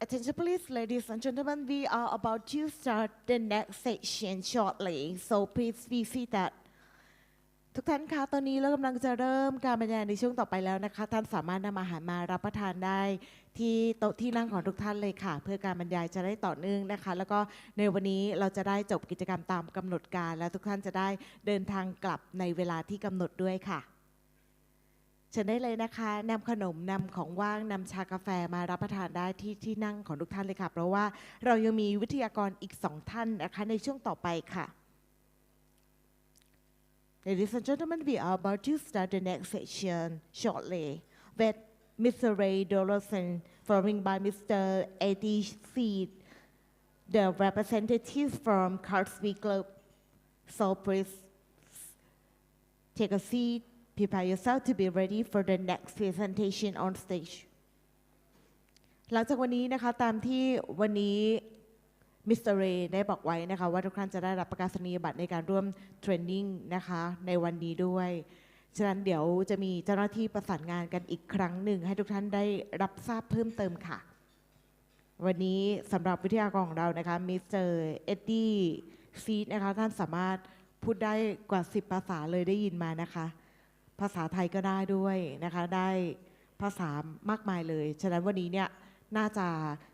Attention please, ladies and gentlemen, we are about to start the next section shortly, so please be seated. ทุกท่านคะตอนนี้เรากำลังจะเริ่มการบรรยายในช่วงต่อไปแล้วนะคะท่านสามารถนำอาหารมารับประทานได้ที่โต๊ะที่นั่งของทุกท่านเลยค่ะเพื่อการบรรยายจะได้ต่อเนื่องนะคะแล้วก็ในวันนี้เราจะได้จบกิจกรรมตามกำหนดการและทุกท่านจะได้เดินทางกลับในเวลาที่กำหนดด้วยค่ะเชิญได้เลยนะคะนำขนมนำของว่างนำชากาแฟมารับประทานได้ที่นั่งของทุกท่านเลยค่ะเพราะว่าเรายังมีวิทยากรอีก2ท่านนะคะในช่วงต่อไปค่ะLadies and gentlemen, we are about to start the next section shortly with Mr. Rey Dorasan, followed by Mr. Eddie Seed, the representative from Crosby Club. So please take a seat, prepare yourself to be ready for the next presentation on stage. หลังจากวันนี้นะคะตามที่วันนี้มิสเตอร์เรย์ได้บอกไว้นะคะว่าทุกท่านจะได้รับประกาศนียบัตรในการร่วมเทรนนิ่งนะคะในวันนี้ด้วยฉะนั้นเดี๋ยวจะมีเจ้าหน้าที่ประสานงานกันอีกครั้งหนึ่งให้ทุกท่านได้รับทราบเพิ่มเติมค่ะวันนี้สำหรับวิทยากรของเรานะคะมิสเตอร์เอ็ดดี้ซีดนะคะท่านสามารถพูดได้กว่า10ภาษาเลยได้ยินมานะคะภาษาไทยก็ได้ด้วยนะคะได้ภาษามากมายเลยฉะนั้นวันนี้เนี่ยน่าจะ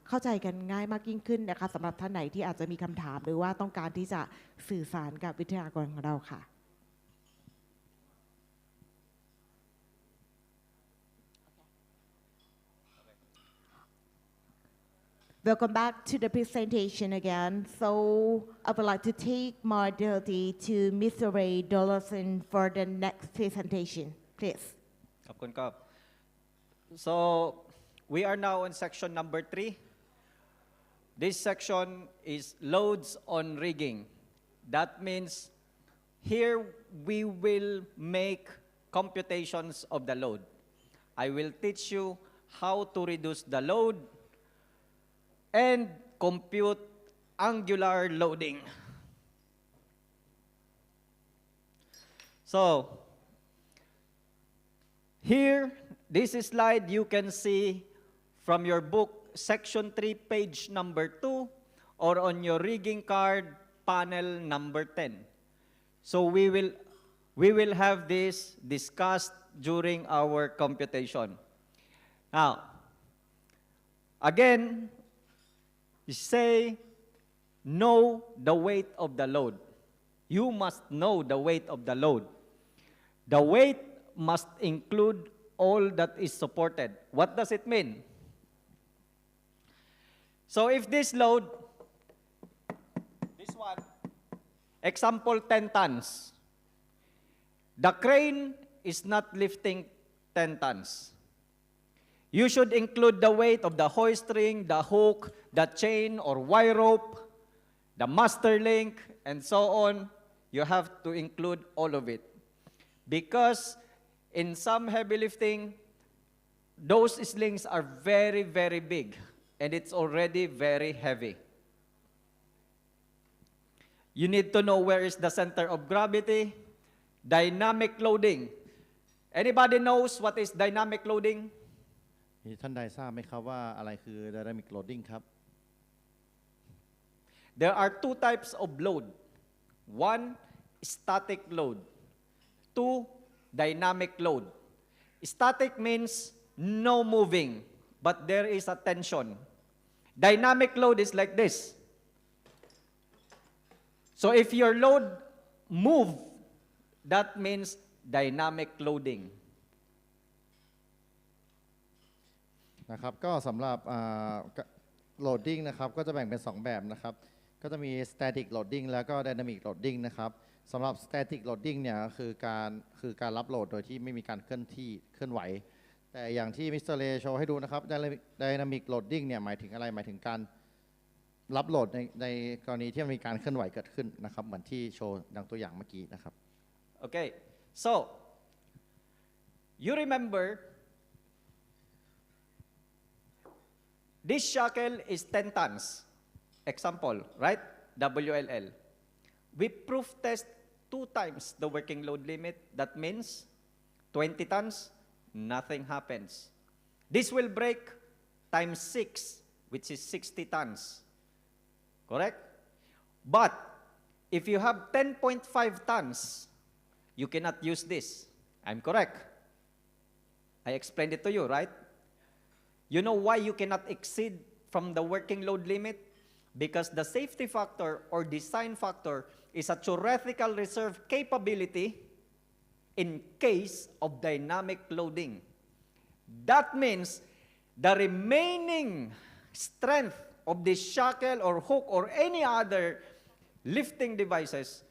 เข้าใจกันง่ายมากยิ่งขึ้นนะคะสำหรับท่านไหนที่อาจจะมีคำถามหรือว่าต้องการที่จะสื่อสารกับวิทยากรของเราค่ะ Welcome back to the presentation again. So I would like to take my duty to Mr. Rey Dorasan for the next presentation, please. ขอบคุณครับ So we are now in section number 3. This section is loads on rigging. That means here we will make computations of the load. I will teach you how to reduce the load and compute angular loading. So here, this slide you can see from your book, section 3, page number 2, or on your rigging card, panel number 10. So we will have this discussed during our computation. Now, again, you say, know the weight of the load. You must know the weight of the load. The weight must include all that is supported. What does it mean? So if this load, this one, example 10 tons, the crane is not lifting 10 tons. You should include the weight of the hoist ring, the hook, the chain or wire rope, the master link, and so on. You have to include all of it. Because in some heavy lifting, those slings are very, very big. And it's already very heavy. You need to know where is the center of gravity. Dynamic loading. Anybody knows what is dynamic loading? ท่านใดทราบไหมครับว่าอะไรคือ dynamic loading ครับ There are two types of load. One, static load. Two, dynamic load. Static means no moving, but there is a tension. Dynamic load is like this. So if your load move, that means dynamic loading. นะครับก็สำหรับloading นะครับก็จะแบ่งเป็น2แบบนะครับก็จะมี static loading แล้วก็ dynamic loading นะครับสำหรับ static loading เนี่ยคือการรับโหลดโดยที่ไม่มีการเคลื่อนไหวแต่อย่างที่มิสเตอร์เลโชว์ให้ดูนะครับ dynamic loading เนี่ยหมายถึงอะไรหมายถึงการรับโหลดในกรณีที่มีการเคลื่อนไหวเกิดขึ้นนะครับเหมือนที่โชว์ดังตัวอย่างเมื่อกี้นะครับ Okay, so you remember this shackle is 10 tons. Example, right? WLL. We proof test 2 times the working load limit. That means 20 tons, nothing happens. This will break times 6. which is 60 tons. Correct? But if you have 10.5 tons, you cannot use this. I'm correct. I explained it to you, right? You know why you cannot exceed from the working load limit? Because the safety factor or design factor is a theoretical reserve capability in case of dynamic loading. That means the remaining strength of the shackle or hook or any other lifting devices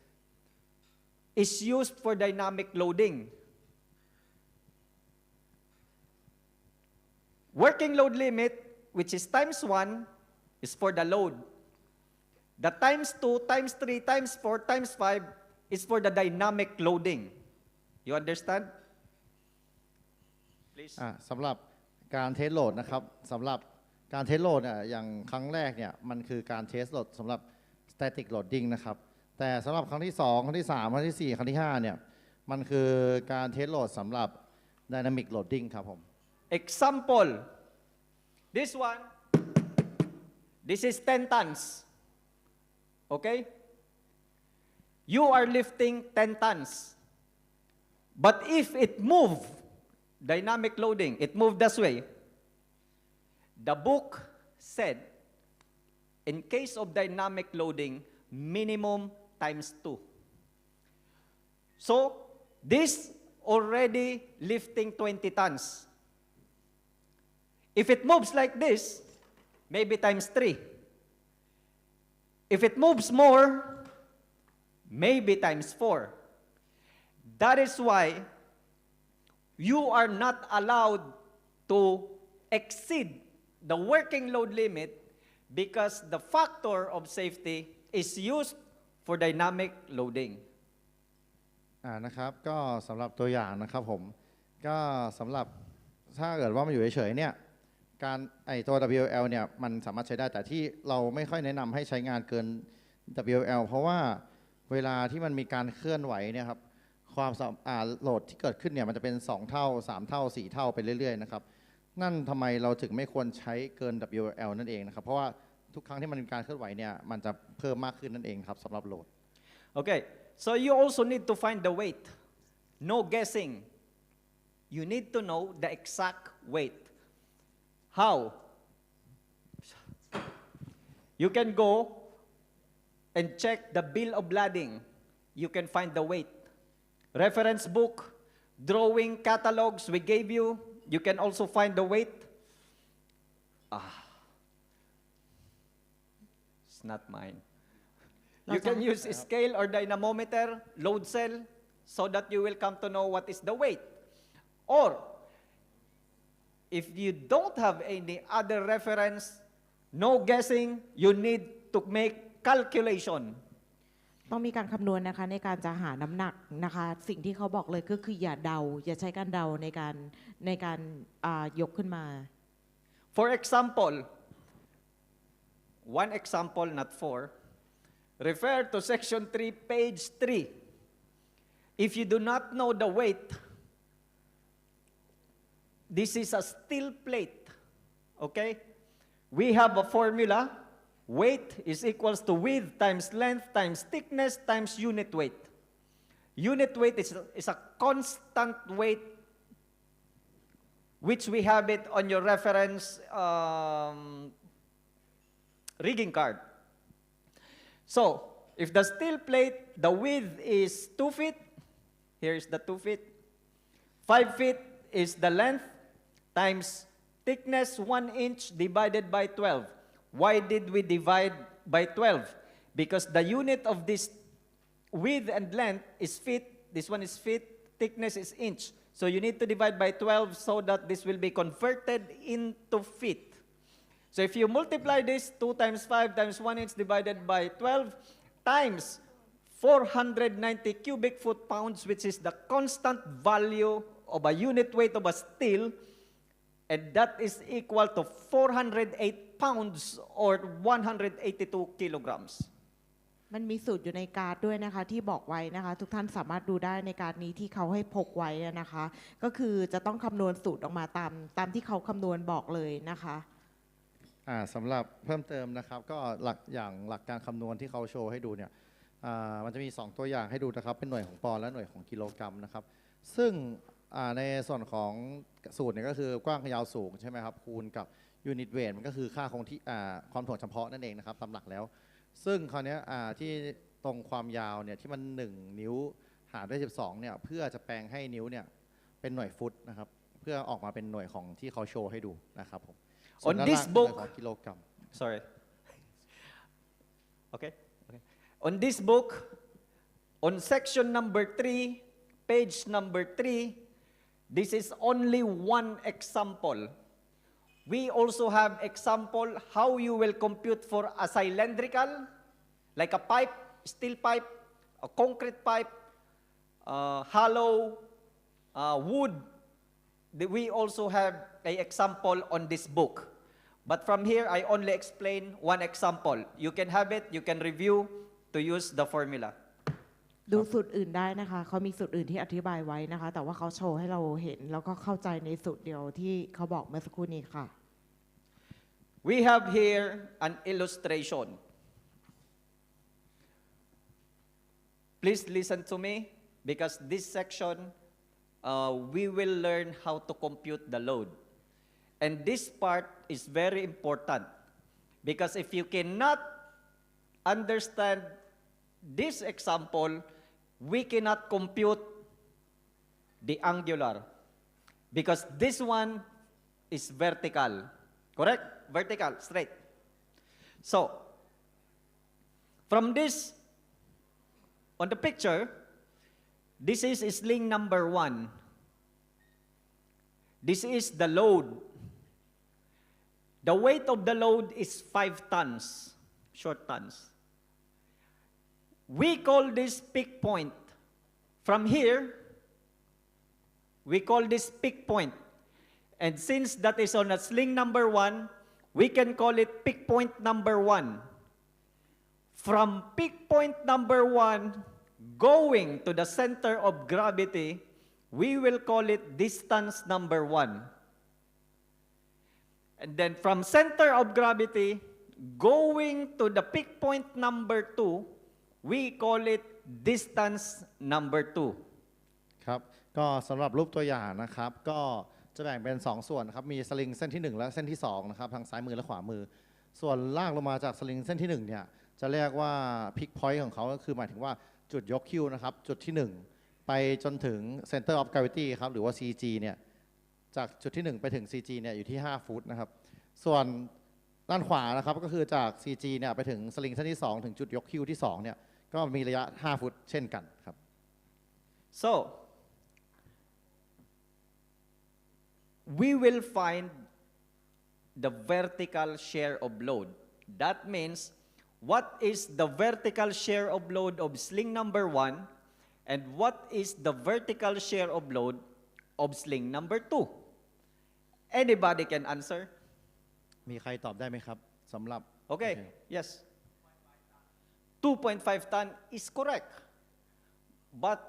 is used for dynamic loading. Working load limit, which is times 1, is for the load. The times 2, times 3, times 4, times 5 is for the dynamic loading. You understand? Please. สำหรับการเทสโหลดนะครับสำหรับการเทสโหลดอย่างครั้งแรกเนี่ยมันคือการเทสโหลดสำหรับ static loading นะครับแต่สำหรับครั้งที่2ครั้งที่3ครั้งที่4ครั้งที่5เนี่ยมันคือการเทสโหลดสำหรับ dynamic loading ครับผม Example, this one, this is 10 tons. Okay? You are lifting 10 tons. But if it move, dynamic loading, it moved this way. The book said, in case of dynamic loading, minimum times 2. So, this already lifting 20 tons. If it moves like this, maybe times 3. If it moves more, maybe times 4. That is why you are not allowed to exceed the working load limit because the factor of safety is used for dynamic loading. นะครับก็สำหรับตัวอย่างนะครับผมก็สำหรับถ้าเกิดว่ามันอยู่เฉยๆเนี่ยการตัว WL เนี่ยมันสามารถใช้ได้แต่ที่เราไม่ค่อยแนะนำให้ใช้งานเกิน WL เพราะว่าเวลาที่มันมีการเคลื่อนไหวเนี่ยครับความโหลดที่เกิดขึ้นเนี่ยมันจะเป็น2เท่า3เท่า4เท่าไปเรื่อยๆนะครับนั่นทำไมเราถึงไม่ควรใช้เกิน WL นั่นเองนะครับเพราะว่าทุกครั้งที่มันมีการเคลื่อนไหวเนี่ยมันจะเพิ่มมากขึ้นนั่นเองครับสำหรับโหลด Okay, so you also need to find the weight. No guessing. You need to know the exact weight. How? You can go and check the bill of lading. You can find the weight. Reference book, drawing catalogs we gave you, you can also find the weight. It's not mine. You can use a scale or dynamometer, load cell, so that you will come to know what is the weight. Or, if you don't have any other reference, no guessing, you need to make calculation. ต้องมีการคำนวณนะคะในการจะหาน้ำหนักนะคะสิ่งที่เขาบอกเลยก็คืออย่าเดาอย่าใช้การเดาในการยกขึ้นมา For example, one example, not four, refer to section 3, page 3. If you do not know the weight, this is a steel plate, okay? We have a formula. Weight is equals to width times length times thickness times unit weight. Unit weight is a constant weight which we have it on your reference rigging card. So, if the steel plate, the width is 2 feet, here is the 2 feet, 5 feet is the length times thickness 1 inch divided by 12. Why did we divide by 12? Because the unit of this width and length is feet, this one is feet, thickness is inch. So you need to divide by 12 so that this will be converted into feet. So if you multiply this, 2 times 5 times 1 inch divided by 12 times 490 cubic foot pounds, which is the constant value of a unit weight of a steel, and that is equal to 408 pounds or 182 kilograms. มันมีสูตรอยู่ในการ์ดด้วยนะคะที่บอกไว้นะคะทุกท่านสามารถดูได้ในการ์ดนี้ที่เขาให้พกไว้นะคะก็คือจะต้องคำนวณสูตรออกมาตามที่เขาคำนวณบอกเลยนะคะ สำหรับเพิ่มเติมนะครับก็หลักการคำนวณที่เขาโชว์ให้ดูเนี่ยมันจะมี 2 ตัวอย่างให้ดูนะครับเป็นหน่วยของปอนด์และหน่วยของกิโลกรัมนะครับซึ่งในส่วนของสูตรเนี่ยก็คือกว้างยาวสูงใช่ไหมครับคูณกับยูนิตเวทมันก็คือค่าคงที่ความถ่วงเฉพาะนั่นเองนะครับตามหลักแล้วซึ่งคราวนี้ที่ตรงความยาวเนี่ยที่มัน1 นิ้วหารด้วย12เนี่ยเพื่อจะแปลงให้นิ้วเนี่ยเป็นหน่วยฟุตนะครับเพื่อออกมาเป็นหน่วยของที่เขาโชว์ให้ดูนะครับผม On this book กิโลกรัม sorry okay on this book on section number 3 page number 3 this is only one example we also have example how you will compute for a cylindrical like a pipe steel pipe a concrete pipe hollow wood we also have an example on this book but from here I only explain one example you can have it you can review to use the formula ดูสูตรอื่นได้นะคะเขามีสูตรอื่นที่อธิบายไว้นะคะแต่ว่าเขาโชว์ให้เราเห็นแล้วก็เข้าใจในสูตรเดียวที่เขาบอกเมื่อสักครู่นี้ค่ะ we have here an illustration please listen to me because this section we will learn how to compute the load and this part is very important because if you cannot understand this example we cannot compute the angular because this one is vertical correct vertical straight so from this on the picture this is sling number 1 this is the load the weight of the load is 5 tons short tons we call this peak point from here we call this peak point and since that is on a sling number 1 we can call it peak point number 1 from peak point number 1 going to the center of gravity we will call it distance number 1 and then from center of gravity going to the peak point number 2 we call it distance number 2ครับก็สำหรับรูปตัวอย่างนะครับก็จะแบ่งเป็น2ส่วนนะครับมีสลิงเส้นที่1และเส้นที่2นะครับทางซ้ายมือและขวามือส่วนลากลงมาจากสลิงเส้นที่1เนี่ยจะเรียกว่าพิกพอยต์ของเขาก็คือหมายถึงว่าจุดยกคิวนะครับจุดที่1ไปจนถึง Center of Gravity ครับหรือว่า CG เนี่ยจากจุดที่1ไปถึง CG เนี่ยอยู่ที่5ฟุตนะครับส่วนด้านขวานะครับก็คือจาก CG เนี่ยไปถึงสลิงเส้นที่2ถึงจุดยกคิวที่2เนี่ยก็มีระยะ5ฟุตเช่นกันครับ so we will find the vertical share of load that means what is the vertical share of load of sling number 1 and what is the vertical share of load of sling number 2 anybody can answer มีใครตอบได้ไหมครับสำหรับ okay yes 2.5 ton is correct but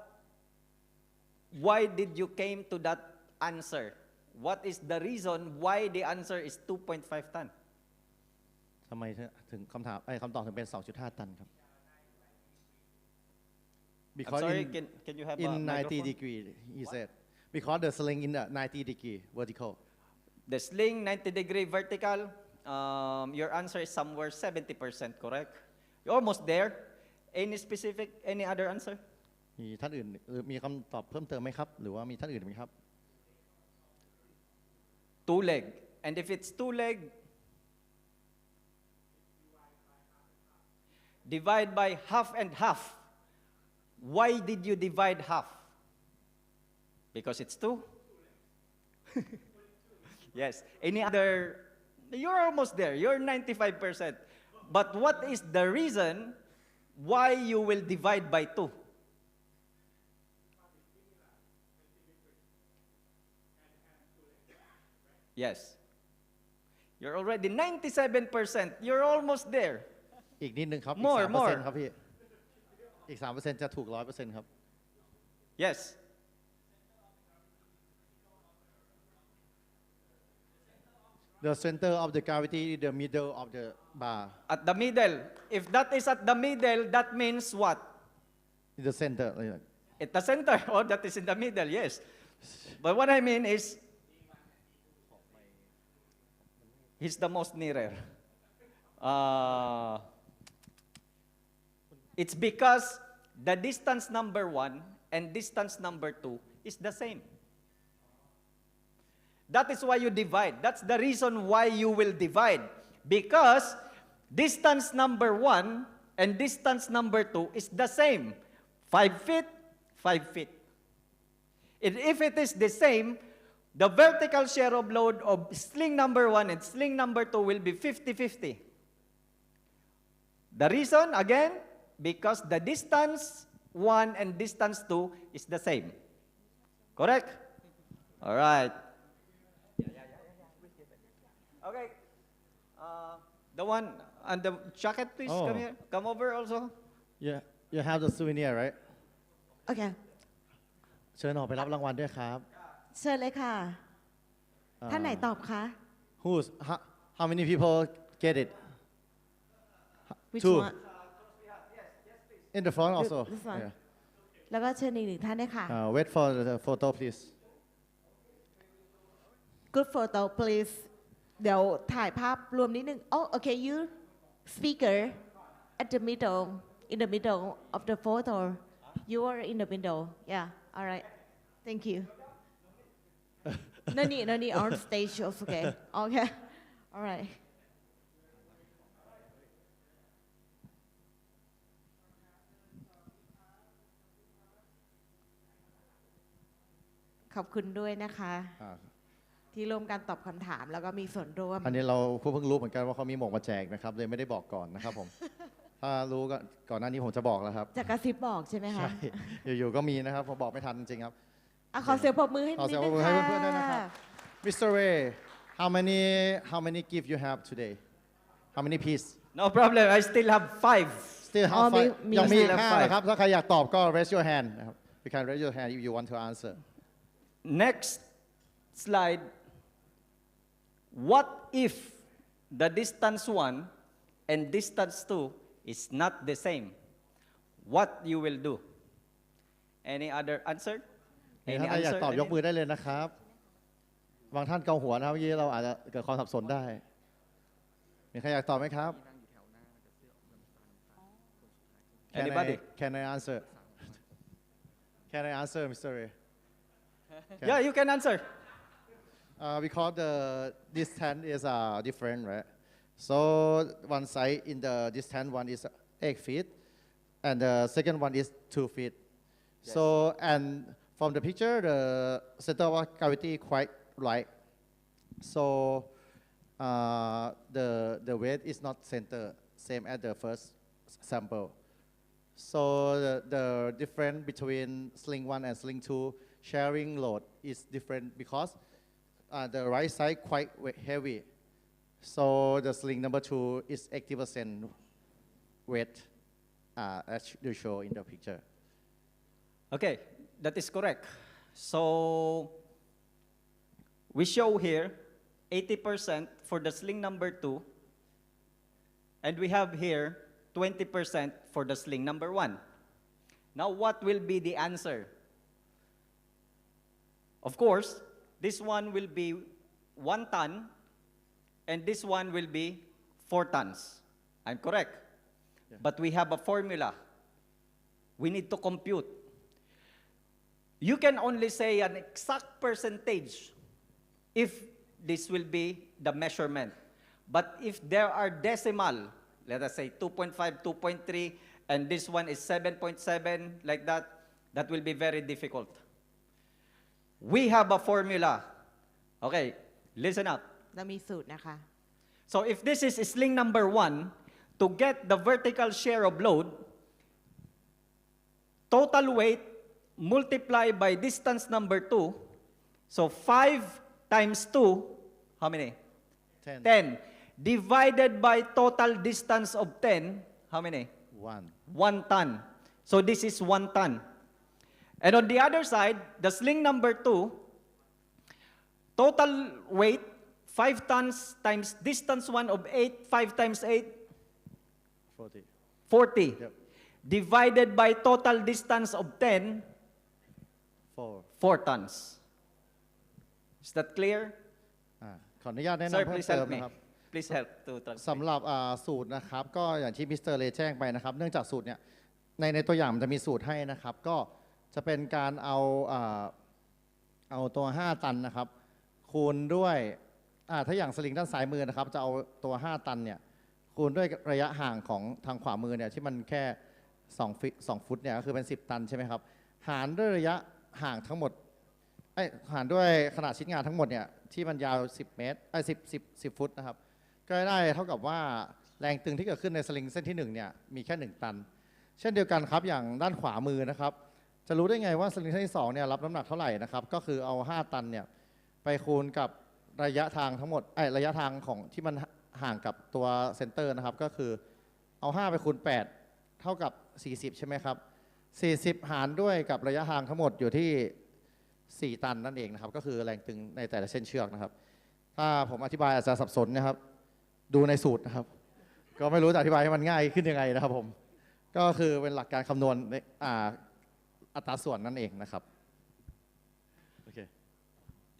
why did you came to that answer what is the reason why the answer is 2.5 tonทำไมถึงคำตอบถึงเป็น 2.5 ตันครับ I'm sorry can you have in a 90 microphone? degree he said because the sling in the 90 degree vertical the sling 90 degree vertical your answer is somewhere 70% correct you're almost there any specific any other answer มีท่านอื่นหรือมีคำตอบเพิ่มเติมไหมครับหรือว่ามีท่านอื่นไหมครับ 2 leg and if it's 2 leg divide by half and half why did you divide half because it's 2 yes any other you're almost there you're 95% but what is the reason why you will divide by 2 yes you're already 97% you're almost there อีกนิดนึงครับ More อีก 3% ครับพี่อีก 3% จะถูก 100% ครับ yes The center of the gravity is the middle of the bar. At the middle. If that is at the middle, that means what? In the center. At the center. Oh, that is in the middle, yes. But what I mean is, he's the most nearer. It's because the distance number 1 and distance number 2 is the same. That is why you divide. That's the reason why you will divide. Because distance number 1 and distance number 2 is the same. 5 feet, 5 feet. And if it is the same, the vertical share of load of sling number 1 and sling number 2 will be 50-50. The reason, again, because the distance 1 and distance 2 is the same. Correct? All right. Okay. The one and the jacket, please, Oh. come here. Come over also. Yeah, you have the souvenir, right? โอเค เชิญออกไปรับรางวัลด้วยครับ เชิญเลยค่ะ ท่านไหนตอบคะ How many people get it? Which Two. one In the front also. This one. Yeah. แล้วก็เชิญอีกหนึ่งท่านด้วยค่ะ Wait for the photo, please. Good photo please เดี๋ยวถ่ายภาพรวมนิดนึง Oh okay you speaker at the middle in the middle of the photo you are in the middle yeah all right thank you no need on stage also okay okay all right ขอบคุณด้วยนะคะ ที่ร่วมกันตอบคำถามแล้วก็มีส่วนร่วม อันนี้เราเพิ่งรู้เหมือนกันว่าเขามีหมวกมาแจกนะครับเลยไม่ได้บอกก่อนนะครับผม ถ้ารู้ก็ก่อนหน้านี้ผมจะบอกแล้วครับ จะกระซิบบอกใช่ไหมคะ ใช่ อยู่ๆก็มีนะครับผมบอกไม่ทันจริงๆครับ อ่ะขอเสียงปรบมือให้ ขอ นิ เสี ด ยงป นึ รบ ง มือให้ ค่ะ เพื่อนๆด้วยนะครับ Mr. Ray how many gift you have today how many piece No problem. I still have 5. still อ๋อ have มี five มี ยังมีอีก Still have 5 five นะครับถ้าใครอยากตอบก็ raise your hand นะครับ you can raise your hand if you want to answer Next slide. What if the distance 1 and distance 2 is not the same? What you will do? Any other answer? ถ้าใครอยากตอบยกมือได้เลยนะครับ บางท่านเกาหัวนะครับเมื่อกี้เราอาจจะเกิดความสับสนได้ มีใครอยากตอบไหมครับ Anybody? Can I answer Can I answer Mr. Ray Yeah, you can answer. Because the distance is different, right? So one side in the distance one is 8 feet, and the second one is 2 feet. Yes. So and from the picture, the center of gravity quite right. So the weight is not center, same as the first sample. So the difference between sling 1 and sling 2 sharing load is different because the right side quite heavy. So the sling number 2 is 80% weight as you show in the picture. Okay, that is correct. So we show here 80% for the sling number 2, and we have here 20% for the sling number 1. Now what will be the answer? Of course, this one will be 1 ton, and this one will be 4 tons. I'm correct. Yeah. But we have a formula. We need to compute. You can only say an exact percentage if this will be the measurement. But if there are decimal, let us say 2.5, 2.3, and this one is 7.7, like that, that will be very difficult. We have a formula. Okay, listen up. เรามีสูตรนะคะ So if this is sling number 1, to get the vertical share of load, total weight multiplied by distance number 2, so 5 times 2, how many? 10. 10. Divided by total distance of 10, how many? 1. 1 ton. So this is 1 ton. And on the other side, the sling number 2, total weight 5 tons times distance 1 of 8, 5 times 8, 40 40. Yep. Divided by total distance of 10, 4 4 tons. Is that clear? ขออนุญาตแนะ Sir, นำเพิ่ม please เติม help me. นะครับ Please help to translate. สำหรับสูตรนะครับก็อย่างที่มิสเตอร์เลแจ้งไปนะครับเนื่องจากสูตรเนี่ยในตัวอย่างมันจะมีสูตรให้นะครับก็จะเป็นการเอาตัว 5 ตันนะครับคูณด้วยถ้าอย่างสลิงด้านซ้ายมือนะครับจะเอาตัว 5 ตันเนี่ยคูณด้วยระยะห่างของทางขวามือเนี่ยที่มันแค่2 ฟุตเนี่ยก็คือเป็น 10 ตันใช่ไหมครับหารด้วยระยะห่างทั้งหมดหารด้วยขนาดชิ้นงานทั้งหมดเนี่ยที่มันยาว10 เมตร10 ฟุตนะครับก็ได้เท่ากับว่าแรงตึงที่เกิดขึ้นในสลิงเส้นที่1เนี่ยมีแค่1 ตันเช่นเดียวกันครับอย่างด้านขวามือนะครับจะรู้ได้ไงว่าสลิงเส้นที่2เนี่ยรับน้ำหนักเท่าไหร่นะครับก็คือเอา5 ตันเนี่ยไปคูณกับระยะทางทั้งหมดระยะทางของที่มันห่างกับตัวเซนเตอร์นะครับก็คือเอา5ไปคูณ8เท่ากับ40ใช่ไหมครับ40หารด้วยกับระยะทางทั้งหมดอยู่ที่4 ตันนั่นเองนะครับก็คือแรงตึงในแต่ละเส้นเชือกนะครับถ้าผมอธิบายอาจจะสับสนนะครับดูในสูตรนะครับก็ไม่รู้จะอธิบายให้มันง่ายขึ้นยังไงนะครับผมก็คือเป็นหลักการคำนวณอัตราส่วนนั่นเองนะครับโอเค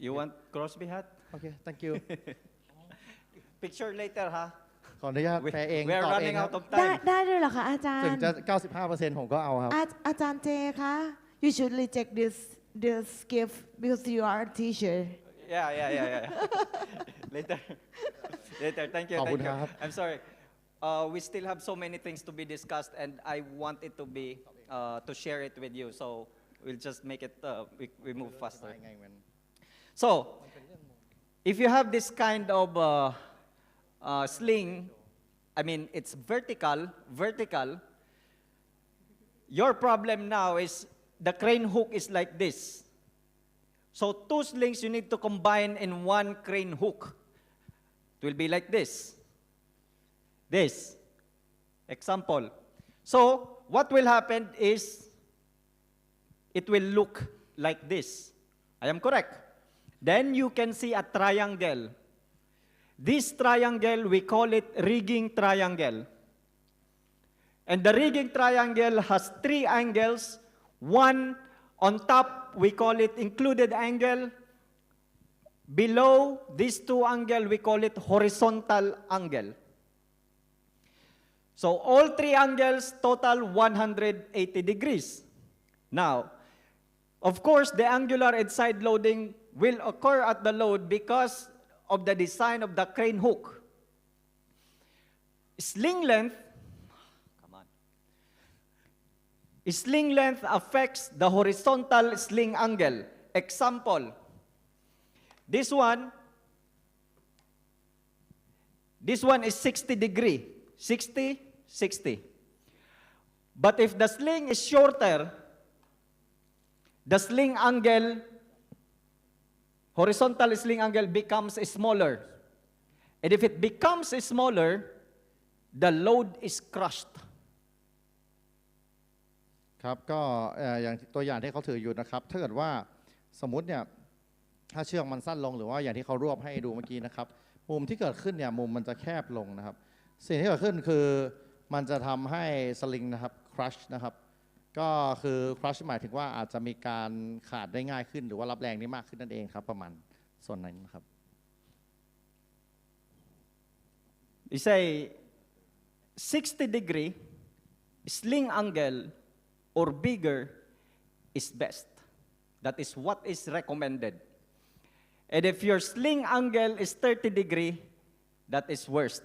You want Crosby hat? โอเค thank you Picture later, huh? ขออนุญาตแปลเอง We are ตอบเอง running ครับ out of ได้ time. ได้ด้วยเหรอคะอาจาร ถึง ย์ จะ 95% ผมก็เอาครับ อาจารย์เจคะ you should reject this gift because you are a teacher Yeah. Later. Thank you. ขอบคุณครับ I'm sorry. We still have so many things to be discussed, and I want it to be to share it with you. So we'll just make it. We move faster. So, if you have this kind of sling, I mean it's vertical. Your problem now is the crane hook is like this. So 2 slings you need to combine in 1 crane hook. It will be like this. Example. So what will happen is it will look like this. I am correct. Then you can see a triangle. This triangle, we call it rigging triangle. And the rigging triangle has 3 angles. One on top, we call it included angle. Below these 2 angles, we call it horizontal angle. So all 3 angles total 180 degrees. Now, of course, the angular and side loading will occur at the load because of the design of the crane hook. Sling length affects the horizontal sling angle. Example, this one is 60 degree, 60. But if the sling is shorter, the sling angle, horizontal sling angle becomes smaller. And if it becomes smaller, the load is crushed. ครับก็อย่างตัวอย่างที่เขาถืออยู่นะครับถ้าเกิดว่าสมมุติเนี่ยถ้าเชือกมันสั้นลงหรือว่าอย่างที่เขารวบให้ดูเมื่อกี้นะครับมุมที่เกิดขึ้นเนี่ยมุมมันจะแคบลงนะครับสิ่งที่เกิดขึ้นคือมันจะทำให้สลิงนะครับครัชนะครับก็คือครัชหมายถึงว่าอาจจะมีการขาดได้ง่ายขึ้นหรือว่ารับแรงได้มากขึ้นนั่นเองครับประมาณส่วนนั้นนะครับ You say 60 degree sling angle or bigger is best. That is what is recommended. And if your sling angle is 30 degree, that is worst.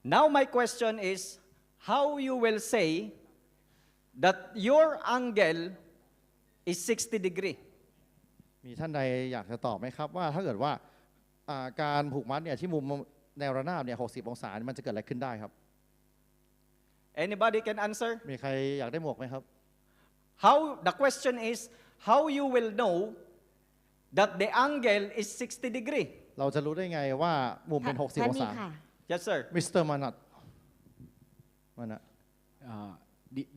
Now my question is, how you will say that your angle is 60 degree? มีท่านใดอยากจะตอบไหมครับว่าถ้าเกิดว่าการผูกมัดเนี่ยที่มุมแนวระนาบเนี่ย60 องศามันจะเกิดอะไรขึ้นได้ครับ Anybody can answer? มีใครอยากได้หมวกไหมครับ The question is, how you will know that the angle is 60 degree? เราจะรู้ได้ไงว่ามุมเป็น60 องศา Yes, sir. มิสเตอร์มานัท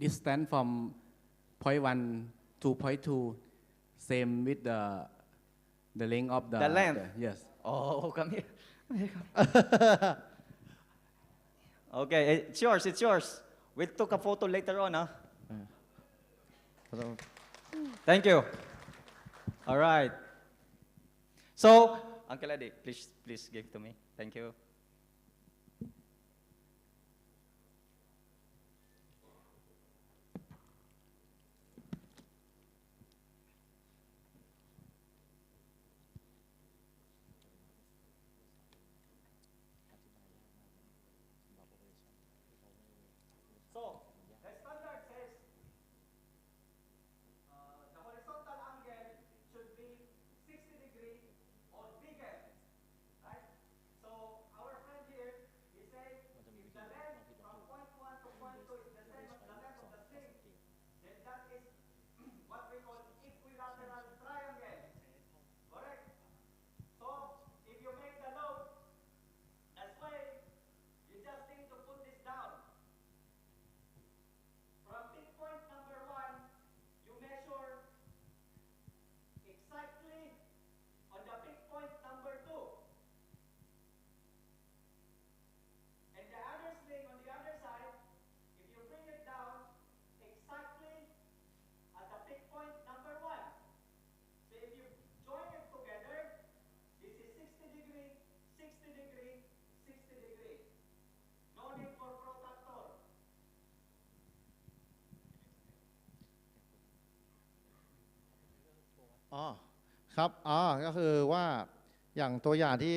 Distance from point 1 to point 2 same with the length of the length. yes. Oh, come here. Okay, it's yours, it's yours. We'll take a photo later on, huh? Thank you. All right. So, Uncle Eddie, please give to me. Thank you. So, the standard says the horizontal angle should be 60 degrees or bigger, right? So, our friend here is saying if the length from point 1 to point 2 is the same as the length of the string, then that is what we call equilateral triangle. Correct? So, if you make the load as way, you just need to put this down. From peak point number 1, you measure exactly on the peak point number 2. And the other sling on the other side, if you bring it down exactly at the peak point number 1. So if you join it together, this is 60 degree, 60 degree, 60 degree. No need for protractor. อ๋อครับก็คือว่าอย่างตัวอย่างที่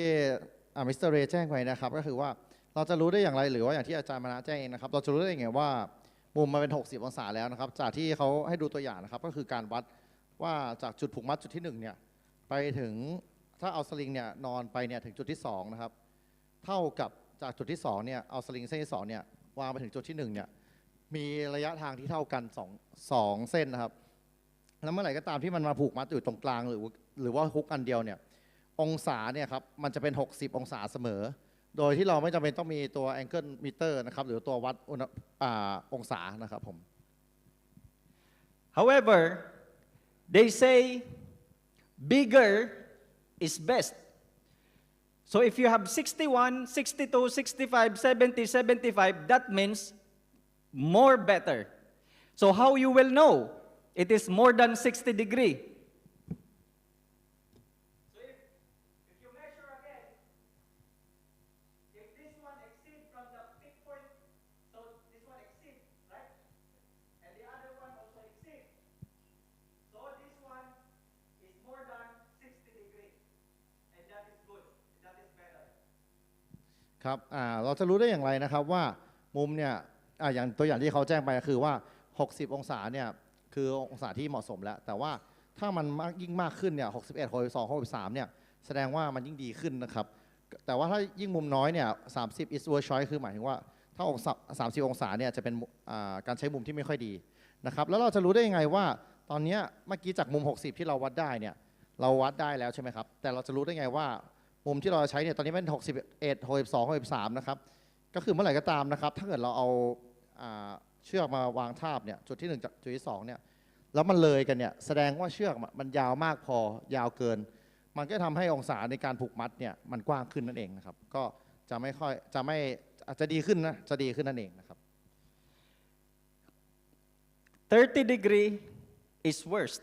มิสเตอร์เรย์แจ้งไว้นะครับก็คือว่าเราจะรู้ได้อย่างไรหรือว่าอย่างที่อาจารย์มานะแจ้งเองนะครับเราจะรู้ได้ยังไงว่ามุมมันเป็น60องศาแล้วนะครับจากที่เขาให้ดูตัวอย่างนะครับก็คือการวัดว่าจากจุดผูกมัดจุดที่1เนี่ยไปถึงถ้าเอาสลิงเนี่ยนอนไปเนี่ยถึงจุดที่2นะครับเท่ากับจากจุดที่2เนี่ยเอาสลิงเส้นที่2เนี่ยวางไปถึงจุดที่1เนี่ยมีระยะทางที่เท่ากัน2เส้นนะครับแล้วเมื่อไหร่ก็ตามที่มันมาผูกมัดอยู่ตรงกลางหรือว่าฮุกอันเดียวเนี่ยองศาเนี่ยครับมันจะเป็น60องศาเสมอโดยที่เราไม่จำเป็นต้องมีตัว angle meter นะครับหรือตัววัดองศานะครับผม However, they say bigger is best. So if you have 61, 62, 65, 70, 75, that means more better. So how you will know it is more than 60 degree? So if you measure again, if this one exceeds from the peak point, so this one exceeds, right? And the other one also exceeds. So this one is more than 60 degree. And that is good. That is better. ครับเราจะรู้ได้อย่างไรนะครับว่ามุมเนี่ยอย่างตัวอย่างที่เขาแจ้งไปคือว่า60องศาเนี่ยคือองศาที่เหมาะสมแล้วแต่ว่าถ้ามันยิ่งมากขึ้นเนี่ย61 62 63เนี่ยแสดงว่ามันยิ่งดีขึ้นนะครับแต่ว่าถ้ายิ่งมุมน้อยเนี่ย30 is worst choice คือหมายถึงว่าถ้า30องศาเนี่ยจะเป็นการใช้มุมที่ไม่ค่อยดีนะครับแล้วเราจะรู้ได้ยังไงว่าตอนนี้เมื่อกี้จากมุม60ที่เราวัดได้เนี่ยเราวัดได้แล้วใช่ไหมครับแต่เราจะรู้ได้ไงว่ามุมที่เราใช้เนี่ยตอนนี้เป็น61 62 63นะครับก็คือเมื่อไหร่ก็ตามนะครับถ้าเกิดเราเอาเชือกมาวางทาบเนี่ยจุดที่1จุดที่2เนี่ยแล้วมันเลยกันเนี่ยแสดงว่าเชือกมันยาวมากพอยาวเกินมันก็ทำให้องศาในการผูกมัดเนี่ยมันกว้างขึ้นนั่นเองนะครับก็จะไม่อาจจะดีขึ้นนะจะดีขึ้นนั่นเองนะครับ30 degree is worst.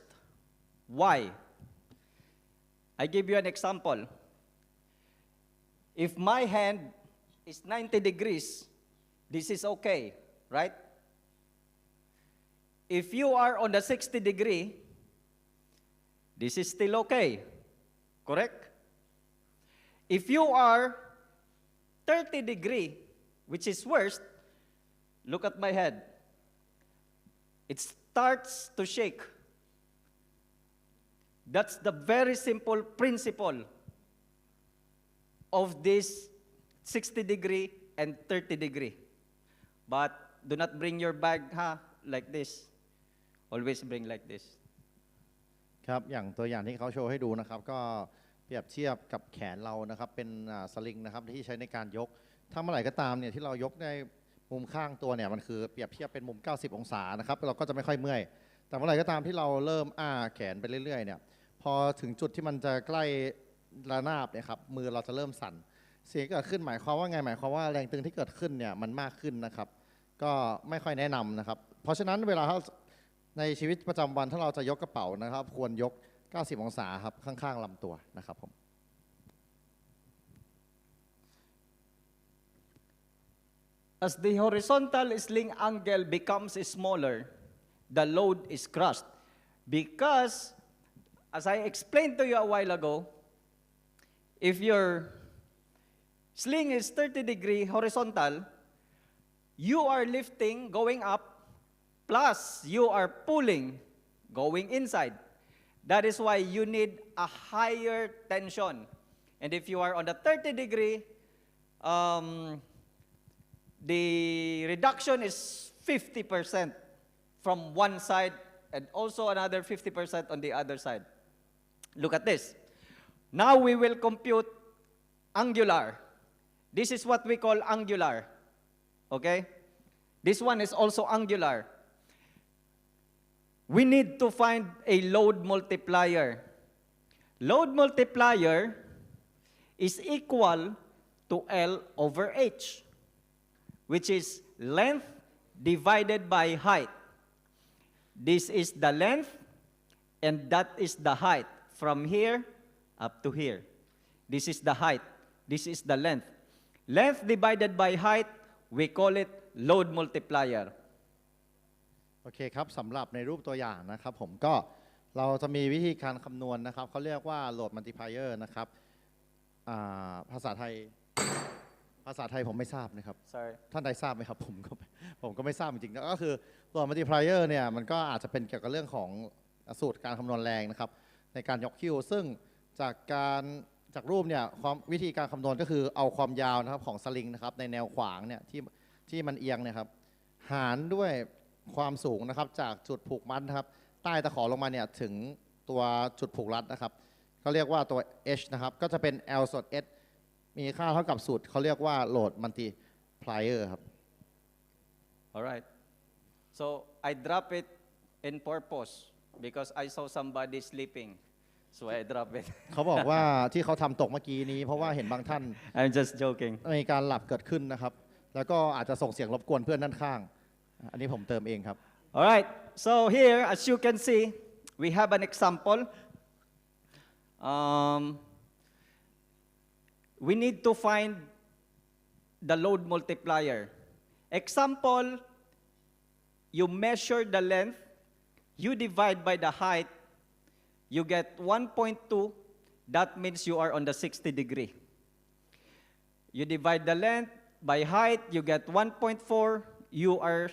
Why? I give you an example. If my hand is 90 degrees, this is okay, right? If you are on the 60 degree, this is still okay, correct? If you are 30 degree, which is worst, look at my head. It starts to shake. That's the very simple principle of this 60 degree and 30 degree. But do not bring your bag like this. Always bring like this. ครับอย่างตัวอย่างที่เขาโชว์ให้ดูนะครับก็เปรียบเทียบกับแขนเรานะครับเป็นสลิงนะครับที่ใช้ในการยกถ้าเมื่อไหร่ก็ตามเนี่ยที่เรายกในมุมข้างตัวเนี่ยมันคือเปรียบเทียบเป็นมุม90องศานะครับเราก็จะไม่ค่อยเมื่อยแต่เมื่อไหร่ก็ตามที่เราเริ่มแขนไปเรื่อยๆเนี่ยพอถึงจุดที่มันจะใกล้ ระนาบเนี่ยครับมือเราจะเริ่มสั่นเสียงเกิดขึ้นหมายความว่าไงหมายความว่าแรงตึงที่เกิดขึ้นเนี่ยมันมากขึ้นนะครับก็ไม่ค่อยแนะนำนะครับเพราะฉะนั้นเวลาในชีวิตประจำวันถ้าเราจะยกกระเป๋านะครับควรยก90องศาครับข้างๆลำตัวนะครับผม As the horizontal sling angle becomes smaller, the load is crushed. Because, as I explained to you a while ago, if your sling is 30-degree horizontal, you are lifting going up, plus you are pulling going inside. That is why you need a higher tension. And if you are on the 30-degree, the reduction is 50% from one side and also another 50% on the other side. Look at this. Now we will compute angular. This is what we call angular. Okay? This one is also angular. We need to find a load multiplier. Load multiplier is equal to L over H, which is length divided by height. This is the length, and that is the height from here up to here. This is the height. This is the length. Length divided by height, we call it load multiplier. โอเคครับสำหรับในรูปตัวอย่างนะครับผมก็เราจะมีวิธีการคำนวณนะครับเขาเรียกว่า load multiplier นะครับภาษาไทยผมไม่ทราบนะครับ Sorry. ท่านใดทราบไหมครับผมก็ไม่ทราบจริงๆก็คือ load multiplier เนี่ยมันก็อาจจะเป็นเกี่ยวกับเรื่องของสูตรการคำนวณแรงนะครับในการยกคิวซึ่งจากรูปเนี่ยวิธีการคำนวณก็คือเอาความยาวนะครับของสลิงนะครับในแนวขวางเนี่ยที่มันเอียงเนี่ยครับหารด้วยความสูงนะครับจากจุดผูกมัดนะครับใต้ตะขอลงมาเนี่ยถึงตัวจุดผูกรัดนะครับเขาเรียกว่าตัว H นะครับก็จะเป็น L ส่วน S มีค่าเท่ากับสูตรเขาเรียกว่า load multiplier ครับ Alright. So I drop it in purpose because I saw somebody sleeping. So I drop it. เขาบอกว่าที่เขาทำตกเมื่อกี้นี้เพราะว่าเห็นบางท่าน I'm just joking. มีการหลับเกิดขึ้นนะครับแล้วก็อาจจะส่งเสียงรบกวนเพื่อนด้านข้างอันนี้ผมเติมเองครับ Alright. So here, as you can see, we have an example. We need to find the load multiplier. Example, you measure the length, you divide by the height, you get 1.2, that means you are on the 60 degree. You divide the length by height, you get 1.4, you are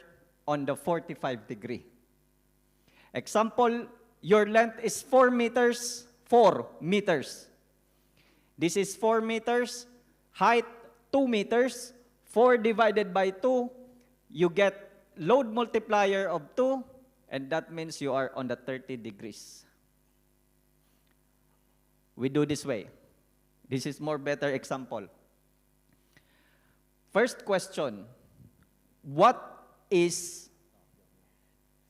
on the 45 degree. Example, your length is 4 meters, 4 meters. This is 4 meters, height 2 meters, 4 divided by 2, you get load multiplier of 2, and that means you are on the 30 degrees. We do this way. This is more better example. First question, what is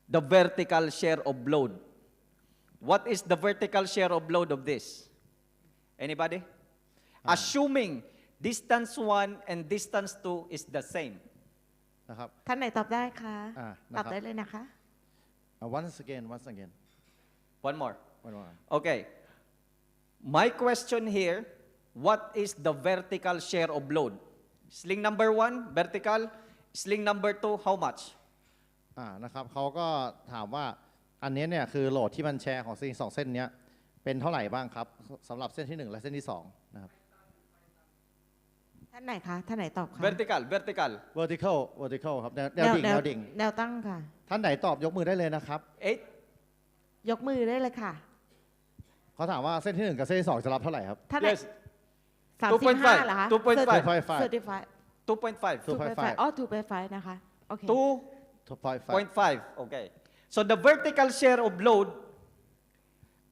the vertical share of load? What is the vertical share of load of this? Anybody? Assuming distance 1 and distance 2 is the same. นะครับ ท่านไหนตอบได้คะ นะครับ ตอบได้เลยนะคะ once again One more. one more Okay. My question here, what is the vertical share of load? Sling number 1, vertical. Sling number 2, how much? นะครับเขาก็ถามว่าอันนี้เนี่ยคือโหลดที่มันแชร์ของสองเส้นเนี้ยเป็นเท่าไหร่บ้างครับสำหรับเส้นที่1และเส้นที่2นะครับ ท่านไหนคะท่านไหนตอบคะ Vertical. vertical ครับแนวดิ่ง แนวตั้งค่ะ ท่านไหนตอบยกมือได้เลยนะครับ 8? ยกมือได้เลยค่ะ เขาถามว่าเส้นที่1กับเส้นที่2จะรับเท่าไหร่ครับ ท่านไหน Yes. 35เหรอคะ 2.5 35 2.5. 2.5อ๋อ2.5นะคะโอเค 2.5 2.5. Okay. So the vertical share of load,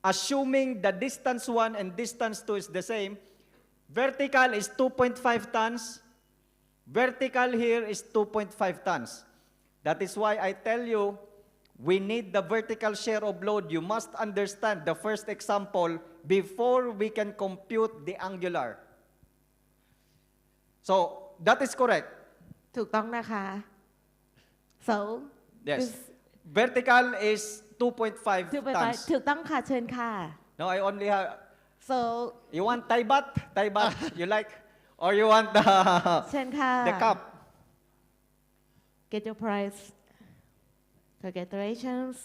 assuming the distance 1 and distance 2 is the same, vertical is 2.5 tons. Vertical here is 2.5 tons. That is why I tell you, we need the vertical share of load. You must understand the first example before we can compute the angular. So, that is correct. ถูกต้องนะคะ so Yes. this Vertical is 2.5 tons. ถูกต้องค่ะเชิญค่ะ No, I only have... so You want Thai baht? Thai baht, you like? Or you want เชิญค่ะ the cup? get your prize congratulations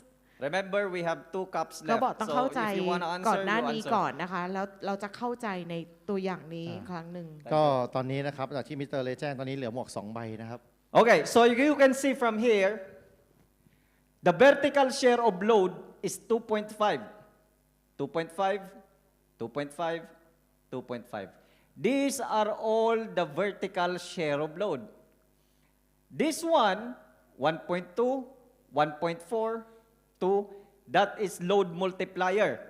Remember, we have 2 cups เขา left. บอกต้องเข้า So ใจ if you want to ก่อน answer, หน้า you นี้ answer. ก่อนนะคะแล้วเราจะเข้าใจในตัวอย่างนี้อีกครั้งหนึ่ง ก็ตอนนี้นะครับจากที่มิสเตอร์เลแจ้งตอนนี้เหลือหมวก2 ใบนะครับ Okay, so you can see from here, the vertical share of load is 2.5. 2.5, 2.5, 2.5. These are all the vertical share of load. This one, 1.2, 1.4, 2, that is load multiplier.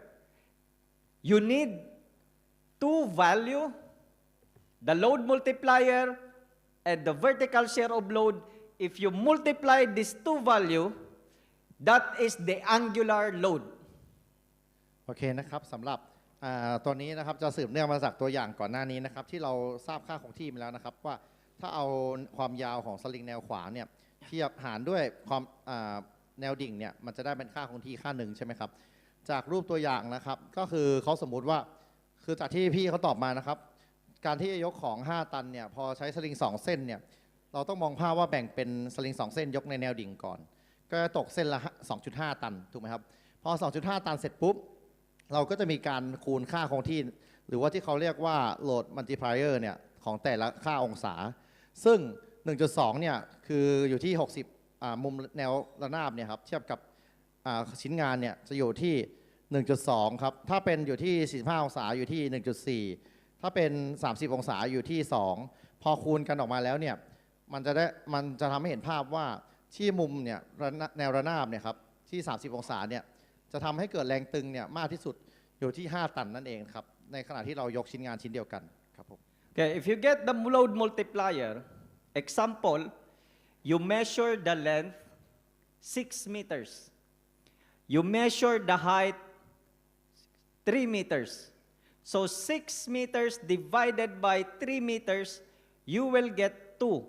You need 2 value, the load multiplier and the vertical share of load. If you multiply these 2 value, that is the angular load. โอเคนะครับสำหรับตัวนี้นะครับจะสืบเนื่องมาจากตัวอย่างก่อนหน้านี้นะครับที่เราทราบค่าคงที่มาแล้วนะครับว่าถ้าเอาความยาวของสลิงแนวขวาเนี่ยเทียบหารด้วยความแนวดิ่งเนี่ยมันจะได้เป็นค่าคงที่ค่าหนึ่งใช่ไหมครับจากรูปตัวอย่างนะครับก็คือเขาสมมุติว่าคือจากที่พี่เขาตอบมานะครับการที่จะยกของ 5 ตันเนี่ยพอใช้สลิง2 เส้นเนี่ยเราต้องมองภาพว่าแบ่งเป็นสลิง2 เส้นยกในแนวดิ่งก่อนก็จะตกเส้นละ 2.5 ตันถูกไหมครับพอ 2.5 ตันเสร็จปุ๊บเราก็จะมีการคูณค่าคงที่หรือว่าที่เขาเรียกว่า load multiplier เนี่ยของแต่ละค่าองศาซึ่ง 1.2 เนี่ยคืออยู่ที่ 60มุมแนวระนาบเนี่ยครับเทียบกับชิ้นงานเนี่ยจะอยู่ที่ 1.2 ครับถ้าเป็นอยู่ที่ 45 องศาอยู่ที่ 1.4 ถ้าเป็น 30 องศาอยู่ที่ 2 พอคูณกันออกมาแล้วเนี่ยมันจะทำให้เห็นภาพว่าที่มุมเนี่ยแนวระนาบเนี่ยครับที่ 30 องศาเนี่ยจะทำให้เกิดแรงตึงเนี่ยมากที่สุดอยู่ที่ 5 ตันนั่นเองครับในขณะที่เรายกชิ้นงานชิ้นเดียวกันครับผม Okay, if you get the load multiplier, example, you measure the length 6 meters. You measure the height 3 meters. So 6 meters divided by 3 meters, you will get 2.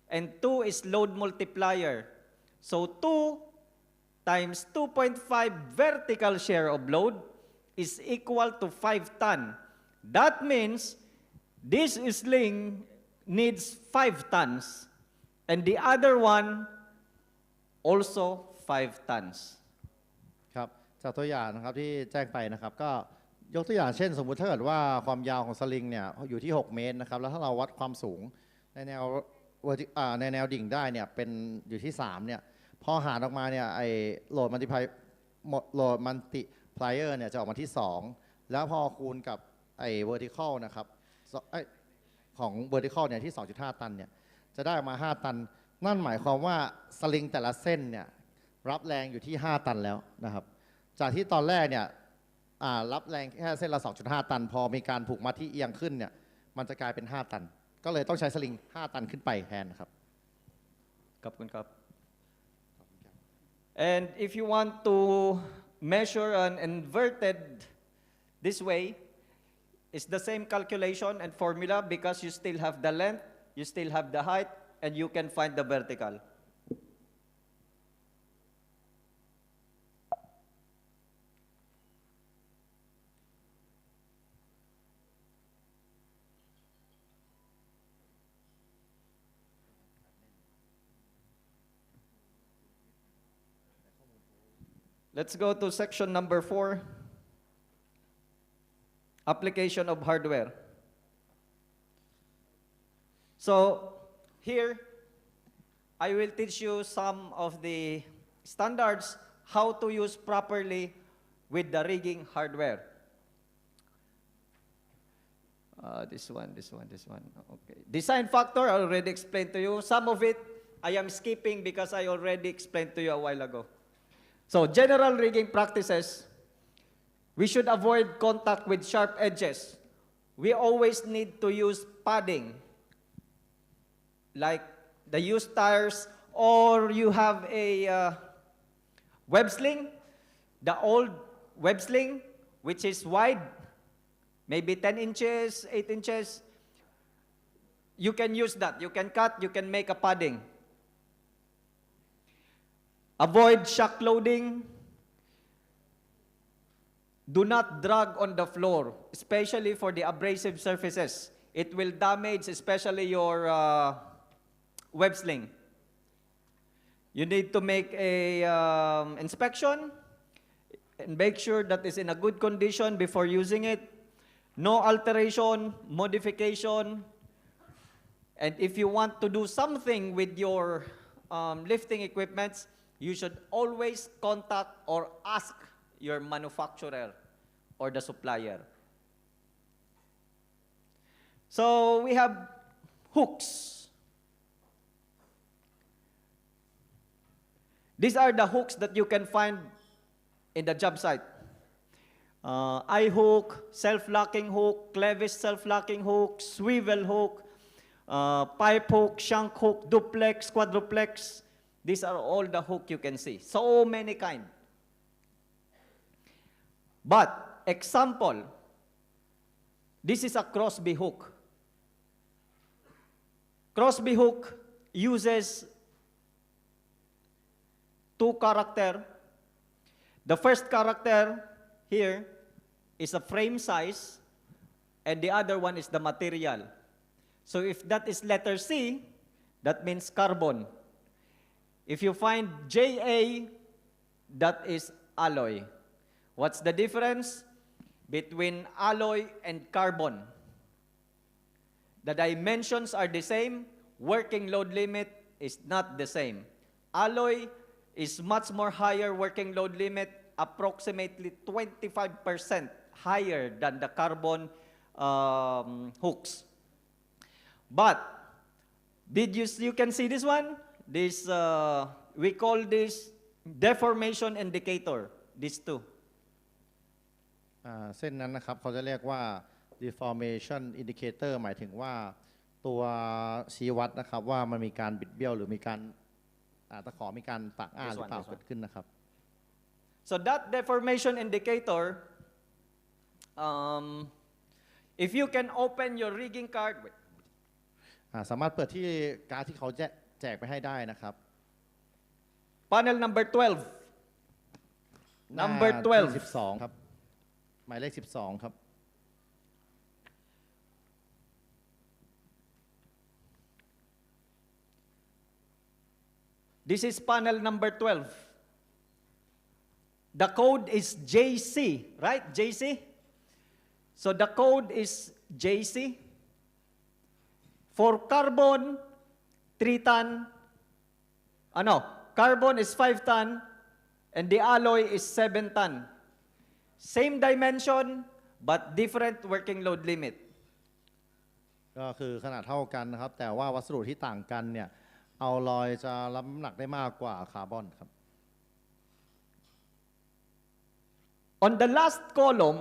And 2 is load multiplier. So 2 times 2.5 vertical share of load is equal to 5 ton. That means this sling needs 5 tons. And the other one also 5 tons. ครับจากตัวอย่างนะครับที่แจ้งไปนะครับก็ยกตัวอย่างเช่นสมมุติถ้าเกิดว่าความยาวของสลิงเนี่ยอยู่ที่ 6 เมตรนะครับแล้วถ้าเราวัดความสูงในแนวดิ่งได้เนี่ยเป็นอยู่ที่ 3 เนี่ยพอหารออกมาเนี่ยไอ้โหลดมัลติพลายเออร์เนี่ยจะออกมาที่ 2 แล้วพอคูณกับไอ้ vertical นะครับของ vertical เนี่ยที่ 2.5 ตันเนี่ยจะได้ออกมา 5 ตันนั่นหมายความว่าสลิงแต่ละเส้นเนี่ยรับแรงอยู่ที่ 5 ตันแล้วนะครับจากที่ตอนแรกเนี่ยรับแรงแค่เส้นละ 2.5 ตันพอมีการผูกมัดที่เอียงขึ้นเนี่ยมันจะกลายเป็น 5 ตันก็เลยต้องใช้สลิง 5 ตันขึ้นไปแทนครับ And if you want to measure an inverted this way, it's the same calculation and formula because you still have the length, you still have the height, and you can find the vertical. Let's go to section number 4, application of hardware. So here, I will teach you some of the standards how to use properly with the rigging hardware. This one. Okay. Design factor, I already explained to you. Some of it, I am skipping because I already explained to you a while ago. So, general rigging practices, we should avoid contact with sharp edges. We always need to use padding, like the used tires, or you have a Web sling, the old web sling, which is wide, maybe 10 inches, 8 inches, you can use that. You can cut, you can make a padding. Avoid shock loading. Do not drag on the floor, especially for the abrasive surfaces. It will damage especially your web sling. You need to make a inspection and make sure that it's in a good condition before using it. No alteration, modification. And if you want to do something with your lifting equipments, you should always contact or ask your manufacturer or the supplier. So we have hooks. These are the hooks that you can find in the job site. Eye hook, self-locking hook, clevis self-locking hook, swivel hook, pipe hook, shank hook, duplex, quadruplex. These are all the hook you can see. So many kind. But, example, this is a Crosby hook. Crosby hook uses 2 characters. The first character here is a frame size, and the other one is the material. So if that is letter C, that means carbon. If you find JA, that is alloy. What's the difference between alloy and carbon? The dimensions are the same. Working load limit is not the same. Alloy is much more higher working load limit, approximately 25% higher than the carbon hooks. But you can see this one? This we call this deformation indicator. These two. เส้นนั้นนะครับเขาจะเรียกว่า deformation indicator หมายถึงว่าตัวชี้วัดนะครับว่ามันมีการบิดเบี้ยวหรือมีการตะขอมีการปากอ้าหรือเปล่าเกิดขึ้นนะครับ So that deformation indicator, if you can open your rigging card, สามารถเปิดที่การ์ดที่เขาแจกไปให้ได้นะครับ panel number 12. Number 12. 12 ครับ หมายเลข 12 ครับ This is panel number 12. The code is JC, right? JC? So the code is JC. For carbon, 3 ton. Carbon is 5 ton, and the alloy is 7 ton. Same dimension, but different working load limit. ก็คือขนาดเท่ากันนะครับแต่ว่าวัสดุที่ต่างกันเนี่ยเอาลอยจะรับน้ำหนักได้มากกว่าคาร์บอนครับ On the last column,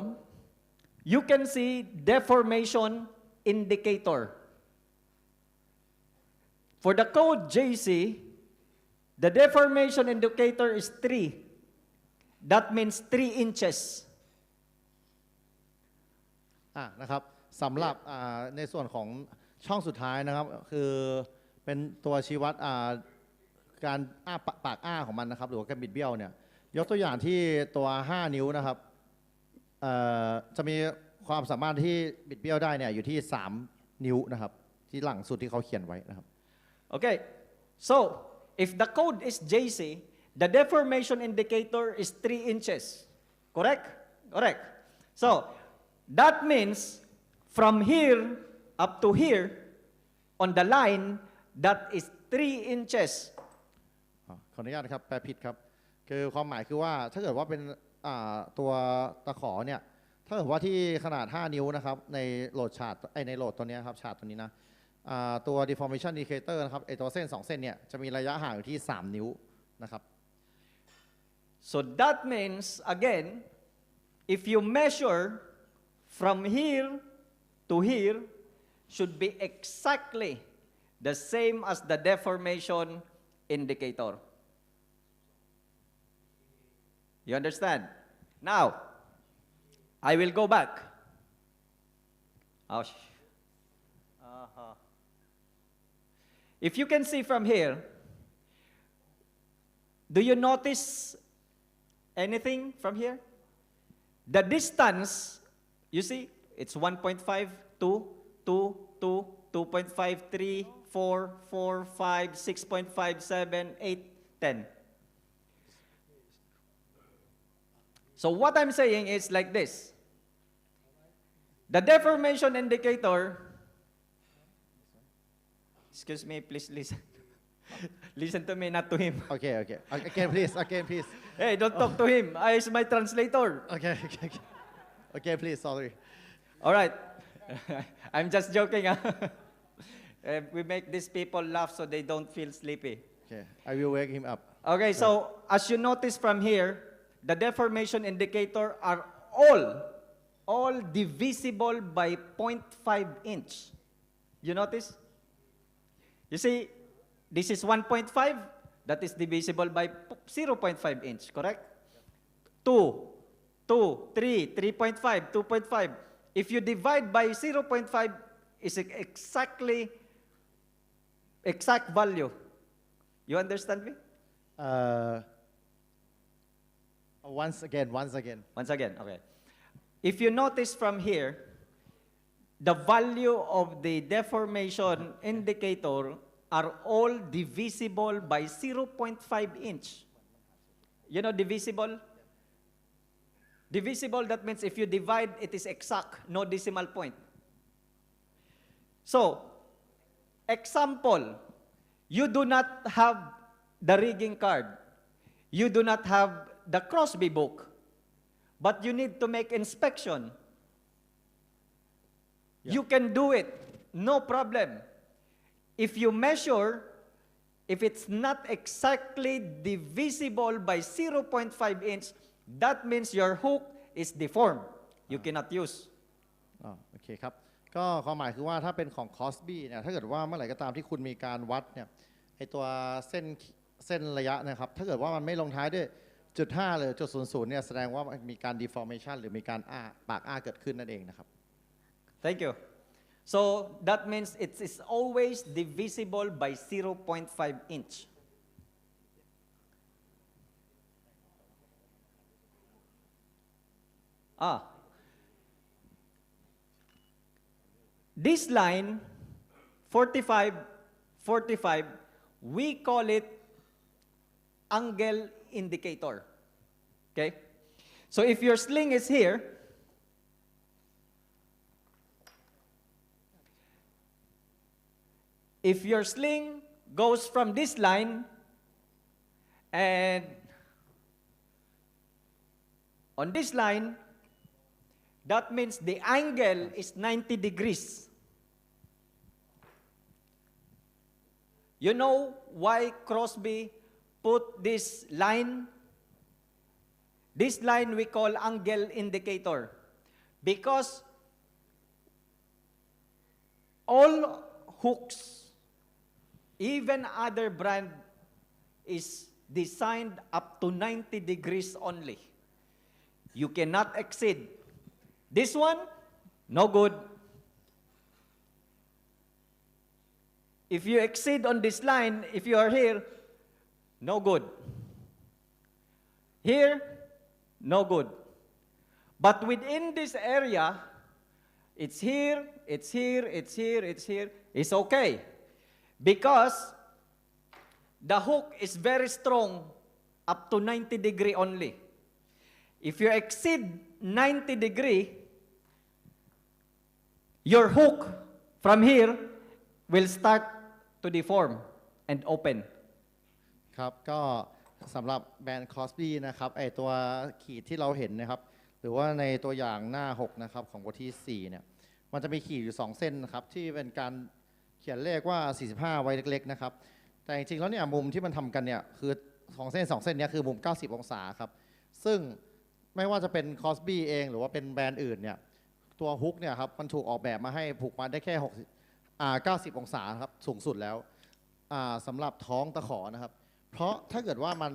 you can see deformation indicator. For the code JC, the deformation indicator is 3. That means 3 inches. นะครับสำหรับในส่วนของช่องสุดท้ายนะครับคือเป็นตัวชี้วัดการปากอ้าของมันนะครับหรือว่าการบิดเบี้ยวเนี่ยยกตัวอย่างที่ตัว5 นิ้วนะครับจะมีความสามารถที่บิดเบี้ยวได้เนี่ยอยู่ที่3 นิ้วนะครับที่หลังสุดที่เขาเขียนไว้นะครับ Okay, so if the code is JC, the deformation indicator is 3 inches. Correct? Correct. So that means from here up to here on the line, that is 3 inches. ขออนุญาตนะครับแปลผิดครับคือความหมายคือว่าถ้าเกิดว่าเป็นตัวตะขอเนี่ยถ้าเกิดว่าที่ขนาด5 นิ้วนะครับในโหลดฉาดในโหลดตัวนี้ครับฉาดตัวนี้นะตัว deformation indicator นะครับตัวเส้น2 เส้นเนี่ยจะมีระยะห่างอยู่ที่3 นิ้วนะครับ So that means again, if you measure from here to here, should be exactly the same as the deformation indicator. You understand? Now, I will go back. Oh, If you can see from here, do you notice anything from here? The distance, you see, it's 1.5, 2, 2, 2, 2.5, 3, 4, 4, 5, 6.5, 7, 8, 10. So what I'm saying is like this. The deformation indicator, excuse me, please listen. Listen to me, not to him. Okay. Again, please. Hey, don't talk to him. I is my translator. Okay, please, sorry. All right. I'm just joking. Huh? We make these people laugh so they don't feel sleepy. Okay, I will wake him up. Okay, so as you notice from here, the deformation indicator are all divisible by 0.5 inch. You notice? You see, this is 1.5, that is divisible by 0.5 inch, correct? 2, 3, 3.5, 2.5. If you divide by 0.5, is exact value. You understand me? Once again. Once again, okay. If you notice from here, the value of the deformation indicator are all divisible by 0.5 inch. You know divisible? Divisible, that means if you divide, it is exact, no decimal point. So, example, you do not have the rigging card. You do not have the Crosby book, but you need to make inspection. Yeah. You can do it, no problem. If you measure, if it's not exactly divisible by 0.5 inch, that means your hook is deformed. You cannot use. โอเคครับก็ความหมายคือว่าถ้าเป็นของ Crosby เนี่ยถ้าเกิดว่าเมื่อไหร่ก็ตามที่คุณมีการวัดเนี่ยไอตัวเส้นระยะนะครับถ้าเกิดว่ามันไม่ลงท้ายด้วยจุด5หรือจุด00เนี่ยแสดงว่ามีการ deformation หรือมีการปากเกิดขึ้นนั่นเองนะครับ Thank you. So that means it is always divisible by 0.5 inch. This line, 45, we call it angle indicator. Okay? So if your sling is here, if your sling goes from this line and on this line, that means the angle is 90 degrees. You know why Crosby put this line? This line we call angle indicator. Because all hooks, even other brand, is designed up to 90 degrees only. You cannot exceed. This one, no good. If you exceed on this line, if you are here, no good. Here, no good. But within this area, it's here, it's here, it's here, it's here, it's okay. Because the hook is very strong up to 90 degree only. If you exceed 90 degree, your hook from here will start to deform and open. ครับก็สำหรับแบรนด์ Crosby นะครับไอตัวขีดที่เราเห็นนะครับหรือว่าในตัวอย่างหน้า6นะครับของบทที่4เนี่ยมันจะมีขีดอยู่2เส้นนะครับที่เป็นการเขียนเลขว่า45ไว้เล็กๆนะครับแต่จริงๆแล้วเนี่ยมุมที่มันทำกันเนี่ยคือ2เส้นนี้คือมุม90องศาครับซึ่งไม่ว่าจะเป็น Crosby เองหรือว่าเป็นแบรนด์อื่นเนี่ยตัวฮุกเนี่ยครับมันถูกออกแบบมาให้ผูกมาได้แค่90องศาครับสูงสุดแล้วสำหรับท้องตะขอนะครับเพราะถ้าเกิดว่ามัน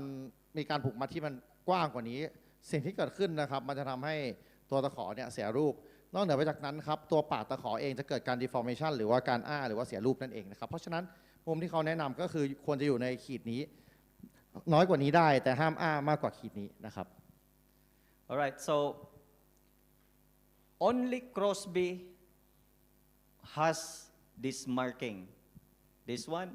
มีการผูกมัดที่มันกว้างกว่านี้ สิ่งที่เกิดขึ้นนะครับมันจะทำให้ตัวตะขอเนี่ยเสียรูปนอกเหนือไปจากนั้นครับตัวปากตะขอเองจะเกิดการ deformation หรือว่าการอ้าหรือว่าเสียรูปนั่นเองนะครับเพราะฉะนั้นมุมที่เขาแนะนำก็คือควรจะอยู่ในขีดนี้น้อยกว่านี้ได้แต่ห้ามอ้ามากกว่าขีดนี้นะครับ Alright, so only Crosby has this marking. This one,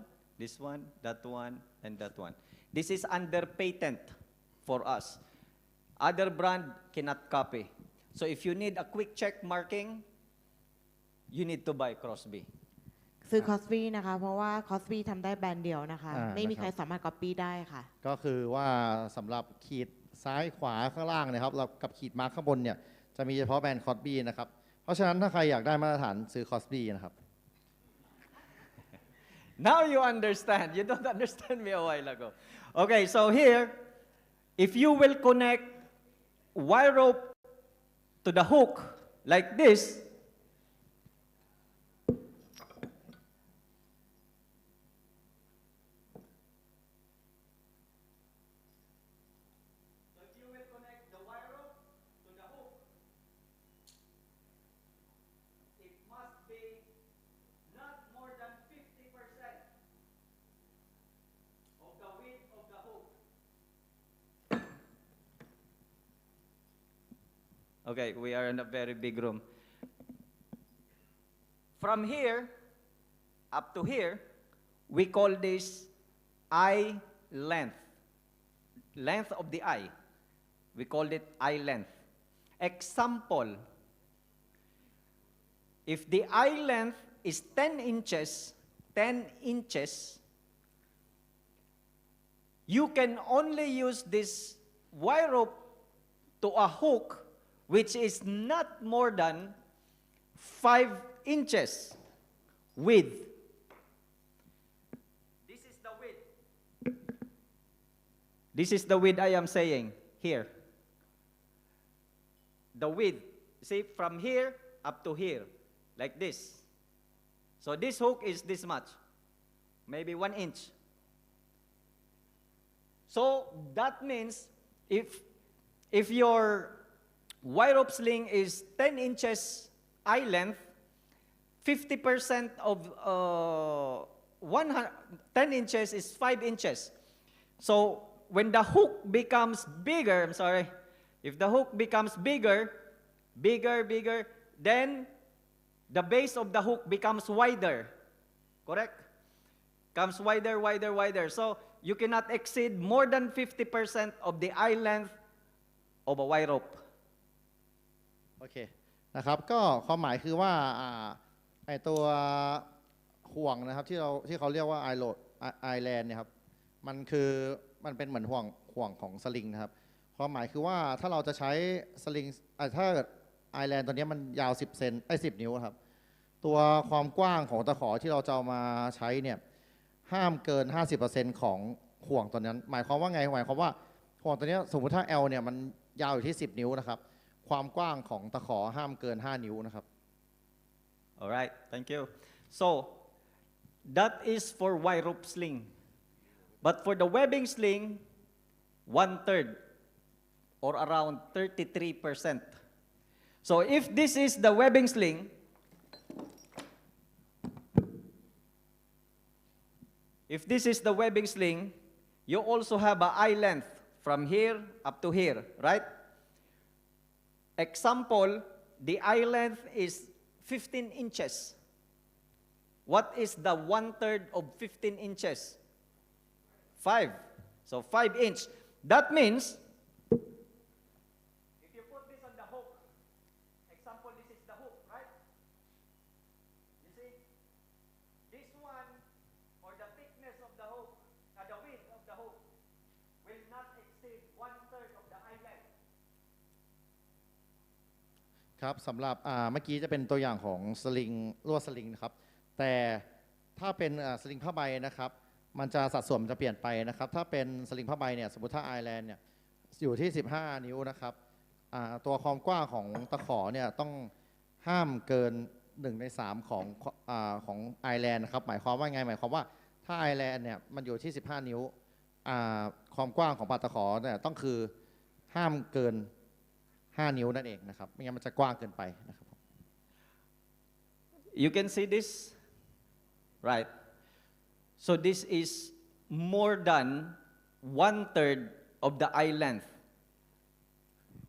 that one, and that one. This is under patent for us. Other brand cannot copy. So if you need a quick check marking, you need to buy Crosby. ซื้อ Crosby นะคะเพราะว่า Crosby ทำได้แบรนด์เดียวนะคะไม่มีใครสามารถ copy ได้ค่ะก็คือว่าสำหรับขีดซ้ายขวาข้างล่างนะครับกับขีดมาร์คข้างบนเนี่ยจะมีเฉพาะแบรนด์ Crosby นะครับเพราะฉะนั้นถ้าใครอยากได้มาตรฐานซื้อ Crosby นะครับ Now you understand. You don't understand me a while ago. Okay, so here, if you will connect wire rope to the hook like this, okay, we are in a very big room. From here up to here, we call this eye length. Length of the eye. We call it eye length. Example, if the eye length is 10 inches, you can only use this wire rope to a hook which is not more than 5 inches width. This is the width. This is the width I am saying here. The width, see, from here up to here, like this. So this hook is this much, maybe 1 inch. So that means if your wire rope sling is 10 inches eye length, 50% of 10 inches is 5 inches. So when the hook becomes bigger, I'm sorry, if the hook becomes bigger, then the base of the hook becomes wider. Correct? Comes wider. So you cannot exceed more than 50% of the eye length of a wire rope. โอเคนะครับก็ความหมายคือว่าไอตัวห่วงนะครับที่เขาเรียกว่าไอแลนด์เนี่ยครับมันเป็นเหมือนห่วงของสลิงนะครับความหมายคือว่าถ้าเราจะใช้สลิงถ้าเกิดไอแลนด์ตัวนี้มันยาว10 นิ้วครับตัวความกว้างของตะขอที่เราจะเอามาใช้เนี่ยห้ามเกิน 50% ของห่วงตัวนั้นหมายความว่าไงหมายความว่าห่วงตัวนี้สมมติถ้า L เนี่ยมันยาวอยู่ที่10 นิ้วนะครับความกว้างของตะขอห้ามเกิน5 นิ้วนะครับ Alright, thank you. So that is for wire rope sling. But for the webbing sling, 1/3 or around 33%. So if this is the webbing sling, you also have an eye length from here up to here, right? Example, the eye length is 15 inches. What is the 1/3 of 15 inches? 5. So 5 inch. That means, if you put this on the hook, example, this is the hook, right? You see, this one, or the thickness of the hook, the width of the hook, will not exceed 1/3 of the eye length. ครับสำหรับเมื่อกี้จะเป็นตัวอย่างของสลิงลวดสลิงนะครับแต่ถ้าเป็นสลิงผ้าใบนะครับมันจะสัดส่วนมันจะเปลี่ยนไปนะครับถ้าเป็นสลิงผ้าใบเนี่ยสมมติถ้าไอแลนด์เนี่ยอยู่ที่15 นิ้วนะครับตัวความกว้างของตะขอเนี่ยต้องห้ามเกิน1 ใน 3ของไอแลนด์นะครับหมายความว่าไงหมายความว่าถ้าไอแลนด์เนี่ยมันอยู่ที่15 นิ้วความกว้างของปากตะขอเนี่ยต้องคือ ห้ามเกิน 5 นิ้วนั่นเองนะครับไม่งั้นมันจะกว้างเกินไปนะครับ You can see this, right? So this is more than 1/3 of the eye length.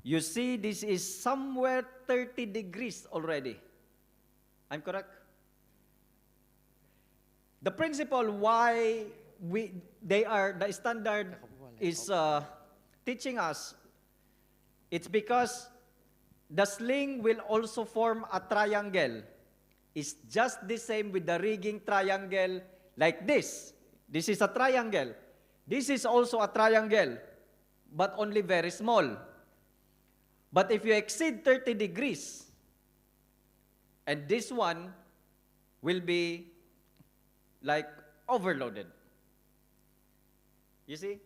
You see, this is somewhere 30 degrees already. I'm correct? The principle why the standard is teaching us, it's because the sling will also form a triangle. It's just the same with the rigging triangle like this. This is a triangle. This is also a triangle, but only very small. But if you exceed 30 degrees, and this one will be like overloaded. You see?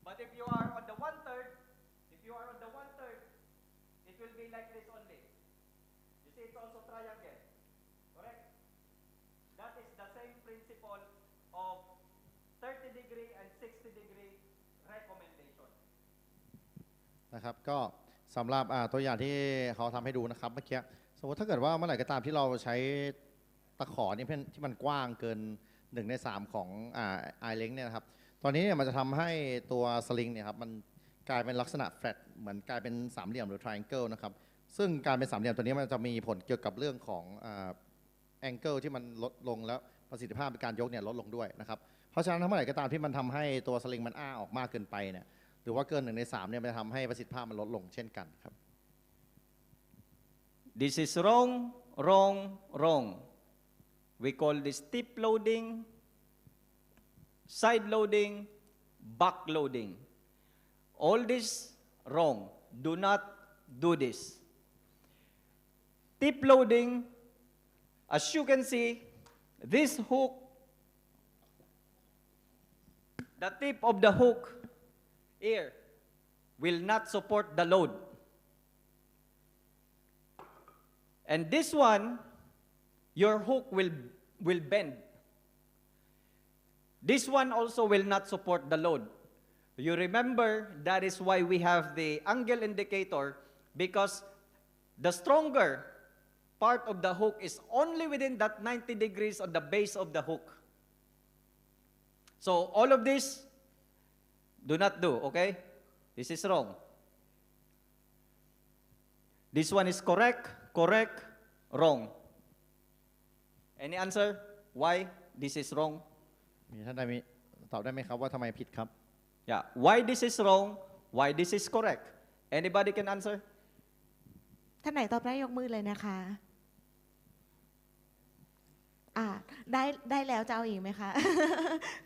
But if you are on the 1/3, it will be like this only. You see, it's also triangle. Correct? That is the same principle of 30-degree and 60-degree recommendation. นะครับก็สำหรับตัวอย่างที่เขาทำให้ดูนะครับเมื่อกี้สมมติถ้าเกิดว่าเมื่อไหร่ก็ตามที่เราใช้ตะขอนี่ที่มันกว้างเกิน1 ใน 3ของไอเล้งเนี่ยนะครับตอนนี้เนี่ยมันจะทำให้ตัวสลิงเนี่ยครับมันกลายเป็นลักษณะแฟลตเหมือนกลายเป็นสามเหลี่ยมหรือ triangle นะครับซึ่งการเป็นสามเหลี่ยมตัวนี้มันจะมีผลเกี่ยวกับเรื่องของangle ที่มันลดลงแล้วประสิทธิภาพในการยกเนี่ยลดลงด้วยนะครับเพราะฉะนั้นเมื่อไหร่ก็ตามที่มันทำให้ตัวสลิงมันอ้าออกมากเกินไปเนี่ยหรือว่าเกิน1 ใน 3เนี่ยมันจะทำให้ประสิทธิภาพมันลดลงเช่นกันครับ This is wrong, wrong, wrong. We call this tip loading, side loading, back loading. All this wrong. Do not do this. Tip loading, as you can see, this hook, the tip of the hook here will not support the load. And this one, your hook will bend. This one also will not support the load. You remember, that is why we have the angle indicator, because the stronger part of the hook is only within that 90 degrees on the base of the hook. So all of this, do not do, okay? This is wrong. This one is correct, correct, wrong. Any answer? Why this is wrong? มีท่านใดมีตอบได้ไหมครับว่าทำไมผิดครับ Yeah. Why this is wrong? Why this is correct? Anybody can answer? ท่านไหนตอบได้ยกมือเลยนะคะได้แล้วจะเอาอีกไหมคะ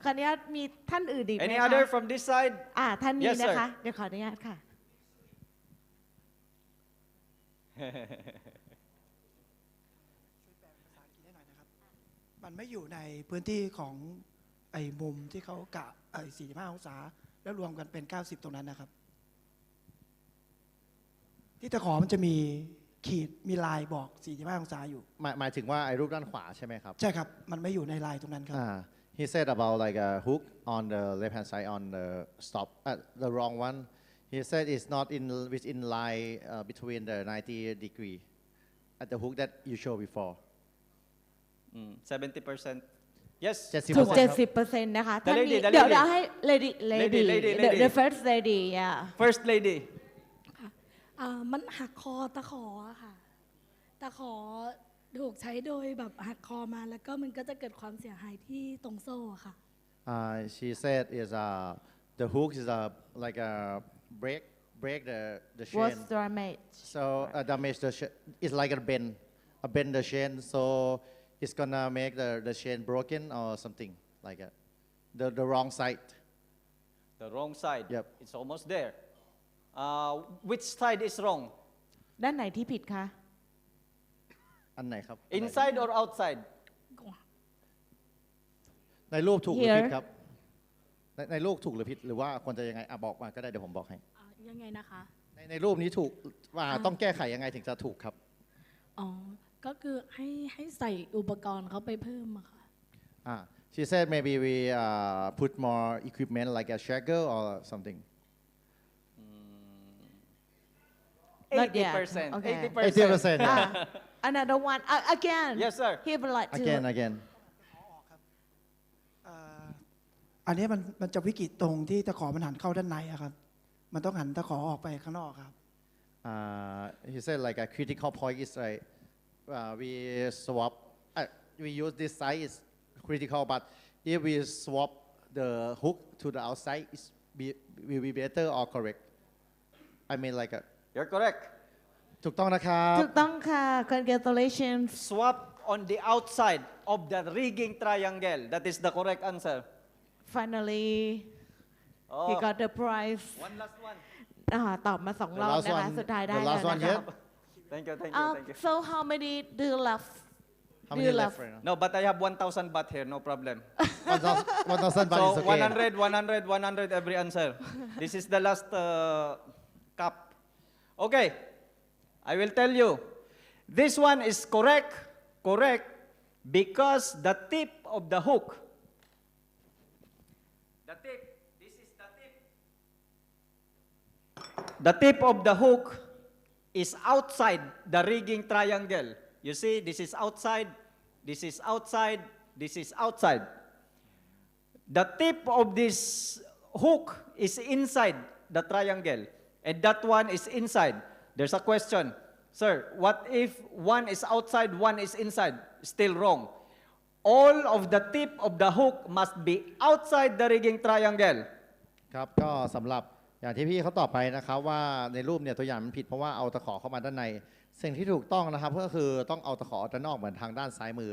ขออนุญาตมีท่านอื่นอีกไหมคะ Any other from this side? ท่านนี้ Yes, นะคะ sir. เดี๋ยวขออนุญาตค่ะ มันไม่อยู่ในพื้นที่ของไอ้มุมที่เขากะ45 องศาแล้วรวมกันเป็น 90 ตรงนั้นนะครับที่ตะขอมันจะมีขีดมีลายบอก 45 องศาอยู่หมายถึงว่าไอ้รูปด้านขวาใช่ไหมครับใช่ครับมันไม่อยู่ในลายตรงนั้นครับHe said about like a hook on the left hand side on the stop the wrong one he said it's not within line between the 90 degree at the hook that you showed before 70%. Yes. ถูก 70% นะคะท่านนี้เดี๋ยวให้ lady the first lady yeah First lady. มันหักคอตะขอค่ะตะขอถูกใช้โดยแบบหักคอมาแล้วก็มันก็จะเกิดความเสียหายที่ตรงโซ่ค่ะ she said is the hook is like a break the chain was damaged so damage the chain it's like a bend the chain so it's gonna make the chain broken or something like that the wrong side The wrong side. Yep. It's almost there. Which side is wrong? ด้านไหนที่ผิดคะ อันไหนครับ Inside or outside? ในรูปถูกหรือผิดครับในรูปถูกหรือผิดหรือว่าควรจะยังไงบอกมาก็ได้เดี๋ยวผมบอกให้ยังไงนะคะในรูปนี้ถูกว่าต้องแก้ไขยังไงถึงจะถูกครับก็คือให้ใส่อุปกรณ์เขาไปเพิ่มอะค่ะShe said maybe we put more equipment like a shagger or something Not yet. 80%. Okay. 80%. Ah, another one. Again. Yes, sir. He would like to. again เอ่ออันนี้มันจะวิกฤตตรงที่ตะขอมันหันเข้าด้านในอะครับ มันต้องหันตะขอออกไปข้างนอกครับ he said like a critical point is like we swap we use this side is critical but if we swap the hook to the outside will be better or correct I mean like You're correct. ถูกต้องนะครับ ถูกต้องค่ะ Congratulations. Swap on the outside of the rigging triangle. That is the correct answer. Finally, he Oh, got the prize. one last one. ตอบมา2 The รอบ last นะคะ one สุดท้ายได้ the แล้ว last one นะ yet คะ Thank you, thank you, thank you. So how many do you left? how Do many you left love- right now No, but I have 1,000 baht here, no problem. 1,000 baht is So okay 100, 100, 100 every answer. This is the last cup. Okay, I will tell you. This one is correct because the tip of the hook, this is the tip. The tip of the hook is outside the rigging triangle. You see, this is outside, this is outside, this is outside. The tip of this hook is inside the triangle, and that one is inside. There's a question. Sir, what if one is outside, one is inside? Still wrong. All of the tip of the hook must be outside the rigging triangle. ครับก็สำหรับอย่างที่พี่เขาตอบไปนะครับว่าในรูปเนี่ยตัวอย่างมันผิดเพราะว่าเอาตะขอเข้ามาด้านในสิ่งที่ถูกต้องนะครับก็คือต้องเอาตะขอด้านนอกเหมือนทางด้านซ้ายมือ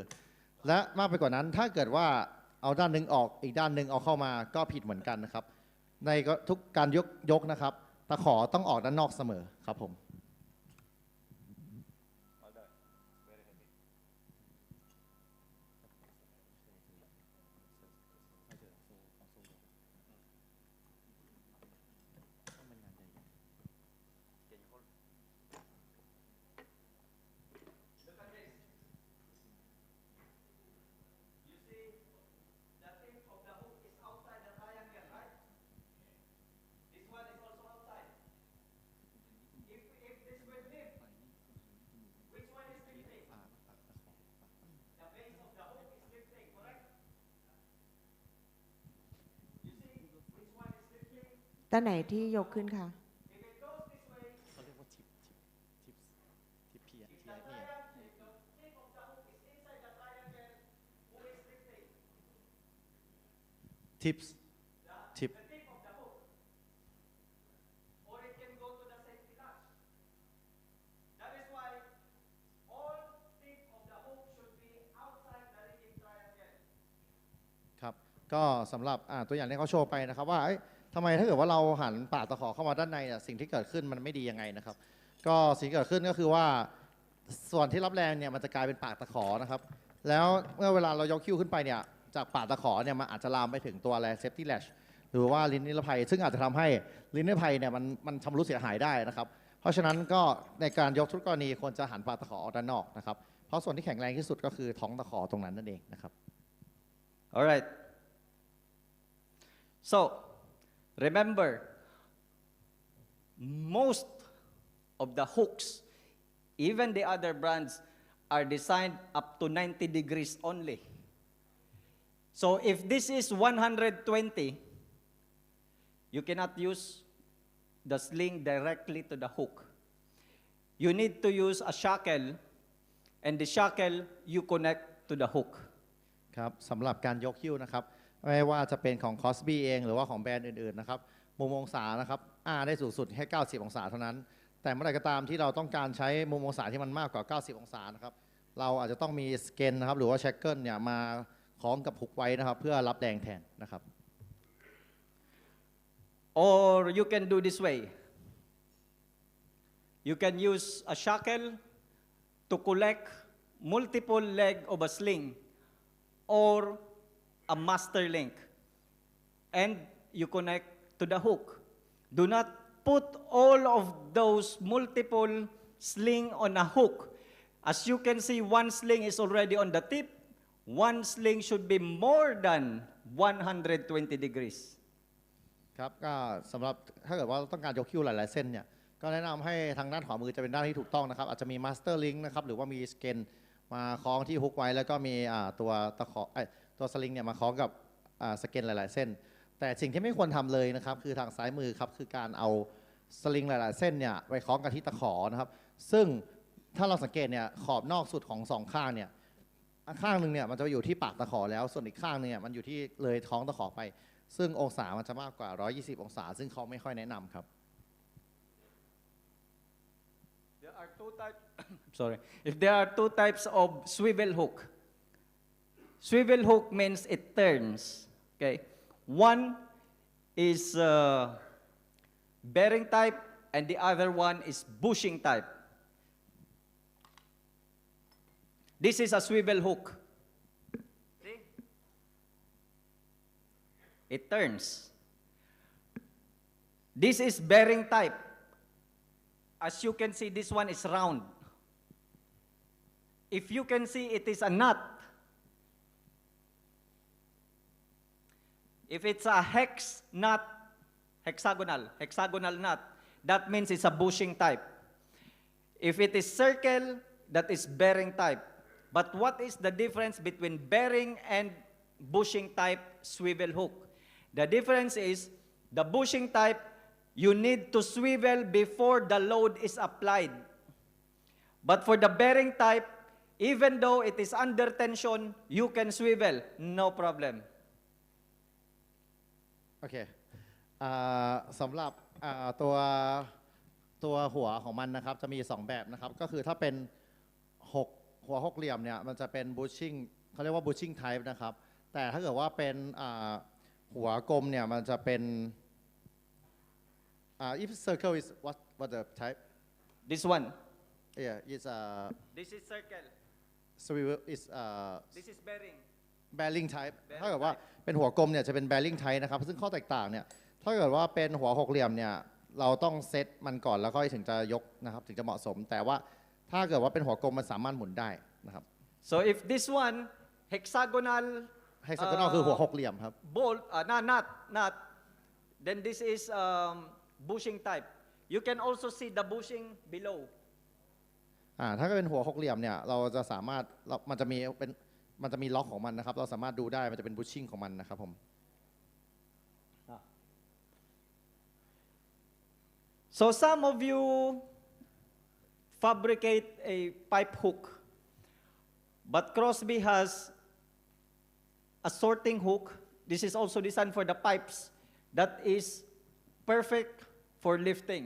และมากไปกว่านั้นถ้าเกิดว่าเอาด้านหนึ่งออกอีกด้านหนึ่งเอาเข้ามาก็ผิดเหมือนกันนะครับในทุกการยกนะครับตะขอต้องออกด้านนอกเสมอครับผม ด้านไหนที่ยกขึ้นคะ เขาเรียกว่าทิปเพียนี่tips tip Or it can go to the safety latch. That is why all tip of the hook should be outside the rigging triangle. ครับก็สำหรับตัวอย่างที่เขาโชว์ไปนะครับว่าทำไมถ้าเกิดว่าเราหันปากตะขอเข้ามาด้านในสิ่งที่เกิดขึ้นมันไม่ดียังไงนะครับก็สิ่งที่เกิดขึ้นก็คือว่าส่วนที่รับแรงเนี่ยมันจะกลายเป็นปากตะขอนะครับแล้วเมื่อเวลาเรายกคิ้วขึ้นไปเนี่ยจากปากตะขอเนี่ยมันอาจจะลามไปถึงตัวเซฟตี้แลชหรือว่าลิ้นนิรภัยซึ่งอาจจะทำให้ลิ้นนิรภัยเนี่ยมันชำรุดเสียหายได้นะครับเพราะฉะนั้นก็ในการยกทุกกรณีควรจะหันปากตะขอออกด้านนอกนะครับเพราะส่วนที่แข็งแรงที่สุดก็คือท้องตะขอตรงนั้นนั่นเองนะครับ All right. So, remember, most of the hooks, even the other brands, are designed up to 90 degrees only. So, if this is 120, you cannot use the sling directly to the hook. You need to use a shackle, and the shackle you connect to the hook. ครับสำหรับการยกคิ้วนะครับไม่ว่าจะเป็นของ Crosby เองหรือว่าของแบรนด์อื่นๆนะครับมุมองศานะครับได้สูงสุดแค่90องศาเท่านั้นแต่เมื่อไหร่ก็ตามที่เราต้องการใช้มุมองศาที่มันมากกว่า90องศานะครับเราอาจจะต้องมีสเกนนะครับหรือว่าแช็กเกิลเนี่ยมาคล้องกับฮุกไว้นะครับเพื่อรับแรงแทนนะครับ Or you can do this way. You can use a shackle to collect multiple leg of a sling or a master link, and you connect to the hook. Do not put all of those multiple sling on a hook. As you can see, one sling is already on the tip. One sling should be more than 120 degrees. ครับก็สำหรับถ้าเกิดว่าต้องการยกคิ้วหลายๆเส้นเนี่ย ก็แนะนำให้ทางด้านขวามือจะเป็นด้านที่ถูกต้องนะครับอาจจะมีมาสเตอร์ลิงก์นะครับหรือว่ามีสเกนมาคล้องที่ฮุกไว้แล้วก็มีตัวตะขอตัวสลิงเนี่ยมาคล้องกับสเกนหลายๆเส้นแต่สิ่งที่ไม่ควรทำเลยนะครับคือทางซ้ายมือครับคือการเอาสลิงหลายๆเส้นเนี่ยไปคล้องกันที่ตะขอนะครับซึ่งถ้าเราสังเกตเนี่ยขอบนอกสุดของสองข้างเนี่ยข้างหนึ่งเนี่ยมันจะอยู่ที่ปากตะขอแล้วส่วนอีกข้างนึงเนี่ยมันอยู่ที่เลยท้องตะขอไปซึ่งองศามันจะมากกว่า120องศาซึ่งเขาไม่ค่อยแนะนำครับ There are two types. Sorry. If there are two types of swivel hook means it turns. Okay. One is bearing type, and the other one is bushing type. This is a swivel hook. See? It turns. This is bearing type. As you can see, this one is round. If you can see, it is a nut. If it's a hexagonal nut, that means it's a bushing type. If it is circle, that is bearing type. But what is the difference between bearing and bushing type swivel hook? The difference is the bushing type, you need to swivel before the load is applied. But for the bearing type, even though it is under tension, you can swivel, no problem. โอเคสำหรับตัวหัวของมันนะครับจะมี2แบบนะครับก็คือถ้าเป็นหัวหกเหลี่ยมเนี่ยมันจะเป็น bushing เขาเรียกว่า bushing type นะครับแต่ถ้าเกิดว่าเป็นหัวกลมเนี่ยมันจะเป็นif circle is what the type This one. yeah it's This is circle. swivel is This is bearing. bearing type Bearing ถ้าเกิดว่าเป็นหัวกลมเนี่ยจะเป็น bearing type นะครับซึ่งข้อแตกต่างเนี่ยถ้าเกิดว่าเป็นหัวหกเหลี่ยมเนี่ยเราต้องเซตมันก่อนแล้วก็ถึงจะยกนะครับถึงจะเหมาะสมแต่ว่าถ้าเกิดว่าเป็นหัวกลมมันสามารถหมุนได้นะครับ So if this one, hexagonal คือหัวหกเหลี่ยมครับ bolt, not, then this is bushing type. You can also see the bushing below. ถ้าเป็นหัวหกเหลี่ยมเนี่ยเราจะสามารถมันจะมีล็อกของมันนะครับเราสามารถดูได้มันจะเป็น bushing ของมันนะครับผม So some of you fabricate a pipe hook, but Crosby has a sorting hook. This is also designed for the pipes that is perfect for lifting.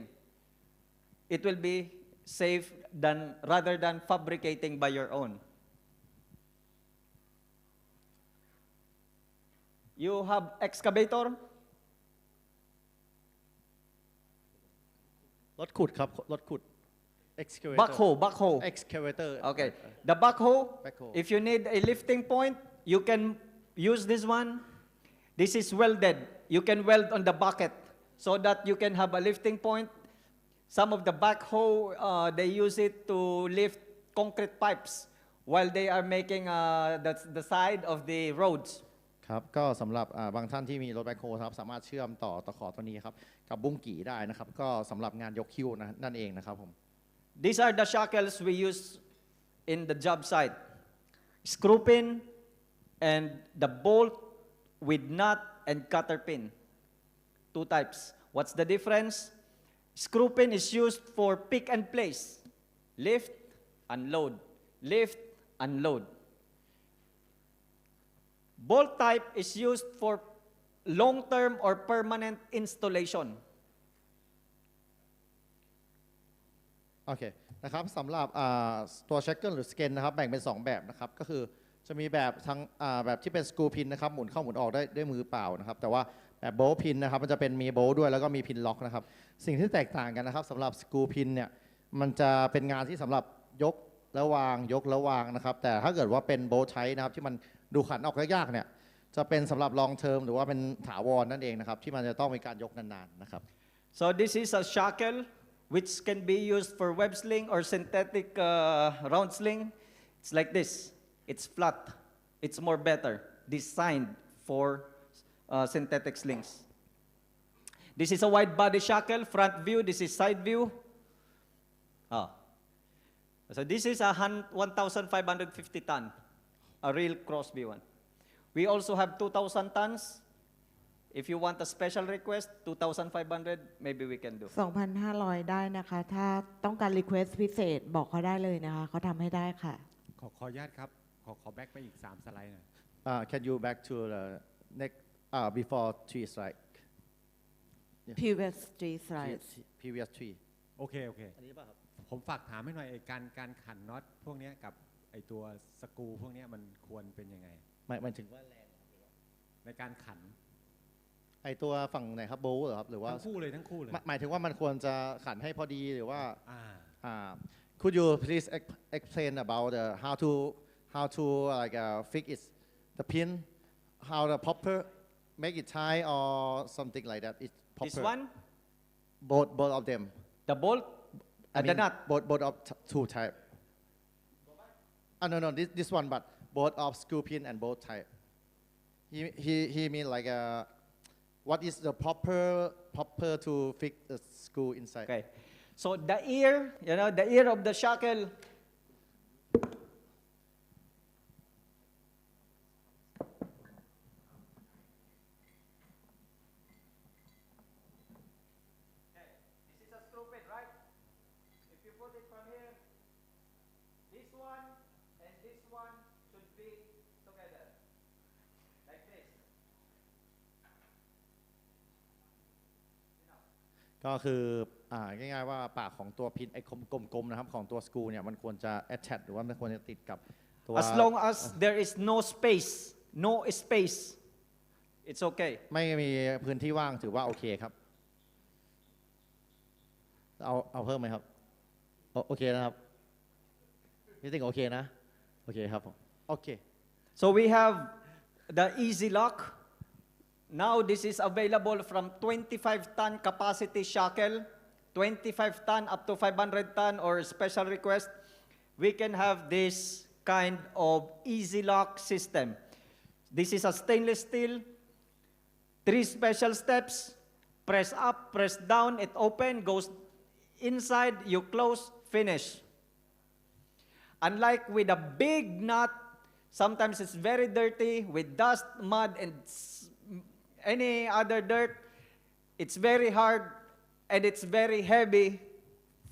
It will be safe rather than fabricating by your own. You have excavator? รถขุดครับรถขุด excavator Backhoe. excavator Okay. The backhoe, Backhoe. if you need a lifting point, you can use this one. This is welded. You can weld on the bucket so that you can have a lifting point. Some of the backhoe, they use it to lift concrete pipes while they are making the side of the roads. ครับก็สำหรับบางท่านที่มีรถแบ็คโฮครับสามารถเชื่อมต่อตะขอตัวนี้ครับกับบุ้งกี่ได้นะครับก็สำหรับงานยกคิวนั่นเองนะครับผม These are the shackles we use in the job site. Screw pin and the bolt with nut and cutter pin. Two types. What's the difference? Screw pin is used for pick and place. Lift, unload. Lift, unload. Bolt type is used for long-term or permanent installation. โอเคนะครับสำหรับตัวเช็คเกิลหรือสเกนนะครับแบ่งเป็น 2 แบบนะครับก็คือจะมีแบบแบบที่เป็นสกรูพินนะครับหมุนเข้าหมุนออกได้ด้วยมือเปล่านะครับแต่ว่าแบบโบว์พินนะครับมันจะเป็นมีโบว์ด้วยแล้วก็มีพินล็อกนะครับสิ่งที่แตกต่างกันนะครับสำหรับสกรูพินเนี่ยมันจะเป็นงานที่สำหรับยกแล้ววางยกแล้ววางนะครับแต่ถ้าเกิดว่าเป็นโบว์ไทนะครับที่มันดูขันออกยากๆเนี่ยจะเป็นสำหรับลองเทอมหรือว่าเป็นถาวรนั่นเองนะครับที่มันจะต้องมีการยกนานๆนะครับ So this is a shackle which can be used for web sling or synthetic round sling. It's like this. It's flat. It's more better. Designed for synthetic slings. This is a wide body shackle, front view. This is side view. Oh. So this is 1,550 ton, a real Crosby one. We also have 2,000 tons. If you want a special request, 2,500, maybe we can do. 2,500 ได้นะคะ ถ้าต้องการ request พิเศษบอกเขาได้เลยนะคะ เขาทำให้ได้ค่ะ ขออนุญาตครับ ขอแบ็กไปอีก 3 สไลด์หน่อย Can you back to the next before 3 slide previous 3 slides previous 3โอเค อันนี้ป่ะครับ ผมฝากถามให้หน่อยไอ้การขันน็อตพวกเนี้ยกับไอ้ตัวสกรูพวกเนี้ยมันควรเป็นยังไง หมายถึงว่าแรง ในการขัน ไอตัวฝั่งไหนครับโบว์เหรอครับหรือว่า ทั้งคู่เลย หมายถึงว่ามันควรจะขันให้พอดีหรือว่า อ่า could you please explain about how to like fix it the pin how the popper make it tight or something like that it's This popper one, both of them the bolt and the nut. both of two type no this one but both of screw pin and both type he mean like what is the popper to fix the screw inside Okay. So the ear, the ear of the shackle. Okay, this is a screw pin, right? If you put it from here, this one and this one should be together, like this. ก็คือง่ายๆว่าปากของตัวพินไอ้กลมๆนะครับของตัวสกรูเนี่ยมันควรจะ attach หรือว่ามันควรจะติดกับตัว As long as there is no space, it's okay. ไม่มีพื้นที่ว่างถือว่าโอเคครับเอาเพิ่มไหมครับโอเคนะครับพี่ติ๊กโอเคนะโอเคครับผมโอเค So we have the easy lock. Now this is available from 25-ton capacity shackle, 25 ton up to 500 ton or special request. We can have this kind of easy lock system. This is a stainless steel, 3 special steps, press up, press down, it open, goes inside, you close, finish. Unlike with a big nut, sometimes it's very dirty with dust, mud, and any other dirt. It's very hard and it's very heavy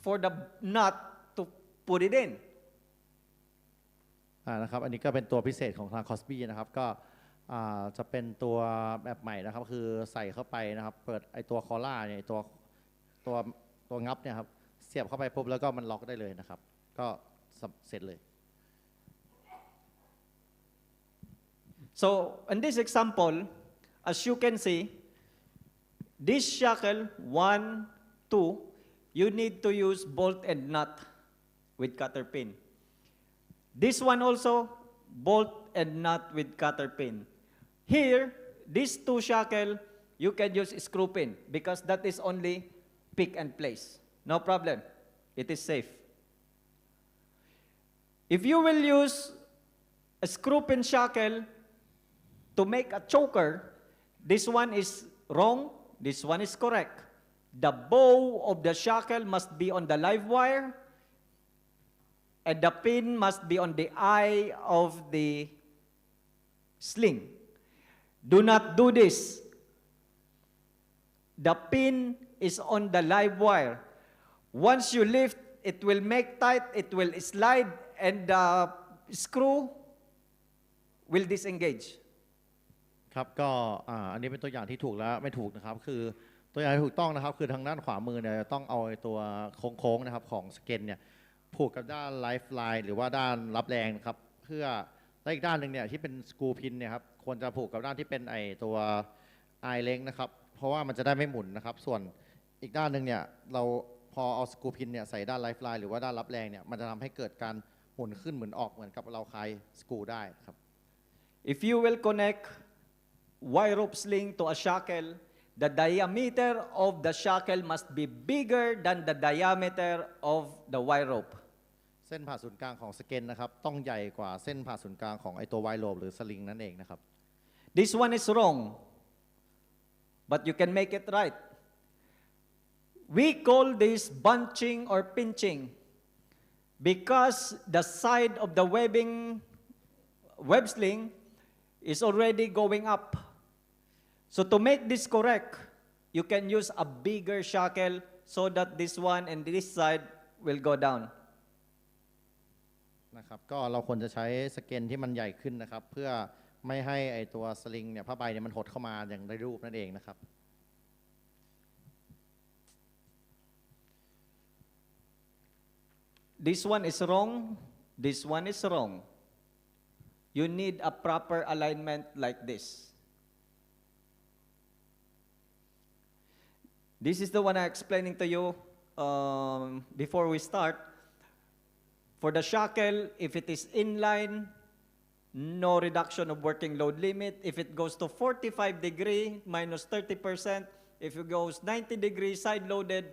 for the nut to put it in. นะครับอันนี้ก็เป็นตัวพิเศษของทาง Crosby นะครับก็จะเป็นตัวแบบใหม่นะครับคือใส่เข้าไปนะครับเปิดไอตัวคอล่าเนี่ยตัวงับเนี่ยครับเสียบเข้าไปปุ๊บแล้วก็มันล็อกได้เลยนะครับก็เสร็จเลย So in this example, as you can see, this shackle 1, 2, you need to use bolt and nut with cutter pin. This one also bolt and nut with cutter pin. Here, these 2 shackle, you can use screw pin because that is only pick and place. No problem. It is safe. If you will use a screw pin shackle to make a choker, this one is wrong, this one is correct. The bow of the shackle must be on the live wire, and the pin must be on the eye of the sling. Do not do this. The pin is on the live wire. Once you lift, it will make tight, it will slide, and the screw will disengage. ครับก็อันนี้เป็นตัวอย่างที่ถูกและไม่ถูกนะครับคือตัวอย่างที่ถูกต้องนะครับคือทางด้านขวามือเนี่ยต้องเอาตัวโค้งๆนะครับของสเกนเนี่ยผูกกับด้านไลฟ์ไลน์หรือว่าด้านรับแรงนะครับเพื่อและอีกด้านหนึ่งเนี่ยที่เป็นสกรูพินเนี่ยครับควรจะผูกกับด้านที่เป็นไอตัวไอเล้งนะครับเพราะว่ามันจะได้ไม่หมุนนะครับส่วนอีกด้านหนึ่งเนี่ยเราพอเอาสกรูพินเนี่ยใส่ด้านไลฟ์ไลน์หรือว่าด้านรับแรงเนี่ยมันจะทำให้เกิดการหมุนขึ้นหมุนออกเหมือนกับเราคลายสกรูได้ครับ If you will connect wire rope sling to a shackle, the diameter of the shackle must be bigger than the diameter of the wire rope. เส้นผ่าศูนย์กลางของสเกนนะครับต้องใหญ่กว่าเส้นผ่าศูนย์กลางของไอตัวไวโรปหรือสลิงนั่นเองนะครับ This one is wrong, but you can make it right. We call this bunching or pinching. because the side of the web sling is already going up. So to make this correct, you can use a bigger shackle so that this one and this side will go down. นะครับก็เราควรจะใช้สเกนที่มันใหญ่ขึ้นนะครับเพื่อไม่ให้ไอตัวสลิงเนี่ยผ้าใบเนี่ยมันหดเข้ามาอย่างในรูปนั่นเองนะครับ This one is wrong, this one is wrong. You need a proper alignment like this. This is the one I'm explaining to you before we start. For the shackle, if it is inline, no reduction of working load limit. If it goes to 45 degree, minus 30%. If it goes 90 degrees side loaded,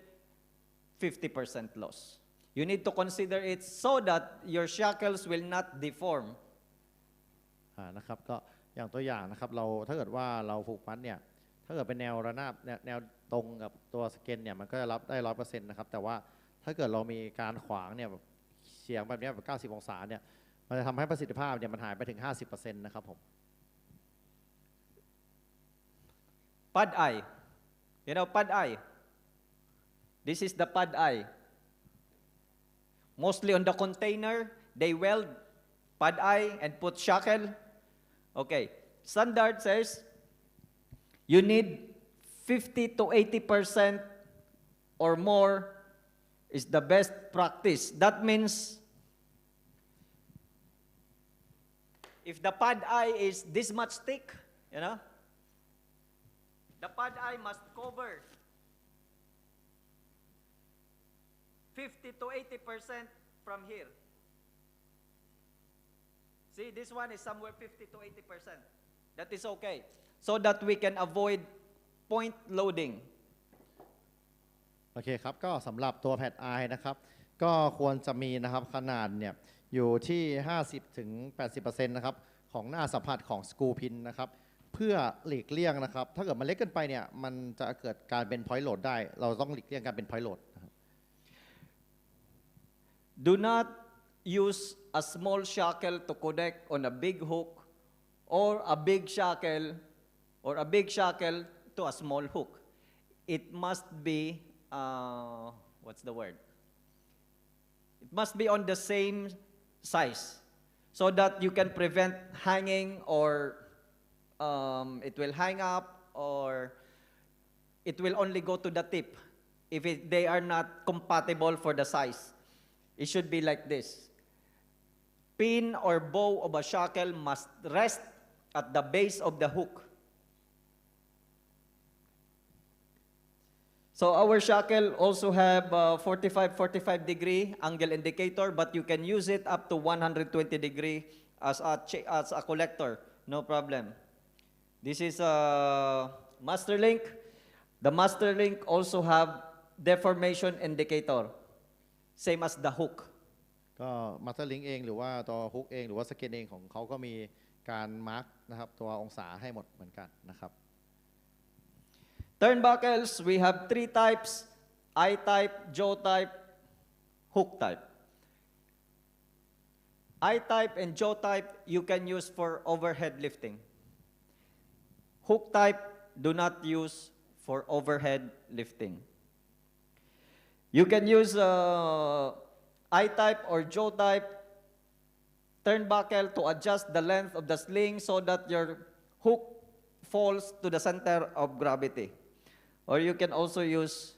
50% loss. You need to consider it so that your shackles will not deform. นะครับก็อย่างตัวอย่างนะครับเราถ้าเกิดว่าเราผูกมัดเนี่ยถ้าเกิดเป็นแนวระนาบแนวตรงกับตัวสเกนเนี่ยมันก็จะรับได้ 100% นะครับแต่ว่าถ้าเกิดเรามีการขวางเนี่ยแบบเฉียงแบบนี้แบบ90 องศาเนี่ยมันจะทำให้ประสิทธิภาพเนี่ยมันหายไปถึง 50% นะครับผม Pad eye. You know pad eye? This is the pad eye. Mostly on the container, they weld pad eye and put shackle. Okay, standard says you need 50 to 80% or more is the best practice. That means if the pad eye is this much thick, you know, the pad eye must cover 50 to 80% from here. See, this one is somewhere 50 to 80%. That is okay. So that we can avoid point loading. โอเคครับก็สำหรับตัวแพดไอนะครับก็ควรจะมีนะครับขนาดเนี่ยอยู่ที่ 50 ถึง 80% นะครับของหน้าสัมผัสของสกรูพินนะครับเพื่อหลีกเลี่ยงนะครับถ้าเกิดมันเล็กเกินไปเนี่ยมันจะเกิดการเป็นพอยต์โหลดได้เราต้องหลีกเลี่ยงการเป็นพอยต์โหลดนะครับ Do not use a small shackle to connect on a big hook or a big shackle to a small hook. It must be, what's the word? It must be on the same size so that you can prevent hanging or it will hang up or it will only go to the tip if they are not compatible for the size. It should be like this. Pin or bow of a shackle must rest at the base of the hook. So our shackle also have 45 degree angle indicator, but you can use it up to 120 degree as a collector, no problem. This is a master link. The master link also have deformation indicator, same as the hook. ก็มาสเตอร์ลิงเองหรือว่าตัวฮุกเองหรือว่าสเกนเองของเขาก็มีการมาร์กนะครับตัวองศาให้หมดเหมือนกันนะครับ Turnbuckles, we have 3 types: eye type, jaw type, hook type. Eye type and jaw type you can use for overhead lifting. Hook type do not use for overhead lifting. You can use eye type or jaw type turnbuckle to adjust the length of the sling so that your hook falls to the center of gravity. Or you can also use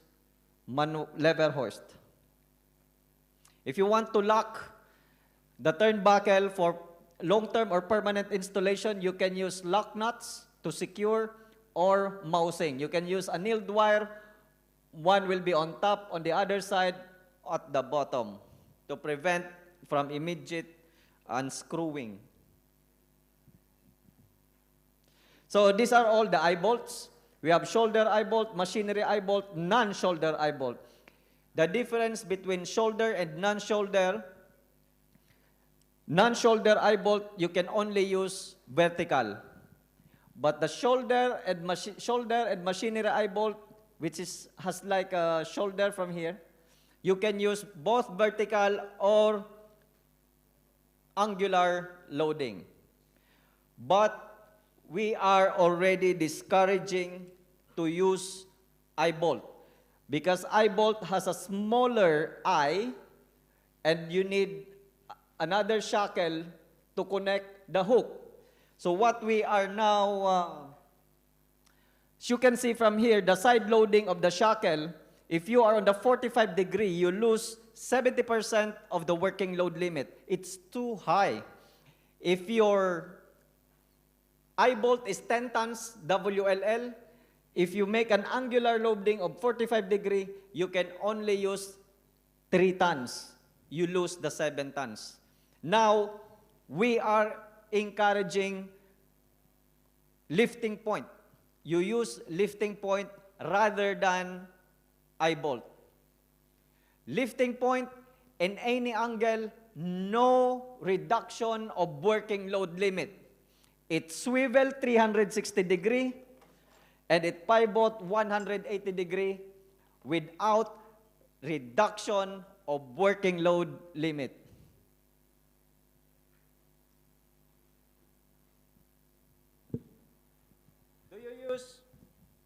lever hoist. If you want to lock the turnbuckle for long-term or permanent installation, you can use lock nuts to secure or mousing. You can use a nailed wire. One will be on top, on the other side at the bottom to prevent from immediate unscrewing. So these are all the eye bolts. We have shoulder eye bolt, machinery eye bolt, non-shoulder eye bolt. The difference between shoulder and non-shoulder eye bolt, you can only use vertical. But the shoulder and machinery eye bolt, which has like a shoulder from here, You can use both vertical or angular loading. But we are already discouraging to use eye bolt because eye bolt has a smaller eye and you need another shackle to connect the hook. So what we are now, as you can see from here, the side loading of the shackle, if you are on the 45 degree, you lose 70% of the working load limit. It's too high. If your eye bolt is 10 tons WLL, if you make an angular loading of 45 degree, you can only use 3 tons. You lose the 7 tons. Now, we are encouraging lifting point. You use lifting point rather than eye bolt. Lifting point in any angle, no reduction of working load limit. It swivel 360 degree and it pivot 180 degree without reduction of working load limit.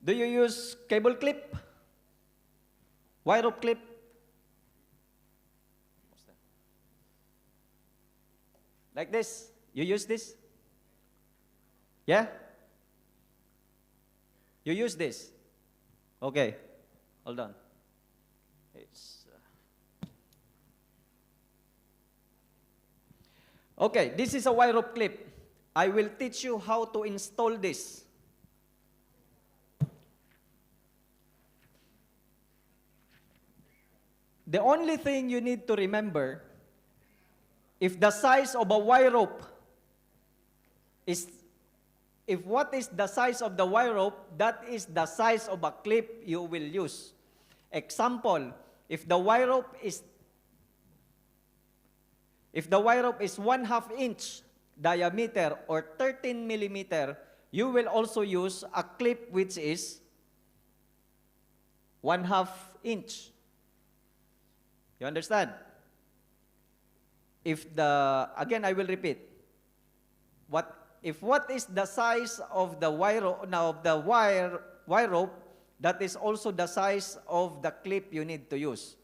Do you use cable clip? Wire rope clip? Like this? You use this? Yeah? You use this? Okay. Hold on. Okay, this is a wire rope clip. I will teach you how to install this. The only thing you need to remember, if the size of a wire rope is, if what is the size of the wire rope, that is the size of a clip you will use. Example, if the wire rope is 1/2 inch diameter or 13 millimeter, you will also use a clip which is 1/2 inch. You understand? Again, I will repeat. If what is the size of the wire rope, that is also the size of the clip you need to use.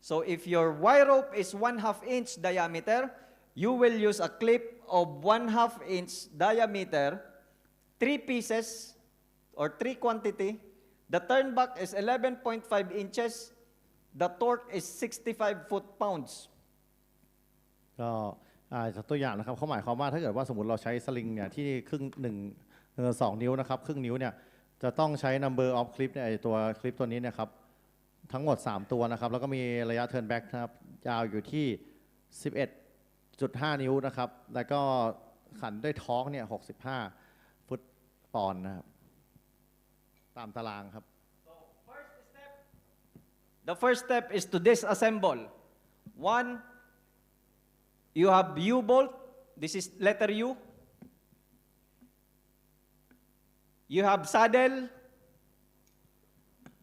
So if your wire rope is 1/2 inch diameter, you will use a clip of 1/2 inch diameter, 3 pieces or 3 quantity. The turn back is 11.5 inches. The torque is 65 foot-pounds. ก็จากตัวอย่างนะครับเขาหมายความว่าถ้าเกิดว่าสมมติเราใช้สลิงเนี่ยที่ครึ่ง2 นิ้วนะครับครึ่งนิ้วเนี่ยจะต้องใช้ number of clip เนี่ยตัวคลิปตัวนี้นะครับทั้งหมด3 ตัวนะครับแล้วก็มีระยะ turn back นะครับยาวอยู่ที่ 11.5 นิ้วนะครับแล้วก็ขันด้วยท้องเนี่ย65 ฟุตปอนด์นะครับตามตารางครับ The first step is to disassemble. 1, you have U-bolt. This is letter U. You have saddle.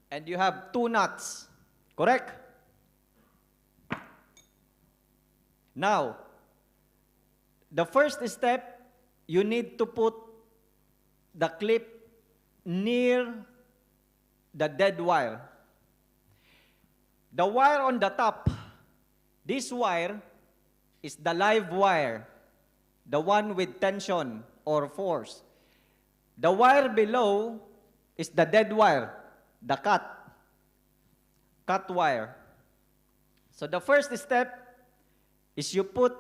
And you have 2 nuts. Correct? Now, the first step, you need to put the clip near the dead wire. The wire on the top, this wire is the live wire, the one with tension or force. The wire below is the dead wire, the cut wire. So the first step is you put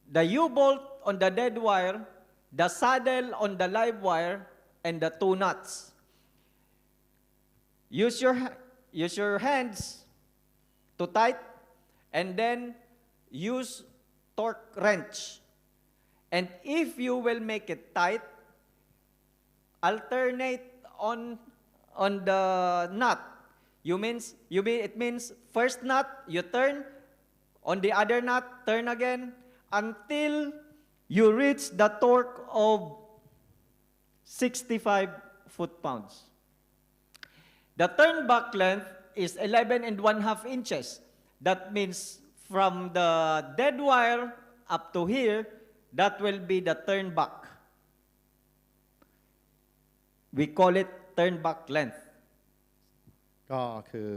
the U-bolt on the dead wire, the saddle on the live wire, and the 2 nuts. Use your hands to tight, and then use torque wrench. And if you will make it tight, alternate on the nut. It means first nut you turn, on the other nut turn again until you reach the torque of 65 foot-pounds. The turn back length is 11 and 1/2 inches. That means from the dead wire up to here, that will be the turn back. We call it turn back length. ก็คือ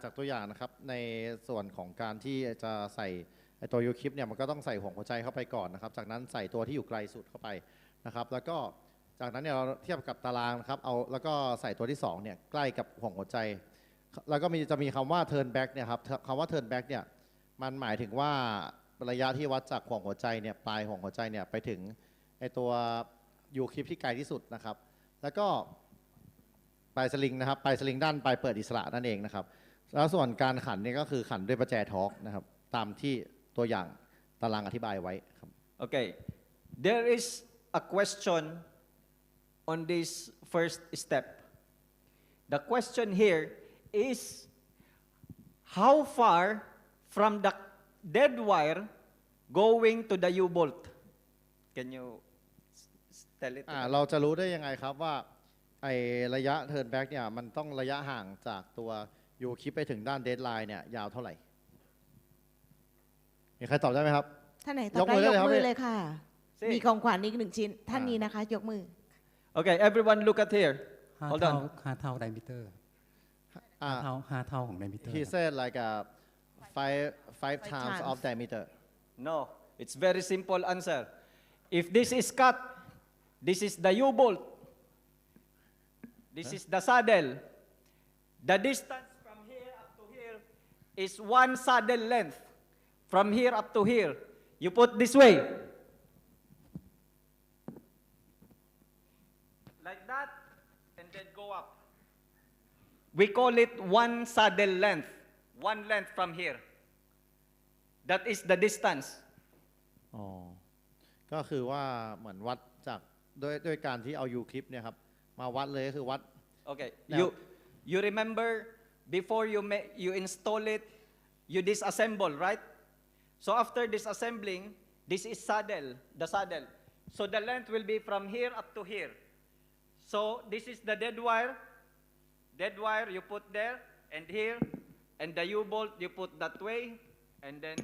จากตัวอย่างนะครับในส่วนของการที่จะใส่ตัวยูคลิปเนี่ยมันก็ต้องใส่ห่วงหัวใจเข้าไปก่อนนะครับจากนั้นใส่ตัวที่อยู่ไกลสุดเข้าไปนะครับแล้วก็จากนั้นเนี่ยเราเทียบกับตารางนะครับเอาแล้วก็ใส่ตัวที่2เนี่ยใกล้กับห่วงหัวใจแล้วก็จะมีคำว่า turn back เนี่ยครับคำว่า turn back เนี่ยมันหมายถึงว่าระยะที่วัดจากห่วงหัวใจเนี่ยปลายห่วงหัวใจเนี่ยไปถึงไอตัวยูคลิปที่ไกลที่สุดนะครับแล้วก็ปลายสลิงนะครับปลายสลิงด้านปลายเปิดอิสระนั่นเองนะครับแล้วส่วนการขันนี่ก็คือขันด้วยประแจทอร์กนะครับตามที่ตัวอย่างตารางอธิบายไว้ครับ Okay, there is a question on this first step. The question here is how far from the dead wire going to the U-bolt? Can you tell it? เราจะรู้ได้ยังไงครับว่าไอระยะ turn back เนี่ยมันต้องระยะห่างจากตัวยูคลิปไปถึงด้านเดดไลน์เนี่ยยาวเท่าไหร่มีใครตอบได้ไหมครับ ท่านไหนตอบได้ยกมือเลยค่ะ สิ มีของขวัญอีก1 ชิ้น ท่านนี้นะคะ ยกมือ Okay, everyone look at here. 5 Hold เท่า on. 5 เท่าไดมิเตอร์5 เท่าของไดมิเตอร์ He said like five times of diameter No, it's very simple answer. If this is cut, this is the U-bolt. This is the saddle. The distance from here up to here is 1 saddle length. From here up to here. You put this way. Like that, and then go up. We call it 1 saddle length. 1 length from here. That is the distance. อ๋อก็คือว่าเหมือนวัดจากด้วยการที่เอายูคลิปเนี่ยครับมาวัดเลยก็คือวัด Okay. Now- You remember before you install it, you disassemble, right? So after disassembling, this is the saddle. So the length will be from here up to here. So this is the dead wire. Dead wire you put there and here, and the U-bolt you put that way, and then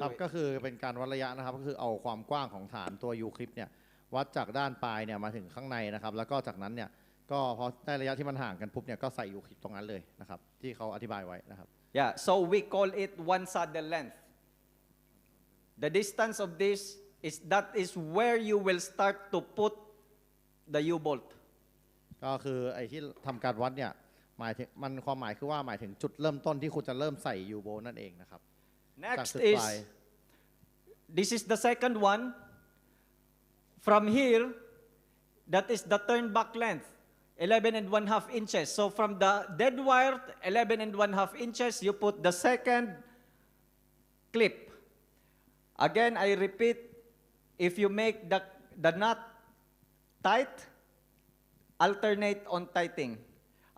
ครับก็คือเป็นการวัดระยะนะครับก็คือเอาความกว้างของฐานตัวยูคลิปเนี่ยวัดจากด้านปลายเนี่ยมาถึงข้างในนะครับแล้วก็จากนั้นเนี่ยก็พอได้ระยะที่มันห่างกันปุ๊บเนี่ยก็ใส่ยูคลิปตรงนั้นเลยนะครับที่เขาอธิบายไว้นะครับ yeah. So we call it 1 saddle length. The distance of this is where you will start to put the U-bolt. ก็คือไอ้ที่ทำการวัดเนี่ยหมายถึงมันความหมายคือว่าหมายถึงจุดเริ่มต้นที่คุณจะเริ่มใส่ยูโบนั่นเองนะครับ Next Dr. is, Fly. this is the second one. From here, that is the turn back length, 11 and 1/2 inches. So from the dead wire, 11 and 1/2 inches, you put the second clip. Again, I repeat, if you make the knot tight, alternate on tightening.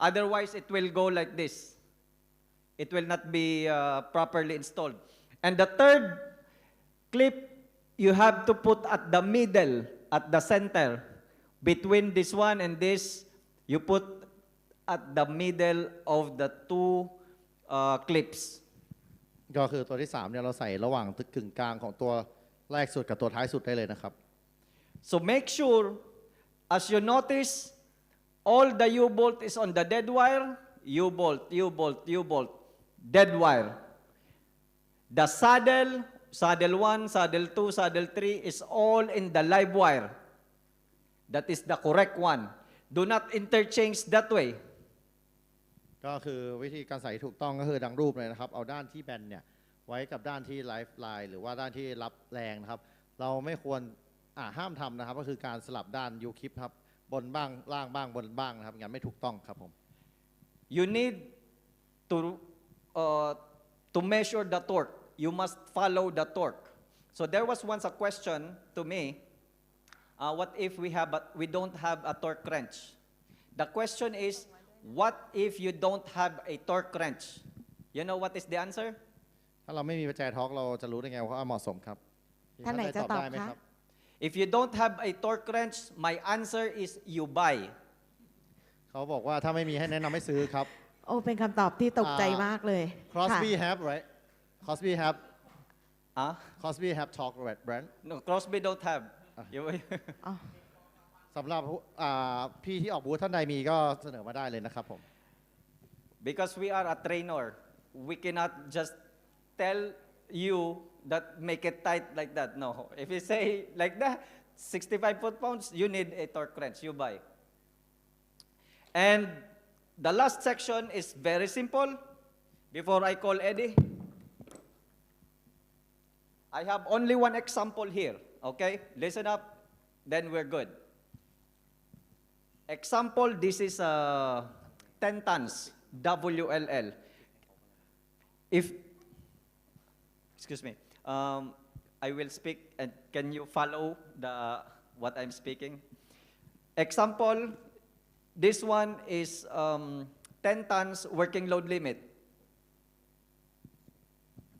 Otherwise, it will go like this. It will not be properly installed. And the third clip, you have to put at the middle, at the center. Between this one and this, you put at the middle of the 2 clips. ก็คือตัวที่3เนี่ยเราใส่ระหว่างกึ่งกลางของตัวแรกสุดกับตัวท้ายสุดได้เลยนะครับ So make sure, as you notice, all the U-bolt is on the dead wire, U-bolt, U-bolt, U-bolt, dead wire. The saddle 1, saddle 2, saddle 3 is all in the live wire. That is the correct one. Do not interchange that way. ก็คือวิธีการใส่ถูกต้องก็คือดังรูปเลยนะครับเอาด้านที่แบนเนี่ยไว้กับด้านที่ไลฟ์ไลน์หรือว่าด้านที่รับแรงนะครับเราไม่ควรห้ามทำนะครับก็คือการสลับด้านยูคลิปครับบนบ้างล่างบ้างบนบ้างนะครับงั้นไม่ถูกต้องครับผม You need to measure the torque. You must follow the torque. So there was once a question to me, what if we don't have a torque wrench? The question is, what if you don't have a torque wrench? You know what is the answer? ถ้าเราไม่มีประแจทอร์กเราจะรู้ได้ไงว่าเหมาะสมครับ ท่านไหนจะตอบ ได้ไหม คะ ครับ If you don't have a torque wrench, my answer is you buy. เขาบอกว่าถ้าไม่มีให้แนะนำให้ซื้อครับ โอ้เป็นคำตอบที่ตกใจมากเลยค่ะ Crosby have right Crosby have Huh? Crosby have torque wrench No, Crosby don't have. You- สำหรับพี่ที่ออกบูธท่านใดมีก็เสนอมาได้เลยนะครับผม Because we are a trainer, we cannot just tell you that make it tight like that. No, if you say like that, 65 foot-pounds, you need a torque wrench, you buy. And the last section is very simple. Before I call Eddie, I have only one example here, okay? Listen up, then we're good. Example, this is 10 tons, WLL. Excuse me, I will speak and can you follow what I'm speaking? Example, this one is 10 tons working load limit.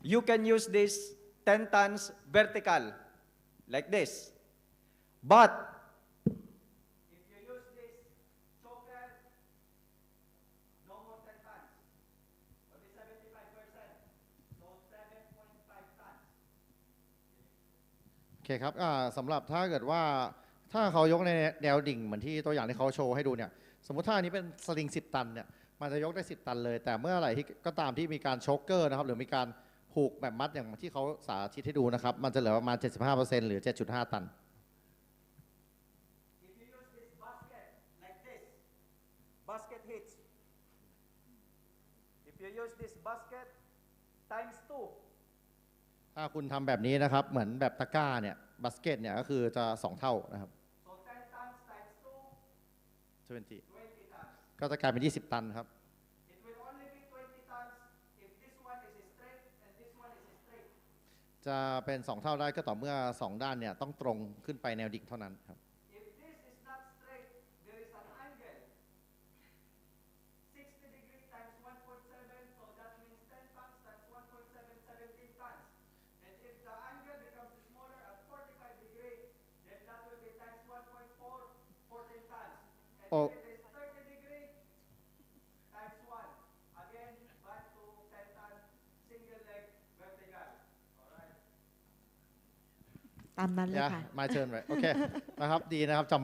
You can use this 10 tons vertical, like this. But if you use this choker, no more 10 tons. Only 75%. So 7.5 tons. โอเคครับสำหรับถ้าเกิดว่าถ้าเขายกในแนวดิ่งเหมือนที่ตัวอย่างที่เขาโชว์ให้ดูเนี่ยสมมติถ้าอันนี้เป็นสลิง10 ตันเนี่ยมันจะยกได้10 ตันเลยแต่เมื่อไหร่ที่ก็ตามที่มีการโชกเกอร์นะครับหรือมีการผูกแบบมัดอย่างที่เขาสาธิตให้ดูนะครับมันจะเหลือประมาณ 75% หรือ 7.5 ตัน If you use this basket like this, basket hits. If you use this basket times 2. ถ้าคุณทำแบบนี้นะครับเหมือนแบบตะกร้าเนี่ยบาสเกตเนี่ยก็คือจะ2 เท่านะครับ So 10 tons times 2, 20 20 tons. ก็จะกลายเป็น20 ตันครับ It will only be 20 tons if this one is straight and this one is straight. จะเป็น2 เท่าได้ก็ต่อเมื่อ2 ด้านเนี่ยต้องตรงขึ้นไปแนวดิ่งเท่านั้นครับ If this is not straight, there is an angle. 60 degree times 1.7, so that means 10 tons times 1.7, 17 tons. And if the angle becomes smaller at 45 degree, then that will be times 1.4, 14 tons. And Oh. if it is 30 degree, times 1. Again, back to 10 tons, single leg, vertical. Alright? ตามนั้นเลยค่ะ my turn right โอเค นะครับดีนะครับจ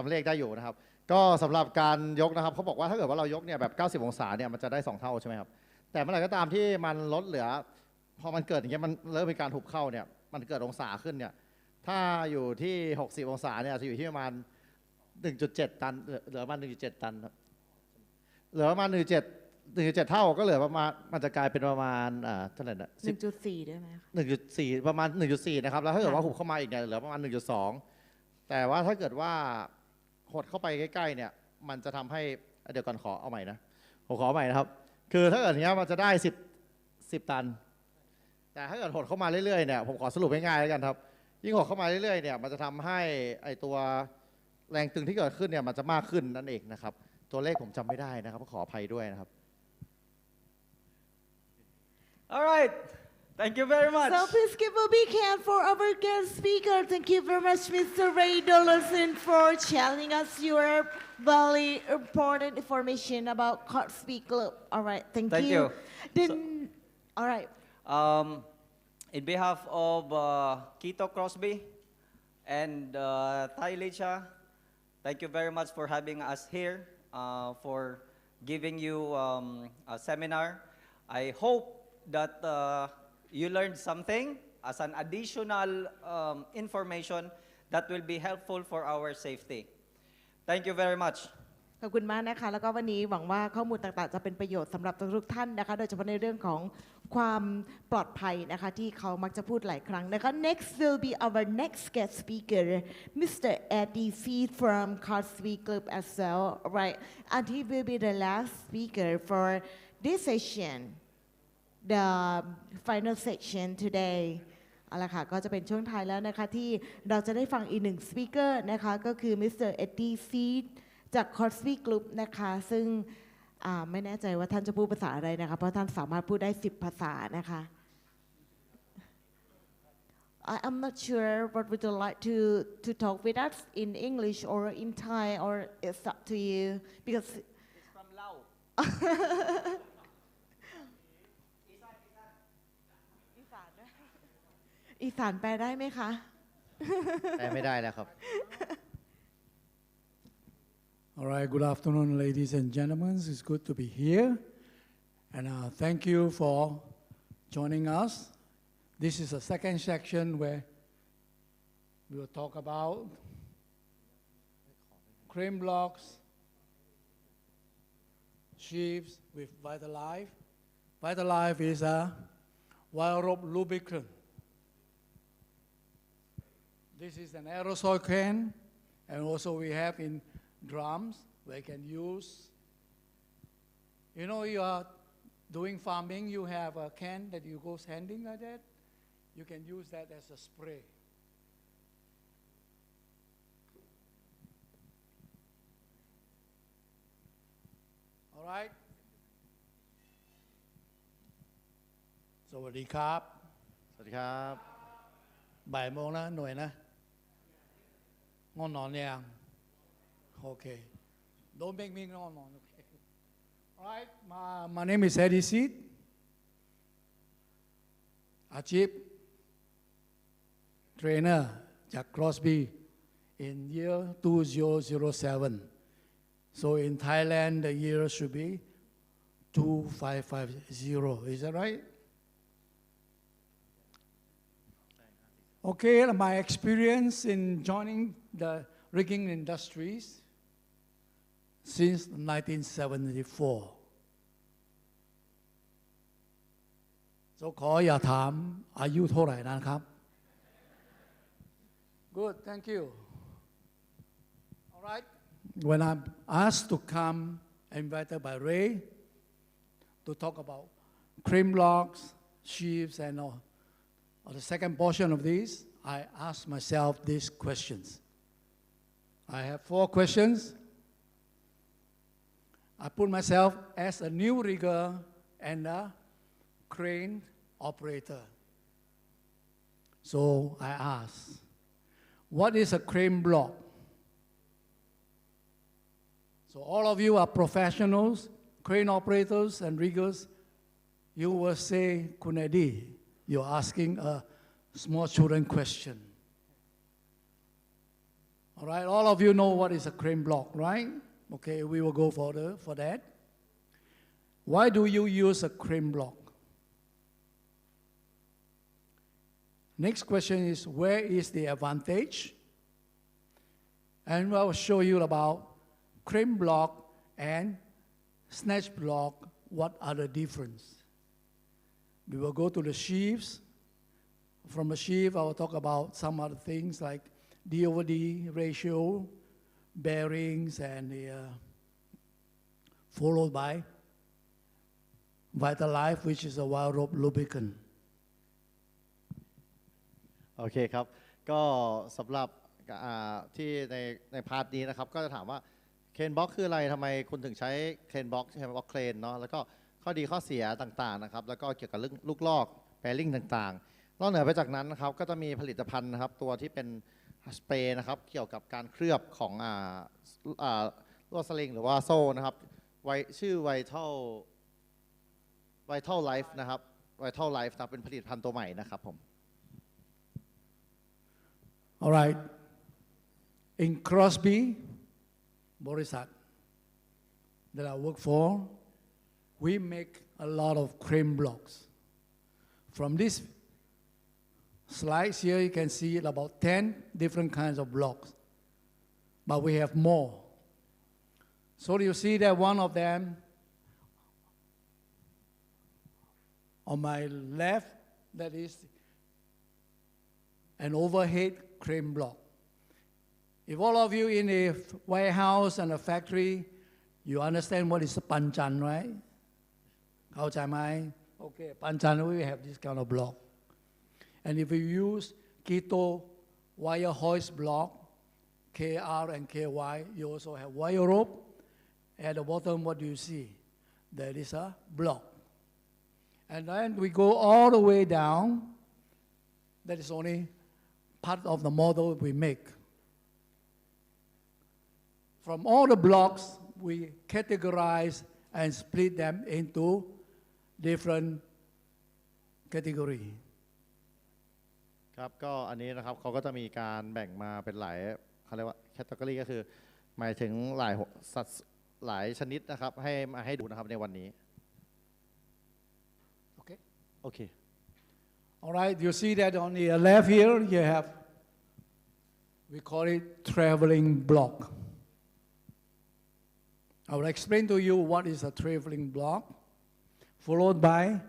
ำเลขได้อยู่นะครับก็สำหรับการยกนะครับเขาบอกว่าถ้าเกิดว่าเรายกเนี่ยแบบ90 องศาเนี่ยมันจะได้2 เท่าใช่ไหมครับแต่เมื่อไหร่ก็ตามที่มันลดเหลือพอมันเกิดอย่างเงี้ยมันเริ่มมีการหุบเข้าเนี่ยมันเกิดองศาขึ้นเนี่ยถ้าอยู่ที่60 องศาเนี่ยจะอยู่ที่ประมาณ 1.7 ตันเหลือประมาณ 1.7 ตันครับเหลือประมาณ 1.7 เท่าก็เหลือประมาณมันจะกลายเป็นประมาณเท่าไหร่นะ 1.4 ได้ไหมคะ 1.4 ประมาณ 1.4 นะครับแล้วถ้าเกิดว่าหุบเข้ามาอีกเนี่ยเหลือประมาณ 1.2 แต่ว่าถ้าเกิดว่าหดเข้าไปใกล้ๆเนี่ยมันจะทำให้เดี๋ยวก่อนขอเอาใหม่นะผมขอเอาใหม่นะครับคือถ้าเกิดเนี้ยมันจะได้10 ตันแต่ถ้าเกิดหดเข้ามาเรื่อยๆเนี่ยผมขอสรุปง่ายๆแล้วกันครับยิ่งหดเข้ามาเรื่อยๆเนี่ยมันจะทำให้ไอตัวแรงตึงที่เกิดขึ้นเนี่ยมันจะมากขึ้นนั่นเองนะครับตัวเลขผมจำไม่ได้นะครับขออภัยด้วยนะครับ All right. Thank you very much. So please give a big hand for our guest speaker. Thank you very much, Mr. Rey Dorasan, for sharing us your very important information about Crosby Club. All right, thank Thank you. you. Then, all right. In behalf of KitoCrosby and Thai Licha, thank you very much for having us here, for giving you a seminar. I hope that you learned something as an additional information that will be helpful for our safety. Thank you very much. ขอบคุณมากนะคะแล้วก็วันนี้หวังว่าข้อมูลต่างๆจะเป็นประโยชน์สำหรับทุกท่านนะคะโดยเฉพาะในเรื่องของความปลอดภัยนะคะที่เขามักจะพูดหลายครั้งนะคะ Next will be our next guest speaker Mr. Eddie Feed from Crosby Club as well right and he will be the last speaker for this session the final section today เอาละค่ะก็จะเป็นช่วงท้ายแล้วนะคะที่เราจะได้ฟังอีกหนึ่งสปีกเกอร์นะคะก็คือ Mr. Eddie Feed จาก Crosby Group นะคะซึ่งไม่แน่ใจว่าท่านจะพูดภาษาอะไรนะคะเพราะท่านสามารถพูดได้10 ภาษานะคะ I am not sure what would you like to talk with us in English or in Thai, or it's up to you because It's from Lao. อีสานแปลได้ไหมคะ แต่ไม่ได้แล้วครับ All right, good afternoon, ladies and gentlemen. It's good to be here. And thank you for joining us. This is the second section where we will talk about cream blocks, sheaves with Vitalife. Vitalife is a wire rope lubricant. This is an aerosol can, and also we have in drums where you can use. You know, you are doing farming, you have a can that you go sanding like that. You can use that as a spray. All right. สวัสดีครับ สวัสดีครับ บ่ายโมงนะหน่วยนะง่วงนอนยังโอเค Don't make me ง่วงนอน okay. All right, my name is Eddie Seed อาชีพ trainer จาก Crosby in year 2007 so in Thailand the year should be 2550 is that right? Okay, my experience in joining the rigging industries since 1974. So ขออย่าถามอายุเท่าไหร่นะครับ Good, thank you. All right. When I'm asked to come, invited by Ray to talk about cream locks, sheaves, and all. The second portion of this, I ask myself these questions. I have 4 questions. I put myself as a new rigger and a crane operator. So I ask, what is a crane block? So all of you are professionals, crane operators and riggers. You will say, Kunedi, you're asking a small children question. All right, all of you know what is a crane block, right? Okay, we will go for that. Why do you use a crane block? Next question is, where is the advantage? And I will show you about crane block and snatch block, what are the difference. We will go to the sheaves. From the sheave, I will talk about some other things like D/D ratio, bearings, and followed by Vitalife, which is a wire rope lubricant. โอเคครับ ก็สำหรับที่ในพาร์ทนี้นะครับ ก็จะถามว่าเคนบล็อกคืออะไรทำไมคุณถึงใช้เคนบล็อกเครนเนาะแล้วก็ข้อดีข้อเสียต่างๆนะครับแล้วก็เกี่ยวกับเรื่องลูกลอกแบริ่งต่างๆนอกเหนือไปจากนั้นนะครับก็จะมีผลิตภัณฑ์นะครับตัวที่เป็นสเปรย์นะครับเกี่ยวกับการเคลือบของลวดสลิงหรือว่าโซ่นะครับชื่อ Vital Life นะครับ Vital Life นะเป็นผลิตภัณฑ์ตัวใหม่นะครับผม All right. In Crosby, บริษัท that I work for, we make a lot of crane blocks. From this slides here, you can see about 10 different kinds of blocks, but we have more. So you see that one of them on my left, that is an overhead crane block. If all of you in a warehouse and a factory, you understand what is a panchan, right? เข้าใจไหม Okay, panchan, we have this kind of block. And if you use Kito wire hoist block, KR and KY, you also have wire rope. At the bottom, what do you see? There is a block. And then we go all the way down. That is only part of the model we make. From all the blocks, we categorize and split them into different category. ครับก็อันนี้นะครับเขาก็จะมีการแบ่งมาเป็นหลายเขาเรียกว่าแคตตากรีก็คือหมายถึงหลายสัตว์หลายชนิดนะครับให้มาให้ดูนะครับในวันนี้ Okay. โอเค All right, you see that on the left here, you have, we call it traveling block. I will explain to you what is a traveling block, followed by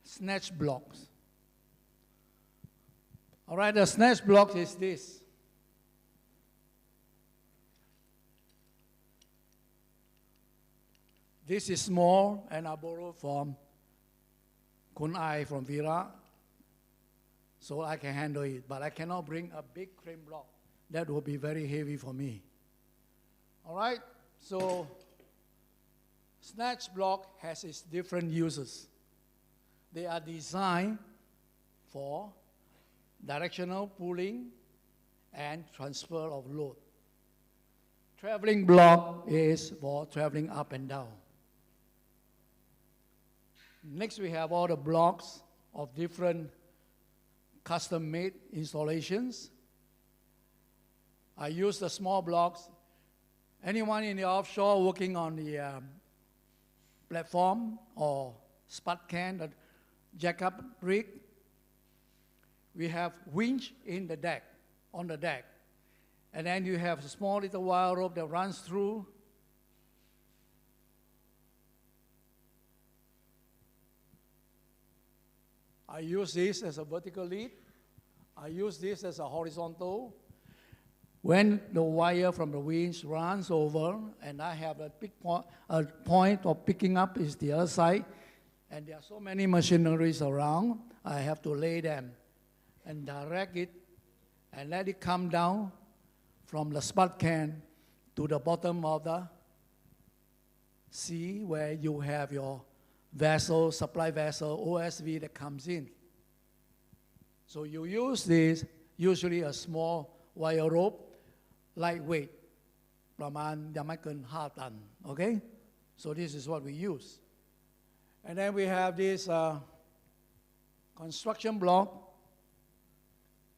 snatch blocks. All right, the snatch block is this. This is small, and I borrowed from Kun Ai from Vira, so I can handle it. But I cannot bring a big crane block. That will be very heavy for me. All right, so snatch block has its different uses. They are designed for directional pulling and transfer of load. Traveling block is for traveling up and down. Next, we have all the blocks of different custom-made installations. I use the small blocks. Anyone in the offshore working on the platform or spud can, the jack-up rig, we have winch in the deck, on the deck. And then you have a small little wire rope that runs through. I use this as a vertical lead. I use this as a horizontal. When the wire from the winch runs over, and I have a point of picking up is the other side, and there are so many machineries around, I have to lay them and direct it and let it come down from the spud can to the bottom of the sea where you have your vessel, supply vessel, OSV that comes in. So you use this, usually a small wire rope, lightweight, ประมาณยังไม่เกิน5 ตัน, okay? So this is what we use. And then we have this construction block.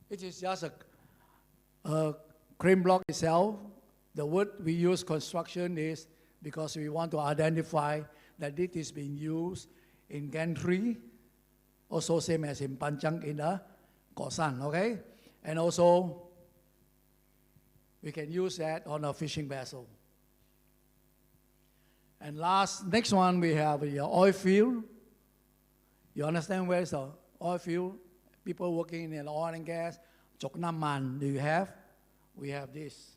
It is just a crane block itself. The word we use construction is because we want to identify that it is being used in gantry, also same as in Panchang in the Kosan, okay? And also, we can use that on a fishing vessel. And next one, we have the oil field. You understand where is the oil field? People working in the oil and gas. Chok Naman, do you have? We have this.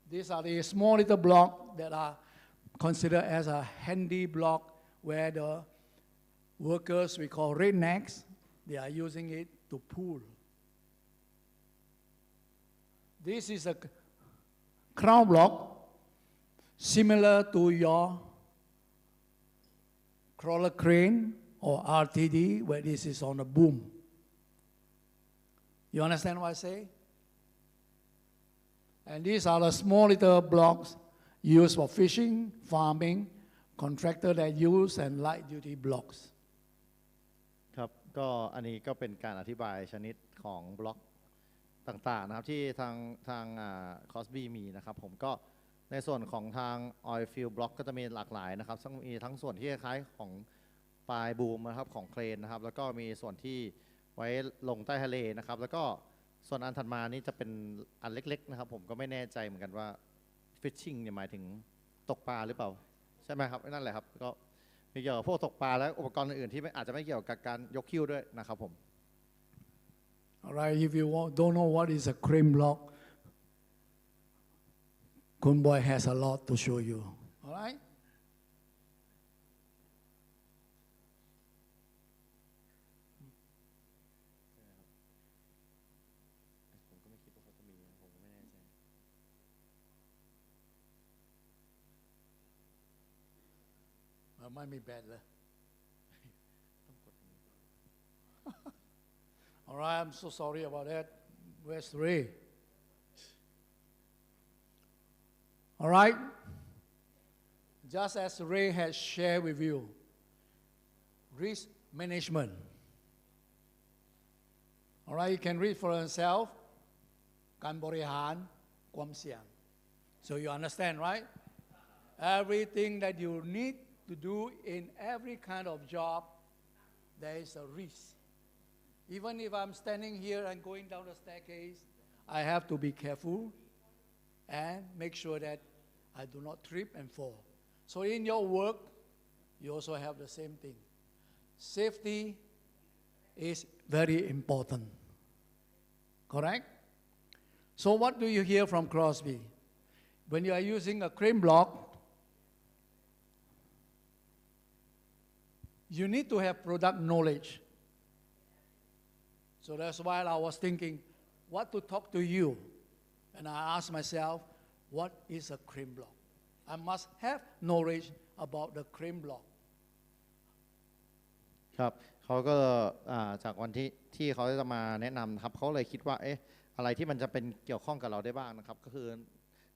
These are the small little blocks that are considered as a handy block where the workers, we call rednecks, they are using it to pull. This is a crown block similar to your crawler crane or RTD where this is on a boom. You understand what I say? And these are the small little blocks used for fishing, farming, contractor that use, and light duty blocks. ครับก็อันนี้ก็เป็นการอธิบายชนิดของบล็อกต่างๆนะครับที่ทางCrosbyมีนะครับผมก็ในส่วนของทาง Oil Field Block ก็จะมีหลากหลายนะครับซึ่งมีทั้งส่วนที่คล้ายๆของปลายบูมนะครับของเครนนะครับแล้วก็มีส่วนที่ไว้ลงใต้ทะเลนะครับแล้วก็ส่วนอันถัดมานี่จะเป็นอันเล็กๆนะครับผมก็ไม่แน่ใจเหมือนกันว่า fishing เนี่ยหมายถึงตกปลาหรือเปล่าใช่ไหมครับนั่นแหละครับก็มีเกี่ยวกับพวกตกปลาและอุปกรณ์อื่นๆที่อาจจะไม่เกี่ยวกับการยกคิ้วด้วยนะครับผม All right, if you don't know what is a crane block, Kun Boy has a lot to show you. All right? Might be better. All right, I'm so sorry about that. Where's Ray? All right. Just as Ray has shared with you, risk management. All right, you can read for yourself. การบริหารความเสี่ยง So you understand, right? Everything that you need to do in every kind of job, there is a risk. Even if I'm standing here and going down the staircase, I have to be careful and make sure that I do not trip and fall. So in your work, you also have the same thing. Safety is very important. Correct? So what do you hear from Crosby? When you are using a crane block, you need to have product knowledge. So that's why I was thinking what to talk to you. And I asked myself, what is a crane block? I must have knowledge about the crane block. ครับเขาก็จากวันที่เขาจะมาแนะนำนะครับเขาเลยคิดว่าอะไรที่มันจะเป็นเกี่ยวข้องกับเราได้บ้างนะครับก็คือ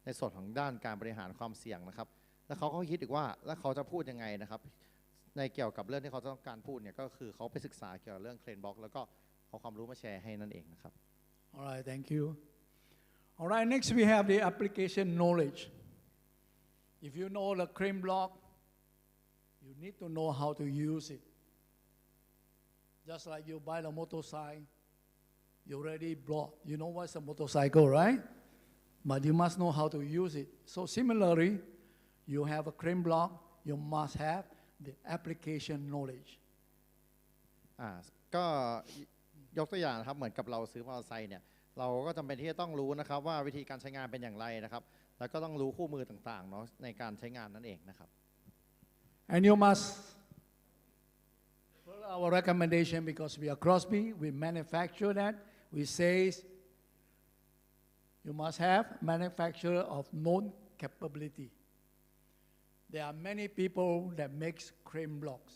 ในส่วนของด้านการบริหารความเสี่ยงนะครับแล้วเขาก็คิดอีกว่าแล้วเขาจะพูดยังไงนะครับในเกี่ยวกับเรื่องที่เขาต้องการพูดเนี่ยก็คือเขาไปศึกษาเกี่ยวกับเรื่องเครนบล็อกแล้วก็เอาความรู้มาแชร์ให้นั่นเองนะครับ All right, thank you. All right, next we have the application knowledge. If you know the crane block, you need to know how to use it. Just like you buy the motorcycle, you already bought. You know what's a motorcycle, right? But you must know how to use it. So similarly, you have a crane block, you must have the application knowledge. ก็ยกตัวอย่างนะครับเหมือนกับเราซื้อมอเตอร์ไซค์เนี่ยเราก็จำเป็นที่จะต้องรู้นะครับว่าวิธีการใช้งานเป็นอย่างไรนะครับแล้วก็ต้องรู้คู่มือต่างๆเนาะในการใช้งานนั่นเองนะครับ And you must follow our recommendation because we are Crosby, we manufacture that. We say you must have manufacturer of known capability. There are many people that makes crane blocks.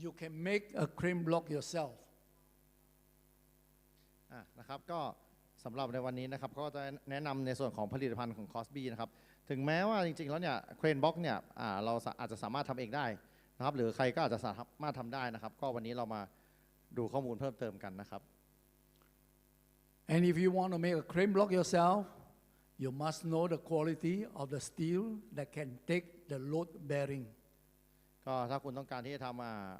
You can make a crane block yourself. นะครับก็สำหรับในวันนี้นะครับก็จะแนะนำในส่วนของผลิตภัณฑ์ของ Crosby นะครับถึงแม้ว่าจริงๆแล้วเนี่ยเครนบล็อกเนี่ยเราอาจจะสามารถทำเองได้นะครับหรือใครก็อาจจะสามารถทำได้นะครับก็วันนี้เรามาดูข้อมูลเพิ่มเติมกันนะครับ And if you want to make a crane block yourself, you must know the quality of the steel that can take the load bearing. ก็ถ้าคุณต้องการที่จะท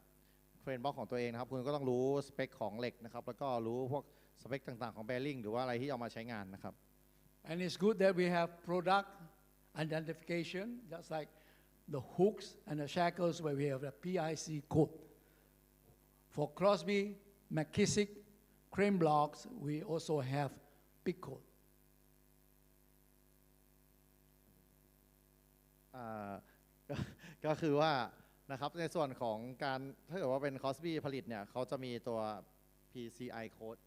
ำเครนบล็อกของตัวเองนะครับคุณก็ต้องรู้สเปคของเหล็กนะครับแล้วก็รู้พวกสเปคต่างๆของแบริ่งหรือว่าอะไรที่เอามาใช้งานนะครับ And it's good that we have product identification, just like the hooks and the shackles where we have the PIC code. For Crosby, McKissick, crane blocks, we also have PIC code. ก็คือว่านะครับในส่วนของการถ้าเกิดว่าเป็น Crosby ผลิตเนี่ยเขาจะมีตัว PCI code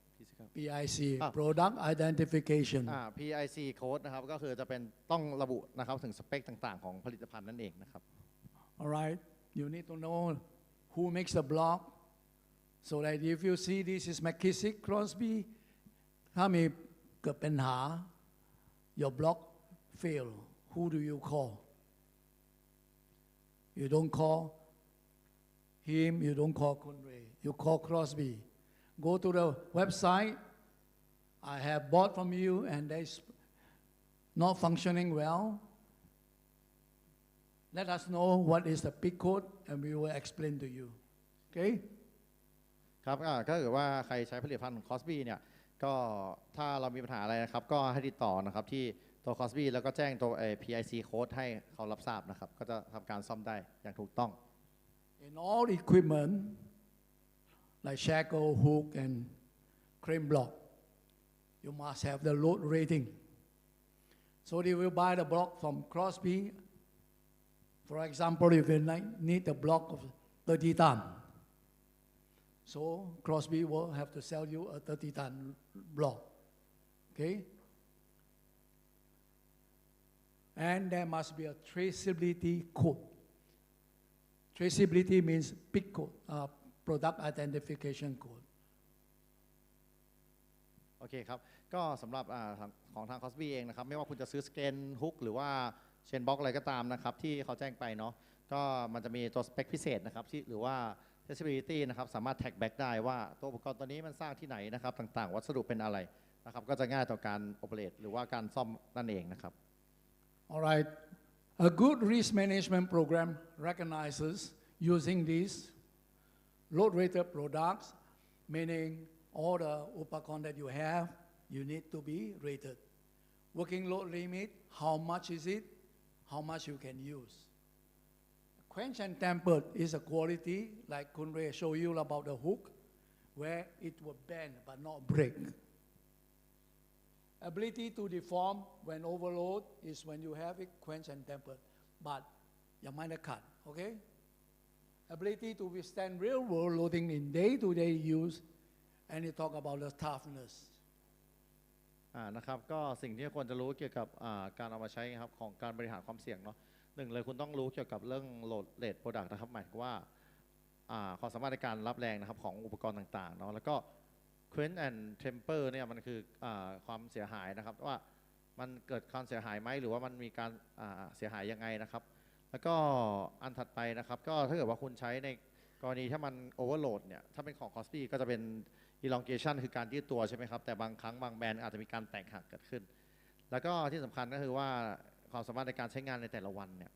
PIC product identification PIC code นะครับก็คือจะเป็นต้องระบุนะครับถึงสเปคต่างๆของผลิตภัณฑ์นั่นเองนะครับ All right, you need to know who makes the block so that if you see this is McKissick Crosby ถ้ามีเกิดปัญหา your block fail who do you call you don't call him you don't call Conway you call Crosby go to the website I have bought from you and it's not functioning well let us know what is the PIC code and we will explain to you okay ครับก็ถือว่าใครใช้ผลิตภัณฑ์ของ Crosby เนี่ยก็ถ้าเรามีปัญหาอะไรนะครับก็ให้ติดต่อนะครับที่ตัว Crosby แล้วก็แจ้งตัวPIC code ให้เขารับทราบนะครับก็จะทำการซ่อมได้อย่างถูกต้อง in all equipment like shackle hook and crane block you must have the load rating so if you buy the block from Crosby for example if you need a block of 30 ton so Crosby will have to sell you a 30 ton block okay and there must be a traceability code traceability means PIC code product identification code. โอเคครับ ก็สำหรับของทาง Crosby เองนะครับ ไม่ว่าคุณจะซื้อสแกนฮุกหรือว่าเชนบ็อกอะไรก็ตามนะครับ ที่เขาแจ้งไปเนาะก็มันจะมีตัวสเปคพิเศษนะครับที่หรือว่า traceability นะครับสามารถ tag back ได้ว่าตัวอุปกรณ์ตัวนี้มันสร้างที่ไหนนะครับต่างๆ วัสดุเป็นอะไรนะครับก็จะง่ายต่อการ operate หรือว่าการซ่อมนั่นเองนะครับ All right. A good risk management program recognizes using these load-rated products, meaning all the upakorn that you have, you need to be rated. Working load limit, how much is it? How much you can use. Quench and tempered is a quality, like Kun Rey showed you about the hook, where it will bend but not break. Ability to deform when overload is when you have it quenched and tempered, but you might not cut, okay? Ability to withstand real-world loading in day-to-day use, and you talk about the toughness. นะครับก็สิ่งที่ควรจะรู้เกี่ยวกับการเอามาใช้ครับของการบริหารความเสี่ยงเนาะหนึ่งเลยคุณต้องรู้เกี่ยวกับเรื่องโหลดเรทโปรดักต์นะครับหมายถึงว่าความสามารถในการรับแรงนะครับของอุปกรณ์ต่างๆเนาะแล้วก็ quench and temper เนี่ยมันคือความเสียหายนะครับว่ามันเกิดความเสียหายไหมหรือว่ามันมีการเสียหายยังไงนะครับแล้วก็อันถัดไปนะครับก็ถ้าเกิดว่าคุณใช้ในกรณีถ้ามัน overload เนี่ยถ้าเป็นของ Crosby ก็จะเป็น elongation คือการยืดตัวใช่ไหมครับแต่บางครั้งบางแบรนด์อาจจะมีการแตกหักเกิดขึ้นแล้วก็ที่สำคัญก็คือว่าความสามารถในการใช้งานในแต่ละวันเนี่ย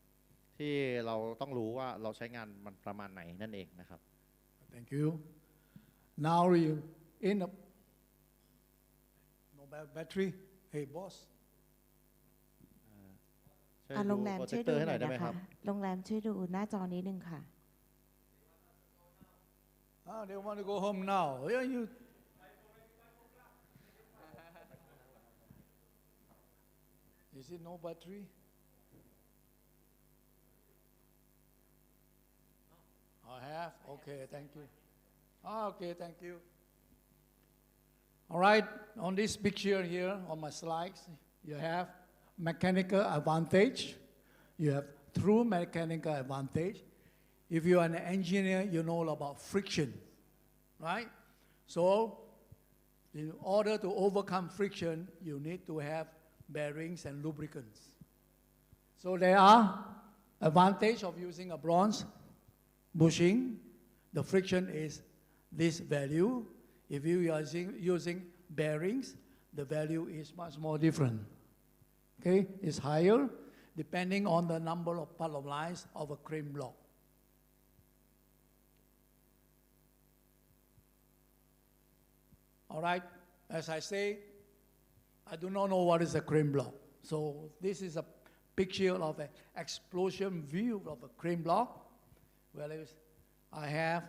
ที่เราต้องรู้ว่าเราใช้งานมันประมาณไหนนั่นเองนะครับ Thank you. Now we in a no battery. Hey boss. ช่วย โร ดู งแรม โปรเจ ช่ ค วย เตอ ดู ร์ให้ ห ห น่ น่ อ อย ยได้ไหม นะ ค คะ รับ โรงแรมช่วยดูหน้าจอนี้หนึ่งค่ะ They want to go home now. Yeah, you. Is it no battery? I have. Okay, thank you. Okay, thank you. All right, on this picture here on my slides, you have mechanical advantage. You have true mechanical advantage. If you are an engineer, you know about friction, right? So, in order to overcome friction, you need to have bearings and lubricants. So there are advantage of using a bronze bushing. The friction is this value. If you are using bearings, the value is much more different. Okay, it's higher depending on the number of bottom lines of a crane block. All right, as I say, I do not know what is a crane block. So this is a picture of an explosion view of a crane block. Well, I have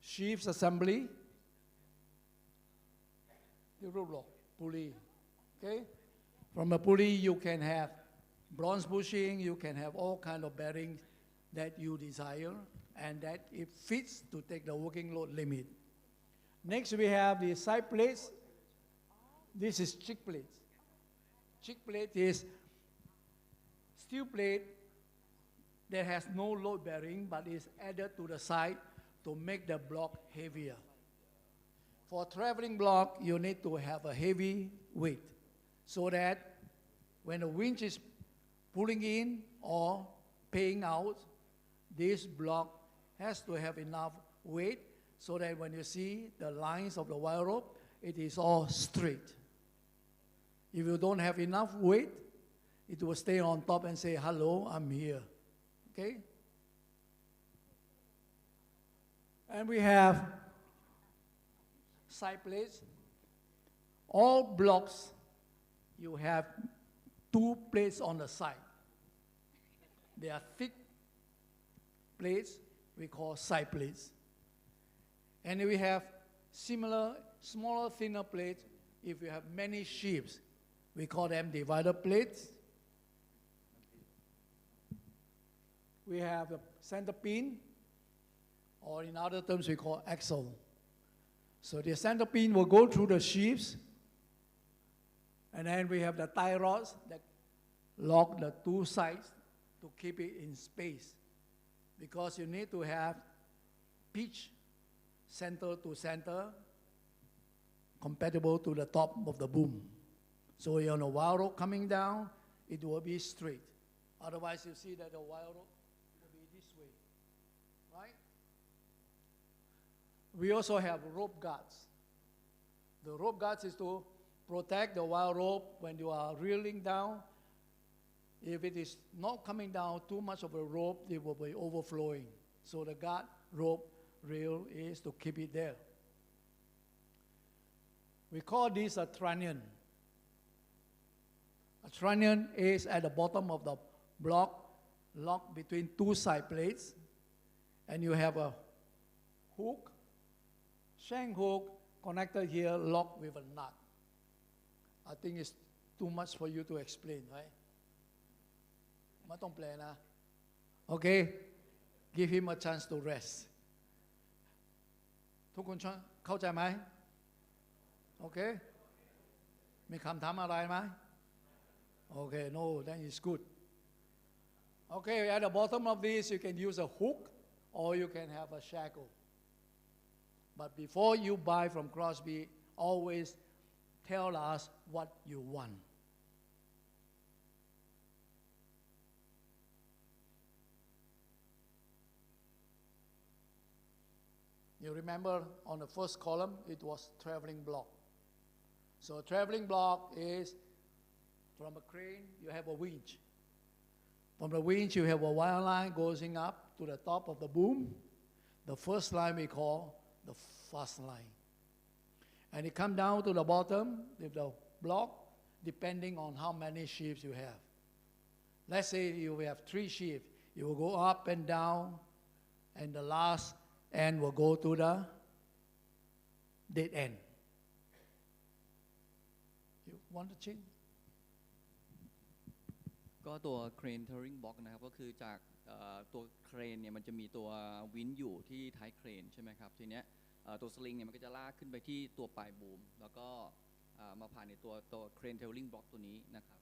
sheaves assembly, the rope block, pulley, okay? From a pulley, you can have bronze bushing, you can have all kind of bearings that you desire, and that it fits to take the working load limit. Next, we have the side plates. This is chick plates. Chick plate is steel plate that has no load bearing, but is added to the side to make the block heavier. For traveling block, you need to have a heavy weight so that when the winch is pulling in or paying out, this block has to have enough weight so that when you see the lines of the wire rope, it is all straight. If you don't have enough weight, it will stay on top and say, hello, I'm here, okay? And we have side plates. All blocks, you have two plates on the side. They are thick plates, we call side plates. And we have similar, smaller, thinner plates. If you have many sheaves, we call them divider plates. We have the center pin, or in other terms, we call axle. So the center pin will go through the sheaves, and then we have the tie rods that lock the two sides to keep it in space. because you need to have pitch center to center compatible to the top of the boom. So on a wire rope coming down, it will be straight. Otherwise, you see that the wire rope will be this way, right? We also have rope guards. The rope guards is to protect the wire rope when you are reeling down. If it is not coming down too much of a rope, it will be overflowing. So the guard rope reel is to keep it there. We call this a trunnion. A trunnion is at the bottom of the block, locked between two side plates, and you have a hook, shank hook, connected here, locked with a nut. I think it's too much for you to explain, right? ไม่ต้องแปลนะ Okay, give him a chance to rest. ทุกคนเข้าใจไหม Okay? มีคำถามอะไรไหม Okay, no, then it's good. Okay, at the bottom of this, you can use a hook or you can have a shackle. But before you buy from Crosby, always tell us what you want. You remember on the first column, it was traveling block. So a traveling block is from a crane, you have a winch. From the winch, you have a wire line going up to the top of the boom. The first line we call the fast line. And it comes down to the bottom with the block, depending on how many sheaves you have. Let's say you have 3 sheaves. You will go up and down, and the last end will go to the dead end. You want to change? ก็ตัว crane towing box นะครับก็คือจากตัวเครนเนี่ยมันจะมีตัววินอยู่ที่ท้ายเครนใช่ไหมครับทีเนี้ยตัวสลิงเนี่ยมันก็จะลากขึ้นไปที่ตัวปลายบูมแล้วก็มาผ่านในตัว crane towing box ตัวนี้นะครับ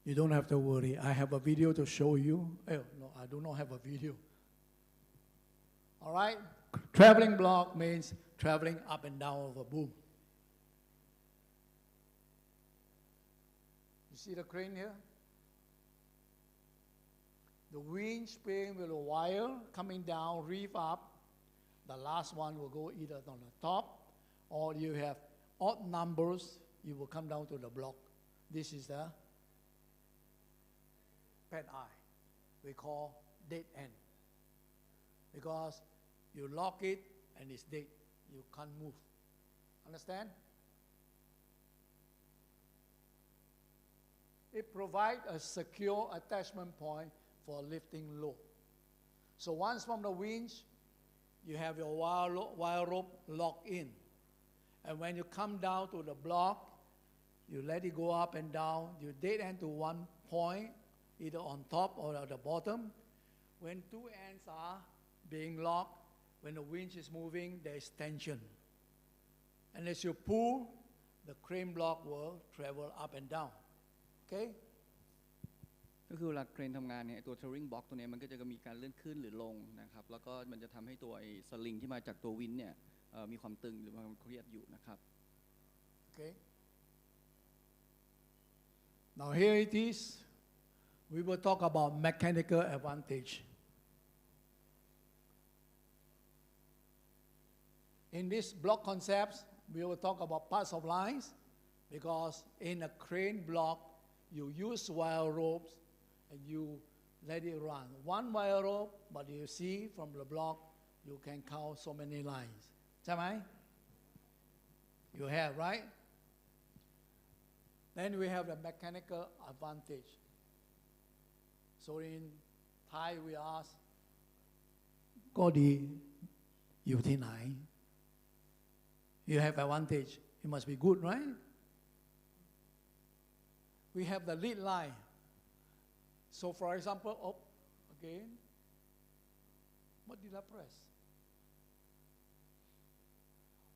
You don't have to worry. I have a video to show you. Oh, no, I do not have a video. All right? Traveling block means traveling up and down of a boom. You see the crane here? The winch spring with a wire coming down, reef up. The last one will go either on the top, or you have odd numbers, you will come down to the block. This is the pet eye. We call dead end. Because you lock it and it's dead. You can't move. Understand? It provides a secure attachment point for lifting load. So once from the winch, you have your wire rope locked in. And when you come down to the block, you let it go up and down. You dead end to one point, either on top or at the bottom. When 2 ends are being locked, when the winch is moving, there is tension. And as you pull, the crane block will travel up and down. Okay? ก็คือเวลาเครนทำงานเนี่ยตัว towing box ตัวนี้มันก็จะมีการเลื่อนขึ้นหรือลงนะครับแล้วก็มันจะทำให้ตัวไอ้สลิงที่มาจากตัววินเนี่ยมีความตึงหรือความเครียดอยู่นะครับ Okay? Now here it is. We will talk about mechanical advantage. In this block concepts, we will talk about parts of lines because in a crane block, you use wire ropes and you let it run. One wire rope, but you see from the block, you can count so many lines. ใช่ไหม You have, right? Then we have the mechanical advantage. So in Thai we ask ก็ดีอยู่ที่ไหน You have advantage. It must be good, right? We have the lead line. So for example, again, what did I press?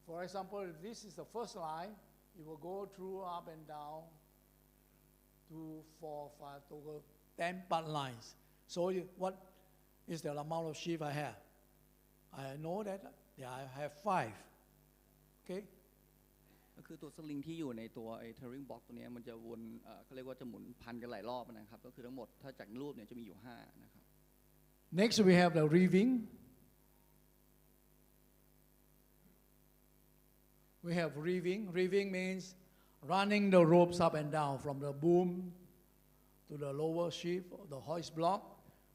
For example, if this is the first line, it will go through up and down 2, 4, 5, 10 part lines. So what is the amount of sheep I have? I know that I have 5. Okay? ก็คือตัวสลิงที่อยู่ในตัวไอ้ Turing Box ตัวเนี้ยมันจะวนเขาเรียกว่าจะหมุนพันกันหลายรอบนะครับก็คือทั้งหมดถ้าจากรูปเนี่ยจะมีอยู่5นะครับ Next we have the reeving. We have reeving. Reeving means running the ropes up and down from the boom to the lower sheaf, the hoist block,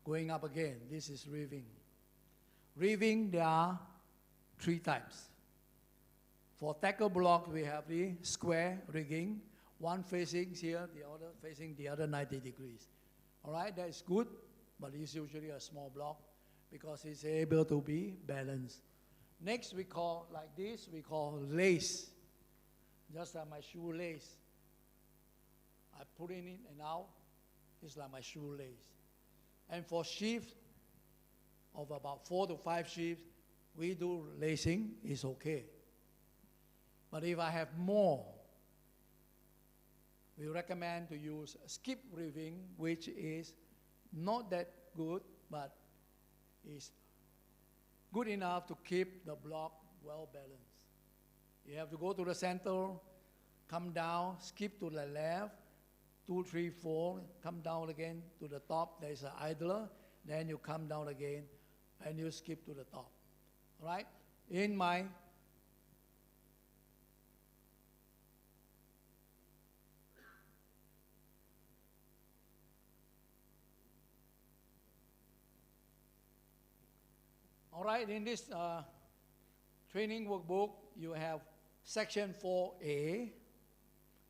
going up again. This is reeving. Reeving, there are 3 types. For tackle block, we have the square rigging, one facing here, the other facing the other 90 degrees. All right, that is good, but it's usually a small block because it's able to be balanced. Next, we call like this, we call lace. Just like my shoelace. I put it in and out, it's like my shoelace. And for sheaves of about 4 to 5 sheaves, we do lacing, it's okay. But if I have more, we recommend to use skip reeving, which is not that good, but is good enough to keep the block well balanced. You have to go to the center, come down, skip to the left, 2, 3, 4, come down again to the top. There's an idler. Then you come down again, and you skip to the top. All right? In my All right, in this training workbook, you have section 4A.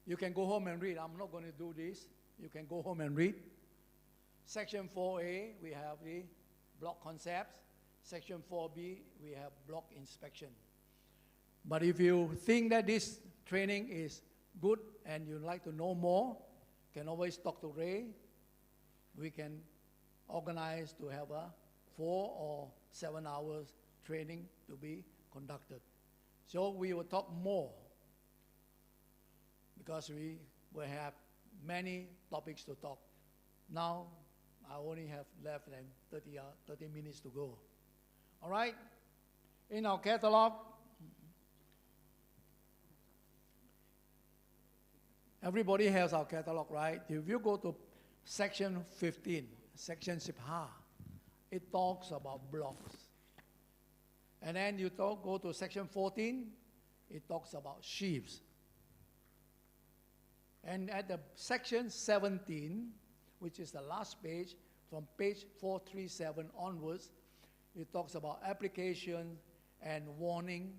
You can go home and read. I'm not going to do this. You can go home and read. Section 4A, we have the block concepts. Section 4B, we have block inspection. But if you think that this training is good and you'd like to know more, you can always talk to Ray. We can organize to have a 4 or 7 hours training to be conducted. So we will talk more because we will have many topics to talk. Now, I only have less than 30 minutes to go. All right? In our catalog, everybody has our catalog, right? If you go to section 15, section 15, it talks about blocks. And then you go to section 14, it talks about sheaves. And at the section 17, which is the last page, from page 437 onwards, it talks about application and warning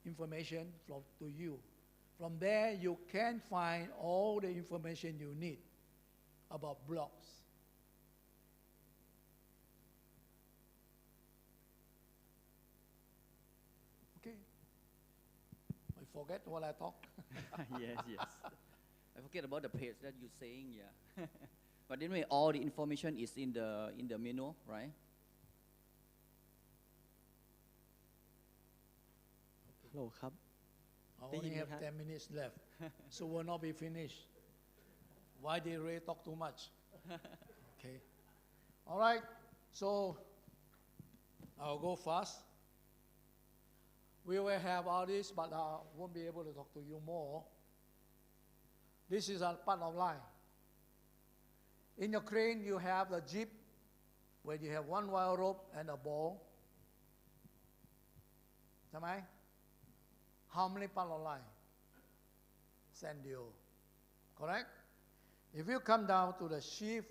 information to you. From there, you can find all the information you need about blocks. Okay. I forget what I talked. Yes. I forget about the page that you're saying, yeah. But anyway, all the information is in the menu, right? Hello ครับ I only have 10 minutes left, so we'll not be finished. Why did Ray talk too much? Okay. All right, so I'll go fast. We will have all this, but I won't be able to talk to you more. This is a part of line. In your crane, you have the jib, where you have one wire rope and a ball. Am How many part of line? Sandio. Correct? If you come down to the sheaf,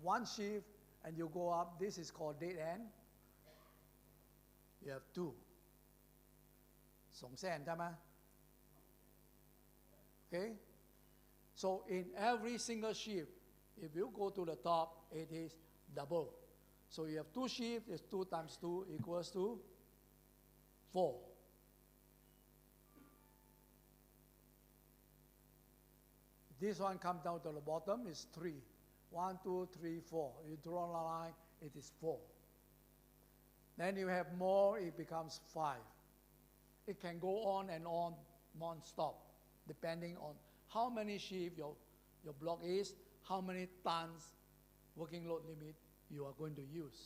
one sheaf, and you go up, this is called dead end. You have 2. 2 เส้น ใช่ไหม? Okay? So in every single sheaf, if you go to the top, it is double. So you have 2 sheaves, it's 2 times 2 equals to 4. This one comes down to the bottom, is 3. 1, 2, 3, 4. You draw a line, it is 4. Then you have more, it becomes 5. It can go on and on non-stop, depending on how many sheep your block is, how many tons working load limit you are going to use.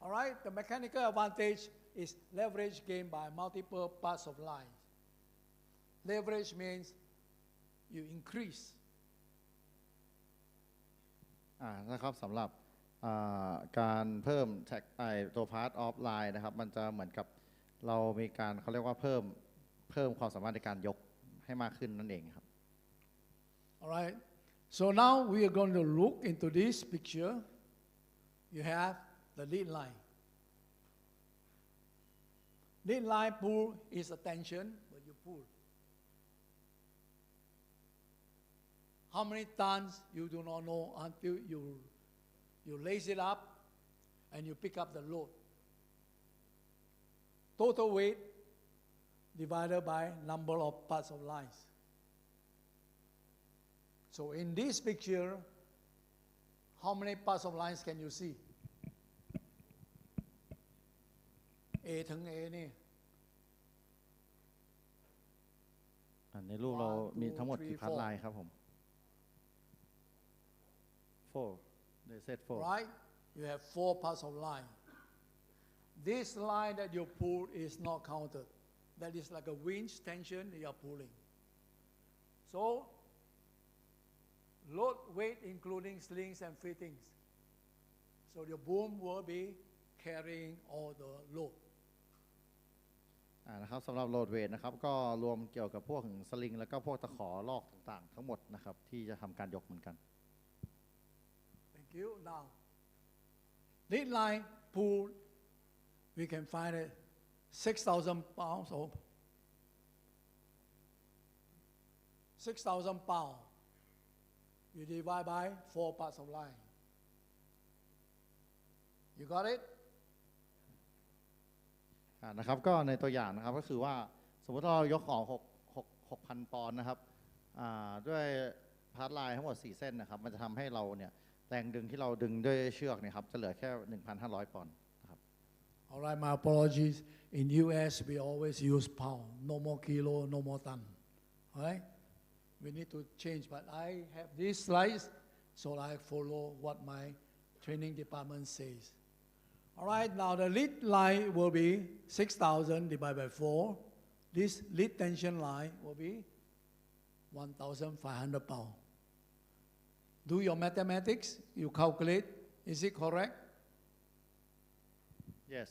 All right, the mechanical advantage is leverage gained by multiple parts of line. Leverage means you increase. นะครับสำหรับการเพิ่มแท็กตัว part of line นะครับมันจะเหมือนกับเรามีการเขาเรียกว่าเพิ่มความสามารถในการยกให้มากขึ้นนั่นเองครับ All right, so now we are going to look into this picture. You have the lead line. Lead line pull is a tension, but you pull. How many tons you do not know until you lace it up and you pick up the load. Total weight divided by number of parts of lines. So in this picture, how many parts of lines can you see? A ถึง A นี่ ในรูปเรามีทั้งหมดกี่พาร์ทไลน์ครับผม 4 they said 4 Right? You have 4 parts of line. This line that you pull is not counted. That is like a winch tension that you are pulling. So, load weight including slings and fittings. So your boom will be carrying all the load. นะครับสำหรับโหลดเวทนะครับก็รวมเกี่ยวกับพวกสลิงแล้วก็พวกตะขอลอกต่างๆทั้งหมดนะครับที่จะทำการยกเหมือนกัน Thank you. Now, lead line pull, we can find it 6,000 pounds or 6,000 pounds. You divide by 4 parts of line. You got it? นะครับก็ในตัวอย่างนะครับก็คือว่าสมมติเรายกของ6,000 ปอนด์นะครับด้วยพาร์ทไลน์ทั้งหมด4 เส้นนะครับมันจะทำให้เราเนี่ยแรงดึงที่เราดึงด้วยเชือกเนี่ยครับจะเหลือแค่ 1,500 ปอนด์นะครับ All right, my apologies. In US, we always use pound. No more kilo, no more ton. All right? We need to change, but I have these slides, so I follow what my training department says. All right, now the lead line will be 6,000 divided by 4. This lead tension line will be 1,500 pounds. Do your mathematics, you calculate, is it correct? yes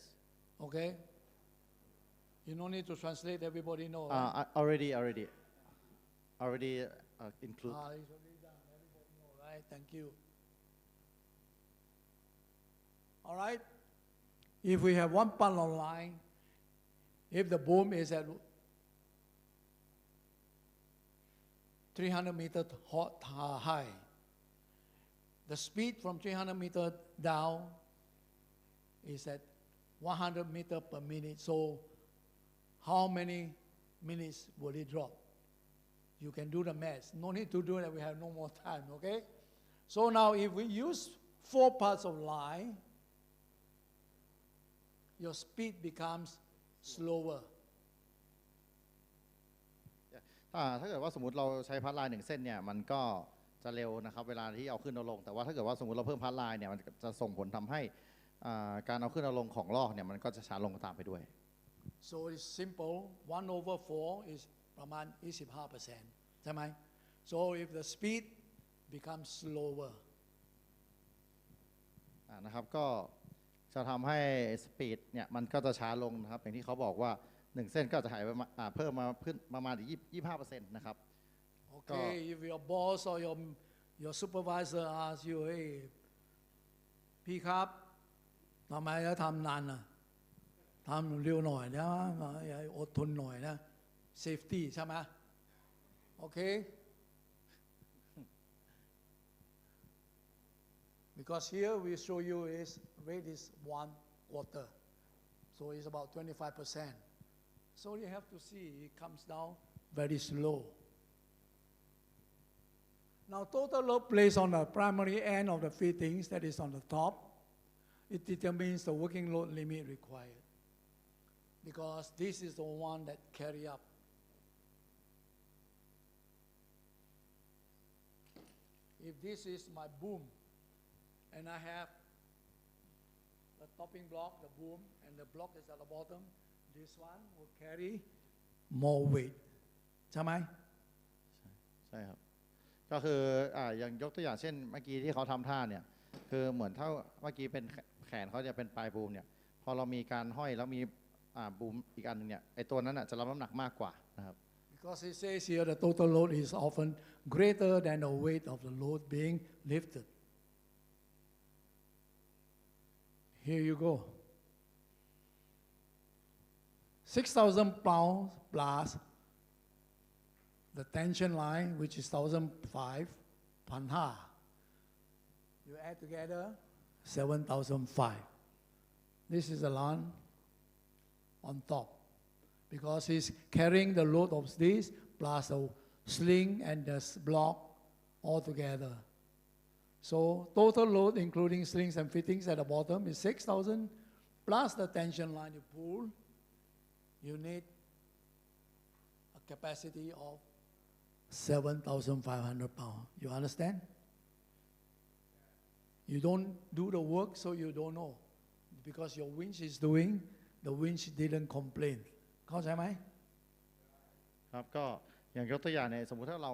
Okay? You don't need to translate, everybody know. already include It's already done, everybody know, right? Thank you. All right? If we have one panel line, if the boom is at 300 meters high, the speed from 300 meters down is at 100 meters per minute. So how many minutes will it drop? You can do the math. No need to do that. We have no more time, okay? So now if we use 4 parts of line, your speed becomes slower. ถ้าเกิดว่าสมมติเราใช้พาร์ทไลน์1 เส้นเนี่ยมันก็จะเร็วนะครับเวลาที่เอาขึ้นเอาลงแต่ว่าถ้าเกิดว่าสมมติเราเพิ่มพาร์ทไลน์เนี่ยมันจะส่งผลทำให้การเอาขึ้นเอาลงของลอกเนี่ยมันก็จะช้าลงตามไปด้วย So it's simple. 1/4 is ประมาณ 25%ใช่ไหม So if the speed becomes slower, นะครับก็จะทำให้สปีดเนี่ยมันก็จะช้าลงนะครับอย่างที่เขาบอกว่า1 เส้นก็จะหายไปเพิ่มมาขึ้นประมาณอีก 25% นะครับ okay, if your boss or your supervisor asks you, hey, พี่ครับทำไมแล้วทำนานน่ะทำเร็วหน่อยนะอดทนหน่อยนะ safety ใช่ไหม okay? Because here we show you is rate is 1/4, so it's about 25%. So you have to see it comes down very slow. Now total load placed on the primary end of the fittings, that is on the top, it determines the working load limit required. Because this is the one that carry up. if this is my boom, and I have the topping block, the boom, and the block is at the bottom, this one will carry more weight. ใช่ไหม ใช่ครับก็คืออย่างยกตัวอย่างเช่นเมื่อกี้ที่เขาทำท่าเนี่ยคือเหมือนเท่าเมื่อกี้เป็นแขนเขาจะเป็นปลายบูมเนี่ยพอเรามีการห้อยแล้วมีบูมอีกอันนึงเนี่ยไอตัวนั้นจะรับน้ำหนักมากกว่านะครับ Because it says here the total load is often greater than the weight of the load being lifted. Here you go. 6,000 pounds plus the tension line, which is 1,500, 1,500. You add together 7,500. This is the line on top because he's carrying the load of this plus the sling and the block all together. So total load including slings and fittings at the bottom is 6,000 plus the tension line you pull. You need a capacity of 7,500 pounds. You understand? You don't do the work, so you don't know. Because your winch is doing, the winch didn't complain. เข้าใจไหม ครับก็อย่างยกตัวอย่างเนี่ยสมมุติถ้าเรา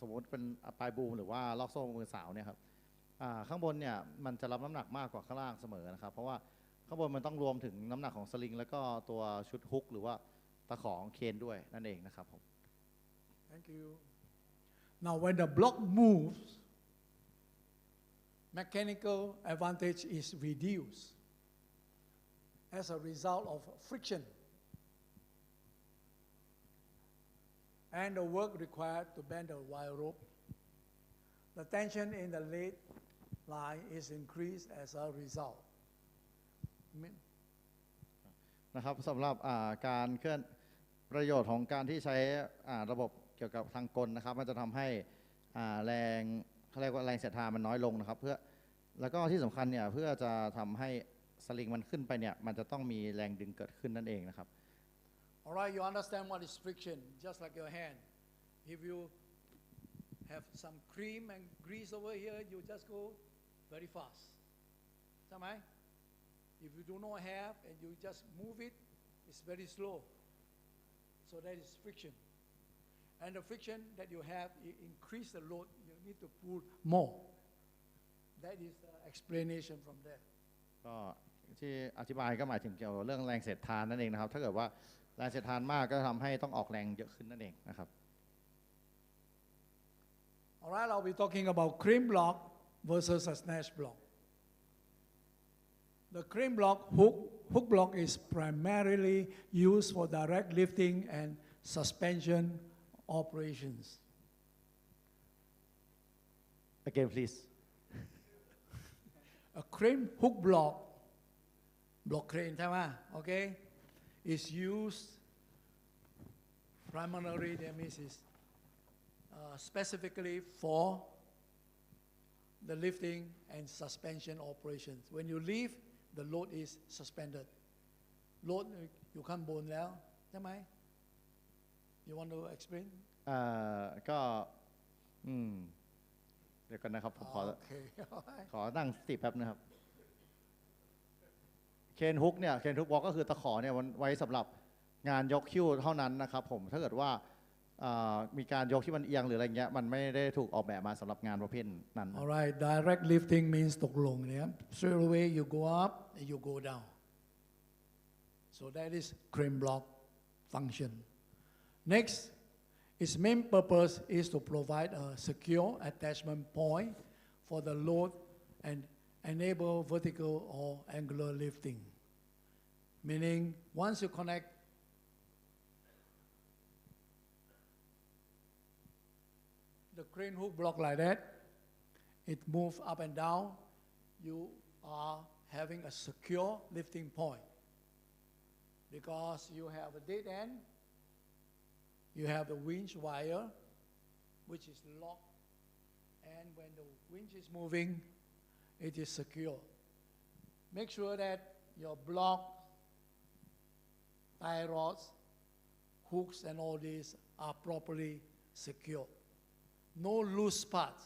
สมมุติเป็นปลายบูมหรือว่าลอกโซ่มือสาวเนี่ยครับข้างบนเนี่ยมันจะรับน้ำหนักมากกว่าข้างล่างเสมอนะครับเพราะว่าข้างบนมันต้องรวมถึงน้ำหนักของสลิงแล้วก็ตัวชุดฮุกหรือว่าตะขอของเคนด้วยนั่นเองนะครับผม Thank you. Now when the block moves, mechanical advantage is reduced as a result of friction and the work required to bend the wire rope. The tension in the lead line is increased as a result. นะครับสำหรับการเคลื่อนประโยชน์ของการที่ใช้ระบบเกี่ยวกับทางกลนะครับมันจะทำให้แรงเขาเรียกว่าแรงเสียดทานมันน้อยลงนะครับเพื่อแล้วก็ที่สำคัญเนี่ยเพื่อจะทำให้สลิงมันขึ้นไปเนี่ยมันจะต้องมีแรงดึงเกิดขึ้นนั่นเองนะครับ Alright, you understand what is friction, just like your hand. If you have some cream and grease over here, you just go very fast. ใช่ไหม If you do not have and you just move it, it's very slow. So that is friction. And the friction that you have, you increase the load, you need to pull more. That is the explanation from there. ก็ที่อธิบายก็หมายถึงเกี่ยวกับเรื่องแรงเสียดทานนั่นเองนะครับถ้าเกิดว่าแรงเสียดทานมากก็ทำให้ต้องออกแรงเยอะขึ้นนั่นเองนะครับ Alright, I'll be talking about cream block versus a snatch block. The cream block hook block is primarily used for direct lifting and suspension operations. Again, please. A crane hook block crane ใช่ไหม okay, is used primarily, that means is specifically for the lifting and suspension operations. When you lift, the load is suspended. Load อยู่ข้างบนแล้วใช่ไหม You want to explain? ก็เดี๋ยวกันนะครับผมขอนั่งสติแป๊บนะครับเคนฮุกเนี่ยเคนฮุกบล็อกก็คือตะขอเนี่ยไว้สำหรับงานยกคิ้วเท่านั้นนะครับผมถ้าเกิดว่ามีการยกที่มันเอียงหรืออะไรเงี้ยมันไม่ได้ถูกออกแบบมาสำหรับงานประเภทนั้น Alright, direct lifting means ตกลงเนี่ย straight away you go up and you go down. So that is crane block function. Next, its main purpose is to provide a secure attachment point for the load and enable vertical or angular lifting. Meaning, once you connect the crane hook block like that, it moves up and down, you are having a secure lifting point. Because you have a dead end, you have the winch wire, which is locked, and when the winch is moving, it is secure. Make sure that your block, tie rods, hooks, and all these are properly secure. No loose parts.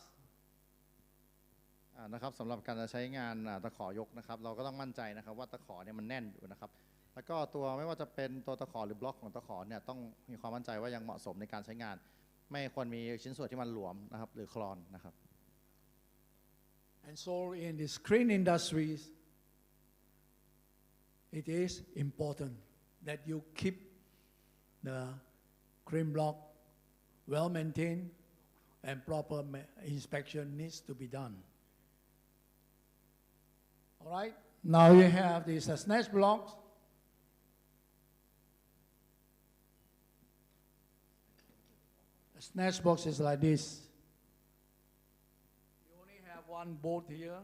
นะครับสำหรับการจะใช้งานตะขอยกนะครับเราก็ต้องมั่นใจนะครับว่าตะขอเนี่ยมันแน่นอยู่นะครับแล้วก็ตัวไม่ว่าจะเป็นตัวตะขอหรือบล็อกของตะขอเนี่ยต้องมีความมั่นใจว่ายังเหมาะสมในการใช้งานไม่ควรมีชิ้นส่วนที่มันหลวมนะครับหรือคลอนนะครับ And so in the screen industries, it is important that you keep the crane block well maintained and proper inspection needs to be done. All right, now you have these snatch blocks. The snatch box is like this. You only have one bolt here.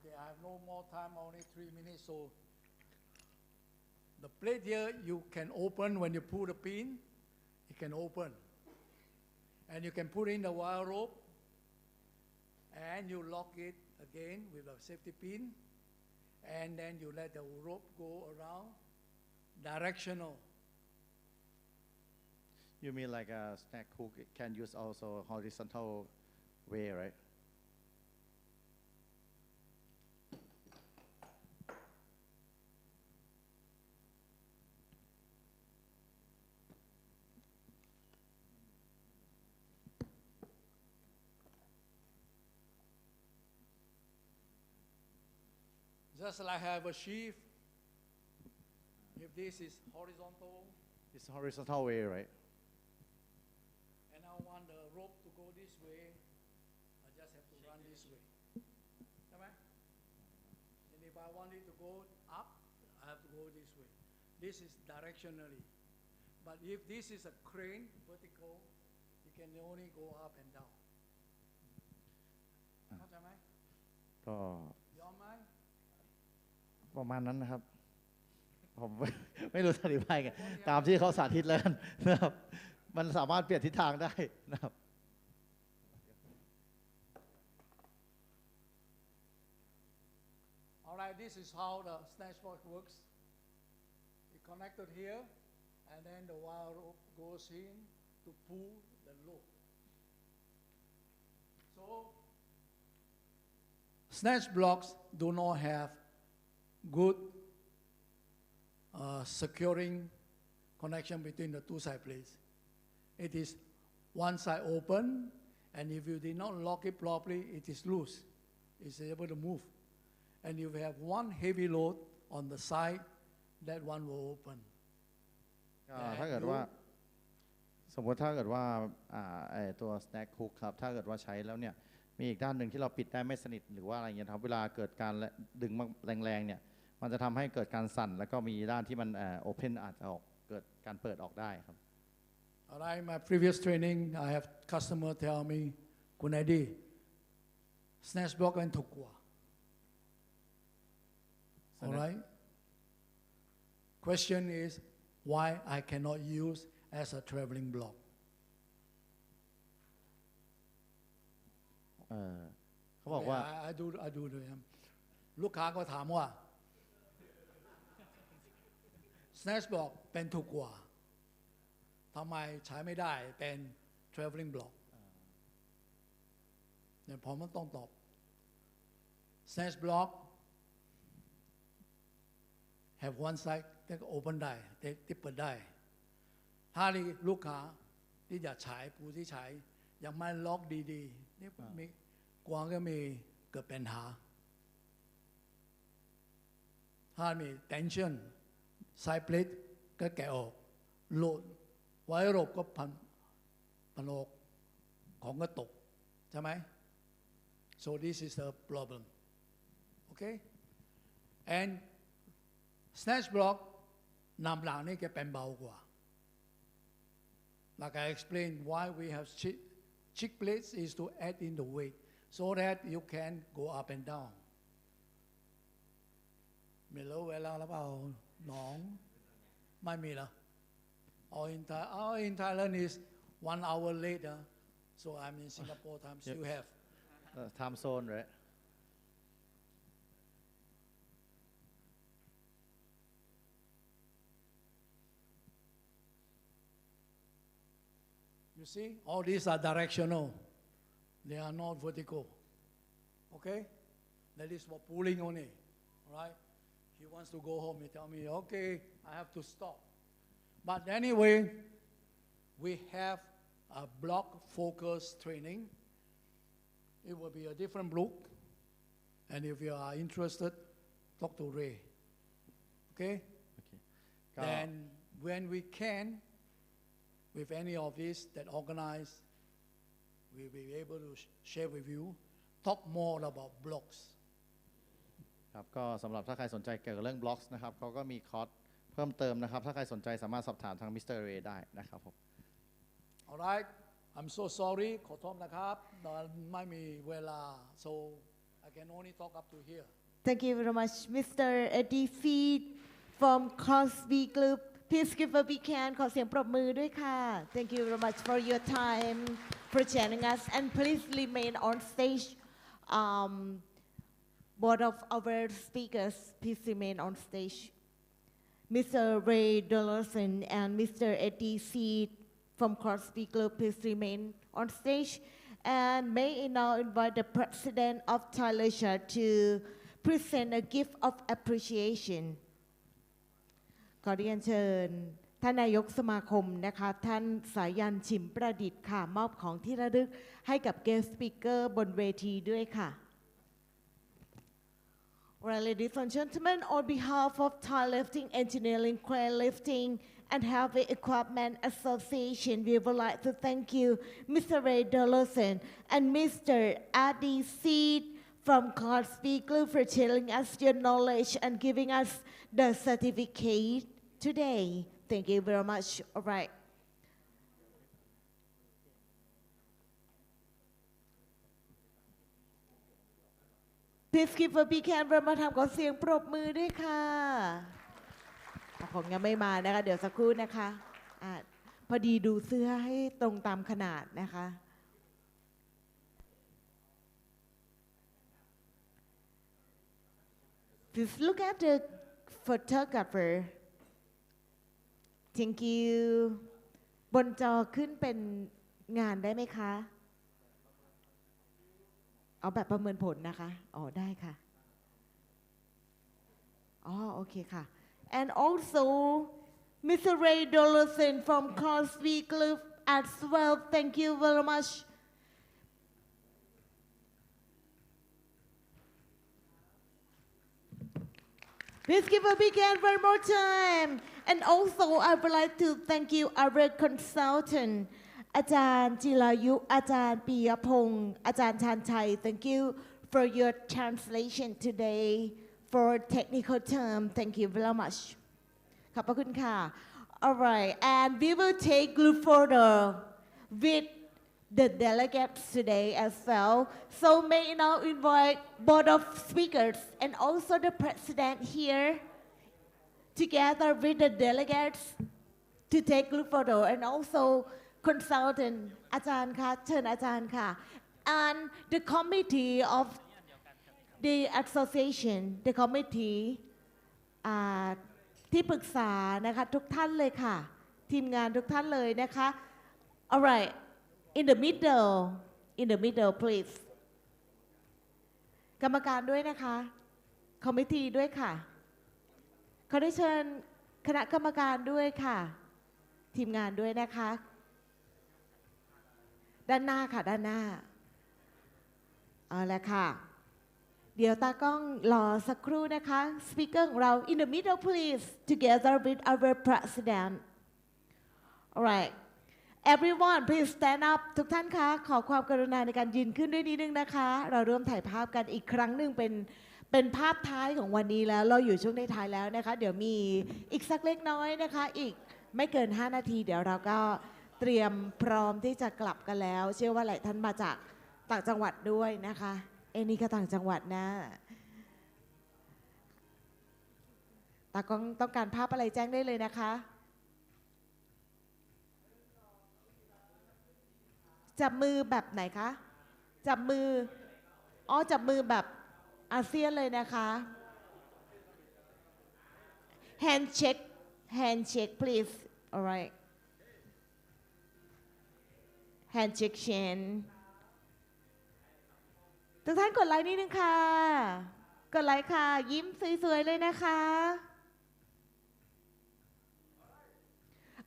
Okay, I have no more time, only 3 minutes, so the plate here you can open when you pull the pin, it can open. And you can put in the wire rope, and you lock it again with a safety pin, and then you let the rope go around, directional. You mean like a snack hook can use also horizontal way, right? Just like I have a sheaf, if this is horizontal, It's horizontal way, right? and I want the rope to go this way, I just have to run this way. Right? And if I want it to go up, I have to go this way. This is directionally. But if this is a crane, vertical, you can only go up and down. เข้าใจไหม ก็ ยอมไหม ประมาณนั้นนะครับผม ไม่รู้จะอธิบายไงตามที่เขาสาธิตแล้วกันนะครับมันสามารถเปลี่ยนทิศทางได้นะครับ All right, this is how the snatch box works. It connected here, and then the wire rope goes in to pull the load. So, snatch blocks do not have good securing connection between the two side plates. It is one side open, and if you did not lock it properly, it is loose. It's able to move. And if you have one heavy load on the side, that one will open. ถ้าเกิดว่าสมมติถ้าเกิดว่าไอ้ตัว snack hook ครับถ้าเกิดว่าใช้แล้วเนี่ยมีอีกด้านหนึ่งที่เราปิดได้ไม่สนิทหรือว่าอะไรเงี้ยครับเวลาเกิดการดึงแรงๆเนี่ยมันจะทำให้เกิดการสั่นแล้วก็มีด้านที่มันopen อาจจะออกเกิดการเปิดออกได้ครับ Alright, my previous training, I have customer tell me, Kunadi, snatch block and tukwa. Alright? Question is, why I cannot use as a traveling block? เขาบอกว่า I do to him. ลูกค้าก็ถามว่า snatch block เป็นถูกกว่าทำไมใช้ไม่ได้เป็น traveling block เนี่ยผมมันต้องตอบ snatch block have one side ที่ open ได้ที่เปิดได้ถ้าลูกค้าที่อยากใช้ผู้ที่ใช้ยังไม่ล็อกดีๆนี่มีกวางก็มีเกิดปัญหาถ้ามี tension side plate ก็แกะออกโหลดไว้รบก็พันออกของก็ตกใช่ไหม so this is the problem okay and snatch block นำหลังนี่แกเป็นเบากว่า like I explained why we have chick plates is to add in the weight so that you can go up and down มีแล้วเวลาหรือเปล่าน้องไม่มีแล้ว in Thailand is 1 hour later so I'm in Singapore time still have time zone right You see, all these are directional. They are not vertical. Okay? That is for pulling only. All right? He wants to go home. He tell me, okay, I have to stop. But anyway, we have a block focus training. It will be a different book. And if you are interested, talk to Ray. Okay? Then when we can, with any of this that organize, we'll be able to share with you, talk more about blocks. ครับก็สำหรับถ้าใครสนใจเกี่ยวกับเรื่องบล็อกนะครับเขาก็มีคอร์สเพิ่มเติมนะครับถ้าใครสนใจสามารถสอบถามทางมิสเตอร์เรย์ได้นะครับผม Alright, I'm so sorry ขอโทษนะครับไม่มีเวลา so I can only talk up to here. Thank you very much, Mr. Eddie Feed from Crosby Group. Please give a big hand ขอเสียงปรบมือด้วยค่ะ Thank you very much for your time for joining us and please remain on stage. Both of our speakers, please remain on stage. Mr. Rey Dorasan and Mr. Eddie Feed from Crosby Group, please remain on stage. And may I now invite the President of Thailand to present a gift of appreciation. ขอเรียนเชิญท่านนายกสมาคมนะคะท่านสายันฉิมประดิษฐ์ค่ะมอบของที่ระลึกให้กับ guest speaker บนเวทีด้วยค่ะ Well, ladies and gentlemen, on behalf of Thai Lifting Engineering, Crane Lifting and Heavy Equipment Association, we would like to thank you, Mr. Rey Dorasan and Mr. Adi Seed from Crosby Group for sharing us your knowledge and giving us the certificate today. Thank you very much. All right. Please give a big hand เรามาทำขอเสียงปรบมือด้วยค่ะของยังไม่มานะคะเดี๋ยวสักครู่นะคะพอดีดูเสื้อให้ตรงตามขนาดนะคะ Please look at the photographer. Thank you. บนจอขึ้นเป็นงานได้ไหมคะเอาแบบประเมินผลนะคะอ๋อได้ค่ะอ๋อโอเคค่ะ and also Mr. Rey Dorasan from Crosby Group as well thank you very much please give a big hand one more time and also I would like to thank you our consultantอาจารย์จิรายุอาจารย์ปิยพงศ์อาจารย์ชาญชัย thank you for your translation today for technical term thank you very much ขอบพระคุณค่ะ alright and we will take group photo with the delegates today as well so may I now invite board of speakers and also the president here together with the delegates to take group photo and also consultant อาจารย์ค่ะเชิญอาจารย์ค่ะ and the committee of the association the committee ที่ปรึกษานะคะทุกท่านเลยค่ะทีมงานทุกท่านเลยนะคะ alright in the middle please กรรมการด้วยนะคะ committee ด้วยค่ะขอได้เชิญคณะกรรมการด้วยค่ะทีมงานด้วยนะคะด้านหน้าค่ะด้านหน้าเอาละค่ะเดี๋ยวตากล้องรอสักครู่นะคะ speaker ของเรา in the middle please together with our president alright everyone please stand up ทุกท่านคะขอความกรุณาในการยืนขึ้นด้วยนิดนึงนะคะเราเริ่มถ่ายภาพกันอีกครั้งหนึ่งเป็นภาพท้ายของวันนี้แล้วเราอยู่ช่วงในท้ายแล้วนะคะเดี๋ยวมีอีกสักเล็กน้อยนะคะอีกไม่เกิน5นาทีเดี๋ยวเราก็เตรียมพร้อมที่จะกลับกันแล้วเชื่อว่าหลายท่านมาจากต่างจังหวัดด้วยนะคะนี่ก็ต่างจังหวัดนะ ตากล้องต้องการภาพอะไรแจ้งได้เลยนะคะจับมือแบบไหนคะจับมือจับมือแบบอาเซียนเลยนะคะ handshake please alright handshake chain ทุกท่านกดไลค์นิดนึงค่ะกดไลค์ค่ะยิ้มสวยๆเลยนะคะ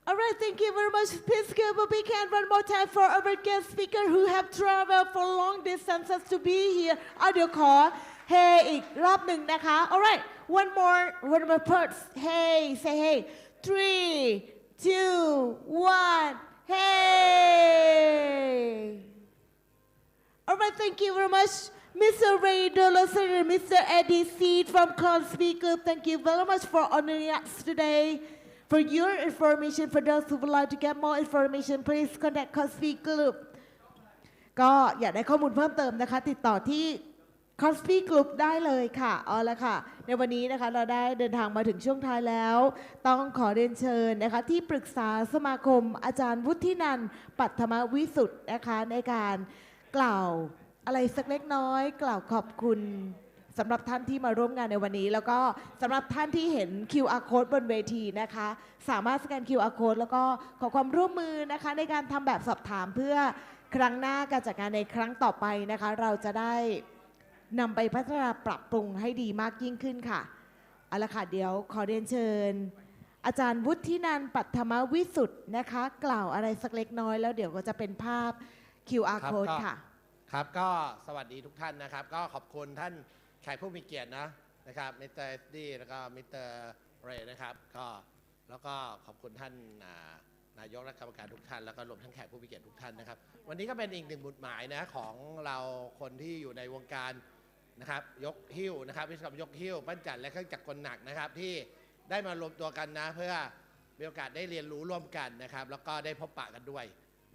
Alright, thank you very much. Please give a big hand one more time for our guest speaker who have traveled for long distances to be here. เดี๋ยวขอ hey อีกรอบหนึ่งนะคะ Alright, one more first. Hey, say hey. 3, 2, 1. Hey. Alright, thank you very much. Mr. Rey Dorasan and Mr. Eddie Seed from Crosby Group. Thank you very much for honoring us today. For your information, for those who would like to get more information, please contact Crosby Group. ก็อยากได้ข้อมูลเพิ่มเติมนะคะติดต่อที่ Crosby Group ได้เลยค่ะเอาละค่ะในวันนี้นะคะเราได้เดินทางมาถึงช่วงท้ายแล้วต้องขอเรียนเชิญนะคะที่ปรึกษาสมาคมอาจารย์วุฒินันท์ปัทมวิสุทธ์นะคะในการกล่าวอะไรสักเล็กน้อยกล่าวขอบคุณสำหรับท่านที่มาร่วมงานในวันนี้แล้วก็สำหรับท่านที่เห็น QR code บนเวทีนะคะสามารถสแกน QR code แล้วก็ขอความร่วมมือนะคะในการทำแบบสอบถามเพื่อครั้งหน้าการจัดงานในครั้งต่อไปนะคะเราจะได้นำไปพัฒนาปรับปรุงให้ดีมากยิ่งขึ้นค่ะเอาละค่ะเดี๋ยวขอเรียนเชิญอาจารย์วุฒินันท์ปัทมวิสุทธ์นะคะกล่าวอะไรสักเล็กน้อยแล้วเดี๋ยวก็จะเป็นภาพ QR code ค่ะครับก็สวัสดีทุกท่านนะครับก็ขอบคุณท่านแขกผู้มีเกียรตินะครับมิสเตอร์เอ็ดดี้แล้วก็มิสเตอร์เรย์นะครับก็แล้วก็ขอบคุณท่านนายกและกรรมการทุกท่านแล้วก็รวมทั้งแขกผู้มีเกียรติทุกท่านนะครับวันนี้ก็เป็นอีกหนึ่งบุญหมายนะของเราคนที่อยู่ในวงการนะครับยกหิ้วนะครับวิศวกรรมยกหิ้วปั้นจันทร์และเครื่องจักรกลหนักนะครับที่ได้มารวมตัวกันนะเพื่อมีโอกาสได้เรียนรู้ร่วมกันนะครับแล้วก็ได้พบปะกันด้วย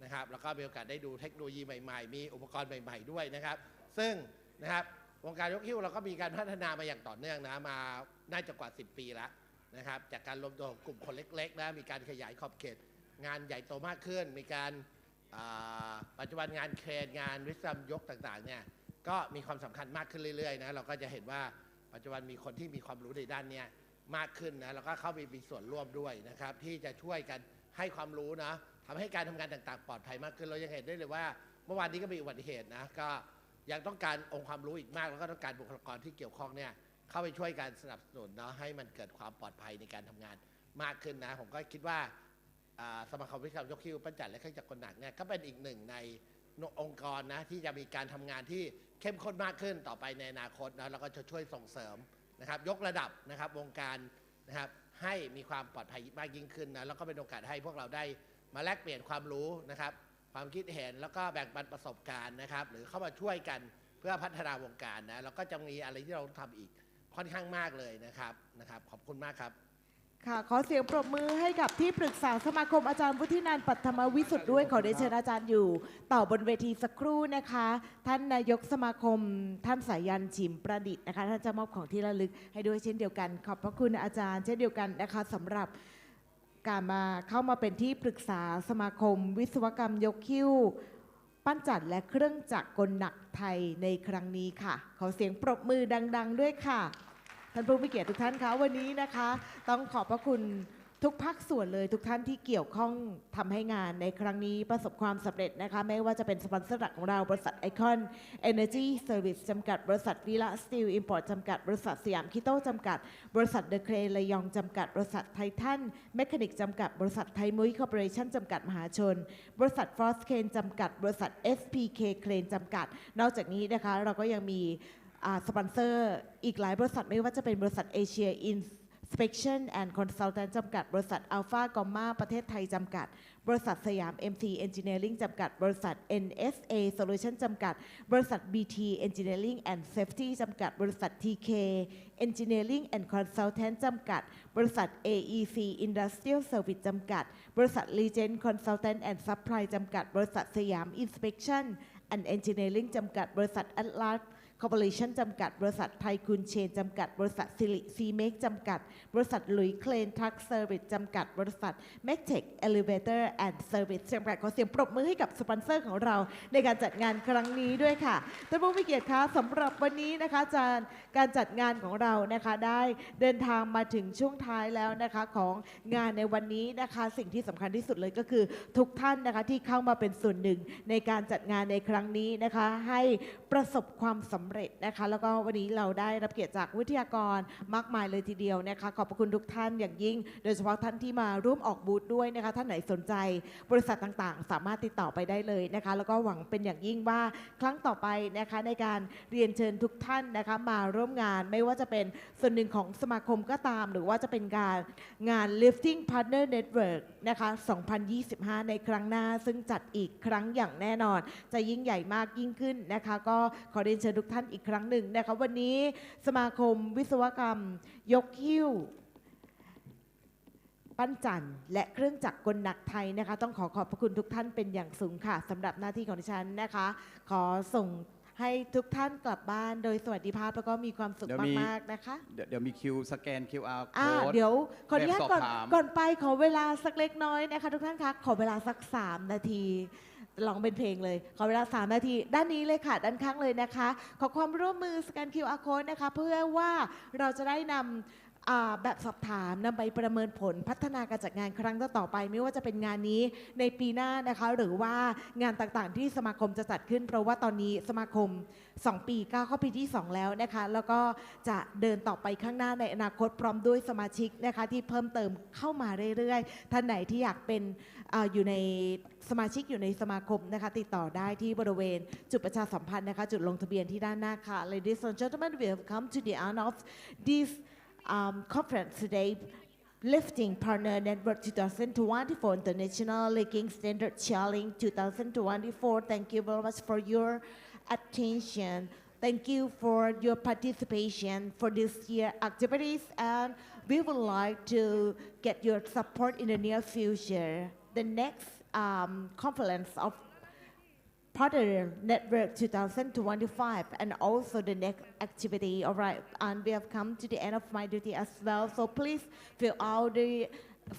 นะครับแล้วก็มีโอกาสได้ดูเทคโนโลยีใหม่ๆมีอุปกรณ์ใหม่ๆด้วยนะครับซึ่งนะครับวงการยกหิ้วเราก็มีการพัฒนามาอย่างต่อเนื่องนะมาน่าจะกว่า10 ปีแล้วนะครับจากการรวมตัวของกลุ่มคนเล็กๆนะมีการขยายขอบเขตงานใหญ่โตมากขึ้นมีการปัจจุบันงานเครนงานวิศวกรรมยกต่างๆเนี่ยก็มีความสำคัญมากขึ้นเรื่อยๆนะเราก็จะเห็นว่าปัจจุบันมีคนที่มีความรู้ในด้านนี้มากขึ้นนะแล้วก็เข้าไปมีส่วนร่วมด้วยนะครับที่จะช่วยกันให้ความรู้นะทำให้การทำงานต่างๆปลอดภัยมากขึ้นเรายังเห็นได้เลยว่าเมื่อวานนี้ก็มีอุบัติเหตุนะก็ยังต้องการองค์ความรู้อีกมากแล้วก็ต้องการบุคลากรที่เกี่ยวข้องเนี่ยเข้าไปช่วยการสนับสนุนเนาะให้มันเกิดความปลอดภัยในการทำงานมากขึ้นนะผมก็คิดว่าสมาคมวิศวกรรมยกหิ้วปั้นจันทร์และเครื่องจักรกลหนักเนี่ยก็เป็นอีกหนึ่งในองค์กรนะที่จะมีการทำงานที่เข้มข้นมากขึ้นต่อไปในอนาคตนะแล้วก็จะช่วยส่งเสริมนะครับยกระดับนะครับวงการนะครับให้มีความปลอดภัยมากยิ่งขึ้นนะแล้วก็เป็นโอกาสให้พวกเราได้มาแลกเปลี่ยนความรู้นะครับความคิดเห็นแล้วก็แบ่งปันประสบการณ์นะครับหรือเข้ามาช่วยกันเพื่อพัฒนาวงการนะแล้วก็จะมีอะไรที่เราทำอีกค่อนข้างมากเลยนะครับขอบคุณมากครับค่ะขอเสียงปรบมือให้กับที่ปรึกษาสมาคมอาจารย์วุฒินันท์ปัทมวิสุทธ์ด้วยขอเรียนเชิญอาจารย์อยู่ต่อบนเวทีสักครู่นะคะท่านนายกสมาคมท่านสายันฉิมประดิษฐ์นะคะท่านจะมอบของที่ระลึกให้ด้วยเช่นเดียวกันขอบพระคุณอาจารย์เช่นเดียวกันนะคะสำหรับการมาเข้ามาเป็นที่ปรึกษาสมาคมวิศวกรรมยกหิ้วปั้นจันทร์และเครื่องจักรกลหนักไทยในครั้งนี้ค่ะขอเสียงปรบมือดังๆด้วยค่ะท่านผู้มีเกียรติทุกท่านคะวันนี้นะคะต้องขอบพระคุณทุกภาคส่วนเลยทุกท่านที่เกี่ยวข้องทำให้งานในครั้งนี้ประสบความสำเร็จนะคะไม่ว่าจะเป็นสปอนเซอร์หลักของเราบริษัทไอคอน Energy Service จำกัดบริษัทวิลาสตีลอิมพอร์ตจำกัดบริษัทสยามคิโต้จำกัดบริษัทเดอะเครนระยองจำกัดบริษัทไททันเมคานิกจำกัดบริษัทไทยมุ้ยคอร์ปอเรชั่นจำกัดมหาชนบริษัทฟอสเคนจำกัดบริษัท SPK เครนจำกัดนอกจากนี้นะคะเราก็ยังมีสปอนเซอร์อีกหลายบริษัทไม่ว่าจะเป็นบริษัทเอเชียInspection and Consultant จำกัดบริษัท Alpha Gamma ประเทศไทยจำกัดบริษัทสยาม MC Engineering จำกัดบริษัท NSA Solution จำกัดบริษัท BT Engineering and Safety จำกัดบริษัท TK Engineering and Consultant จำกัดบริษัท AEC Industrial Service จำกัดบริษัท Legend Consultant and Supply จำกัดบริษัทสยาม Inspection and Engineering จำกัดบริษัท Atlas Corporation จำกัดบริษัทไทยคุณเชนจำกัดบริษัทสิริซีเมกจำกัดบริษัทหลุยเคลนทรัคเซอร์วิสจำกัดบริษัท Medtech Elevator and Service จำกัดขอเสียงปรบมือให้กับสปอนเซอร์ของเราในการจัดงานครั้งนี้ด้วยค่ะท่านผู้มีเกียรติคะสำหรับวันนี้นะคะการจัดงานของเรานะคะได้เดินทางมาถึงช่วงท้ายแล้วนะคะของงานในวันนี้นะคะสิ่งที่สำคัญที่สุดเลยก็คือทุกท่านนะคะที่เข้ามาเป็นส่วนหนึ่งในการจัดงานในครั้งนี้นะคะให้ประสบความสำเร็จนะคะแล้วก็วันนี้เราได้รับเกียรติจากวิทยากรมากมายเลยทีเดียวนะคะขอบพระคุณทุกท่านอย่างยิ่งโดยเฉพาะท่านที่มาร่วมออกบูธด้วยนะคะท่านไหนสนใจบริษัทต่างๆสามารถติดต่อไปได้เลยนะคะแล้วก็หวังเป็นอย่างยิ่งว่าครั้งต่อไปนะคะในการเรียนเชิญทุกท่านนะคะมาร่วมงานไม่ว่าจะเป็นส่วนหนึ่งของสมาคมก็ตามหรือว่าจะเป็นงาน Lifting Partner Network นะคะ 2025 ในครั้งหน้าซึ่งจัดอีกครั้งอย่างแน่นอนจะยิ่งใหญ่มากยิ่งขึ้นนะคะก็ขอเรียนเชิญทุกท่านอีกครั้งหนึ่งนะคะวันนี้สมาคมวิศวกรรมยกหิ้วปั้นจันทร์และเครื่องจักรกลหนักไทยนะคะต้องขอบพระคุณทุกท่านเป็นอย่างสูงค่ะสำหรับหน้าที่ของดิฉันนะคะขอส่งให้ทุกท่านกลับบ้านโดยสวัสดิภาพแล้วก็มีความสุขมากๆนะคะเดี๋ยวมีคิวสแกน QR code เดี๋ยวขออนุญาตก่อนไปขอเวลาสักเล็กน้อยนะคะทุกท่านคะขอเวลาสัก3 นาทีลองเป็นเพลงเลยขอเวลา3 นาทีด้านนี้เลยค่ะด้านข้างเลยนะคะขอความร่วมมือสแกน QR code นะคะเพื่อว่าเราจะได้นำแบบสอบถามนำไปประเมินผลพัฒนาการจัดงานครั้งต่อไปไม่ว่าจะเป็นงานนี้ในปีหน้านะคะหรือว่างานต่างๆที่สมาคมจะจัดขึ้นเพราะว่าตอนนี้สมาคม2 ปีก้าวเข้าปีที่2แล้วนะคะแล้วก็จะเดินต่อไปข้างหน้าในอนาคตพร้อมด้วยสมาชิกนะคะที่เพิ่มเติมเข้ามาเรื่อยๆท่านไหนที่อยากเป็นอยู่ในสมาชิกอยู่ในสมาคมนะคะติดต่อได้ที่บริเวณจุดประชาสัมพันธ์นะคะจุดลงทะเบียนที่ด้านหน้าค่ะ Ladies and gentlemen, we have come to the end of this conference today, Lifting Partner Network 2024 International Legging Standard Challenge 2024. Thank you very much for your attention. Thank you for your participation for this year activities, and we would like to get your support in the near future. The next conference of Partner Network 2025 and also the next activity. All right, and we have come to the end of my duty as well. So please fill out the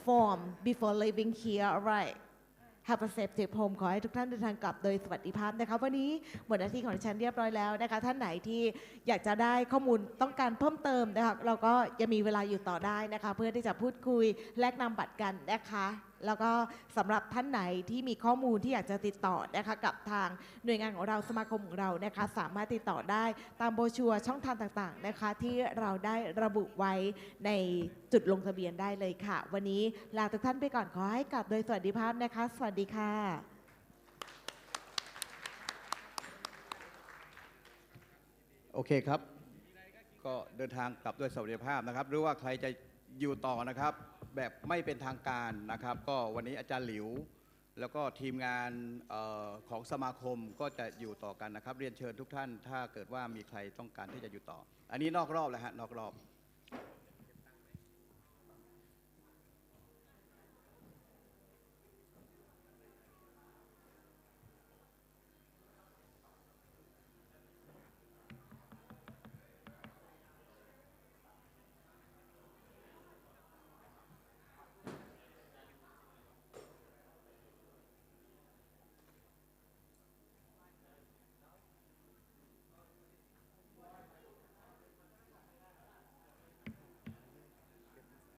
form before leaving here. All right. Have a safe trip home ขอให้ทุกท่านเดินทางกลับโดยสวัสดิภาพนะคะวันนี้หมดหน้าที่ของดิฉันเรียบร้อยแล้วนะคะท่านไหนที่อยากจะได้ข้อมูลต้องการเพิ่มเติมนะคะเราก็ยังมีเวลาอยู่ต่อได้นะคะเพื่อที่จะพูดคุยแลกนามบัตรกันนะคะแล้วก็สำหรับท่านไหนที่มีข้อมูลที่อยากจะติดต่อนะคะกับทางหน่วยงานของเราสมาคมของเรานะคะสามารถติดต่อได้ตามโบรชัวร์ช่องทางต่างๆนะคะที่เราได้ระบุไว้ในจุดลงทะเบียนได้เลยค่ะวันนี้ลาทุกท่านไปก่อนขอให้กลับโดยสวัสดิภาพนะคะสวัสดีค่ะโอเคครับก็เดินทางกลับด้วยสวัสดิภาพนะครับหรือว่าใครจะอยู่ต่อนะครับแบบไม่เป็นทางการนะครับก็วันนี้อาจารย์หลิวแล้วก็ทีมงานของสมาคมก็จะอยู่ต่อกันนะครับเรียนเชิญทุกท่านถ้าเกิดว่ามีใครต้องการที่จะอยู่ต่ออันนี้นอกรอบแล้วฮะนอกรอบ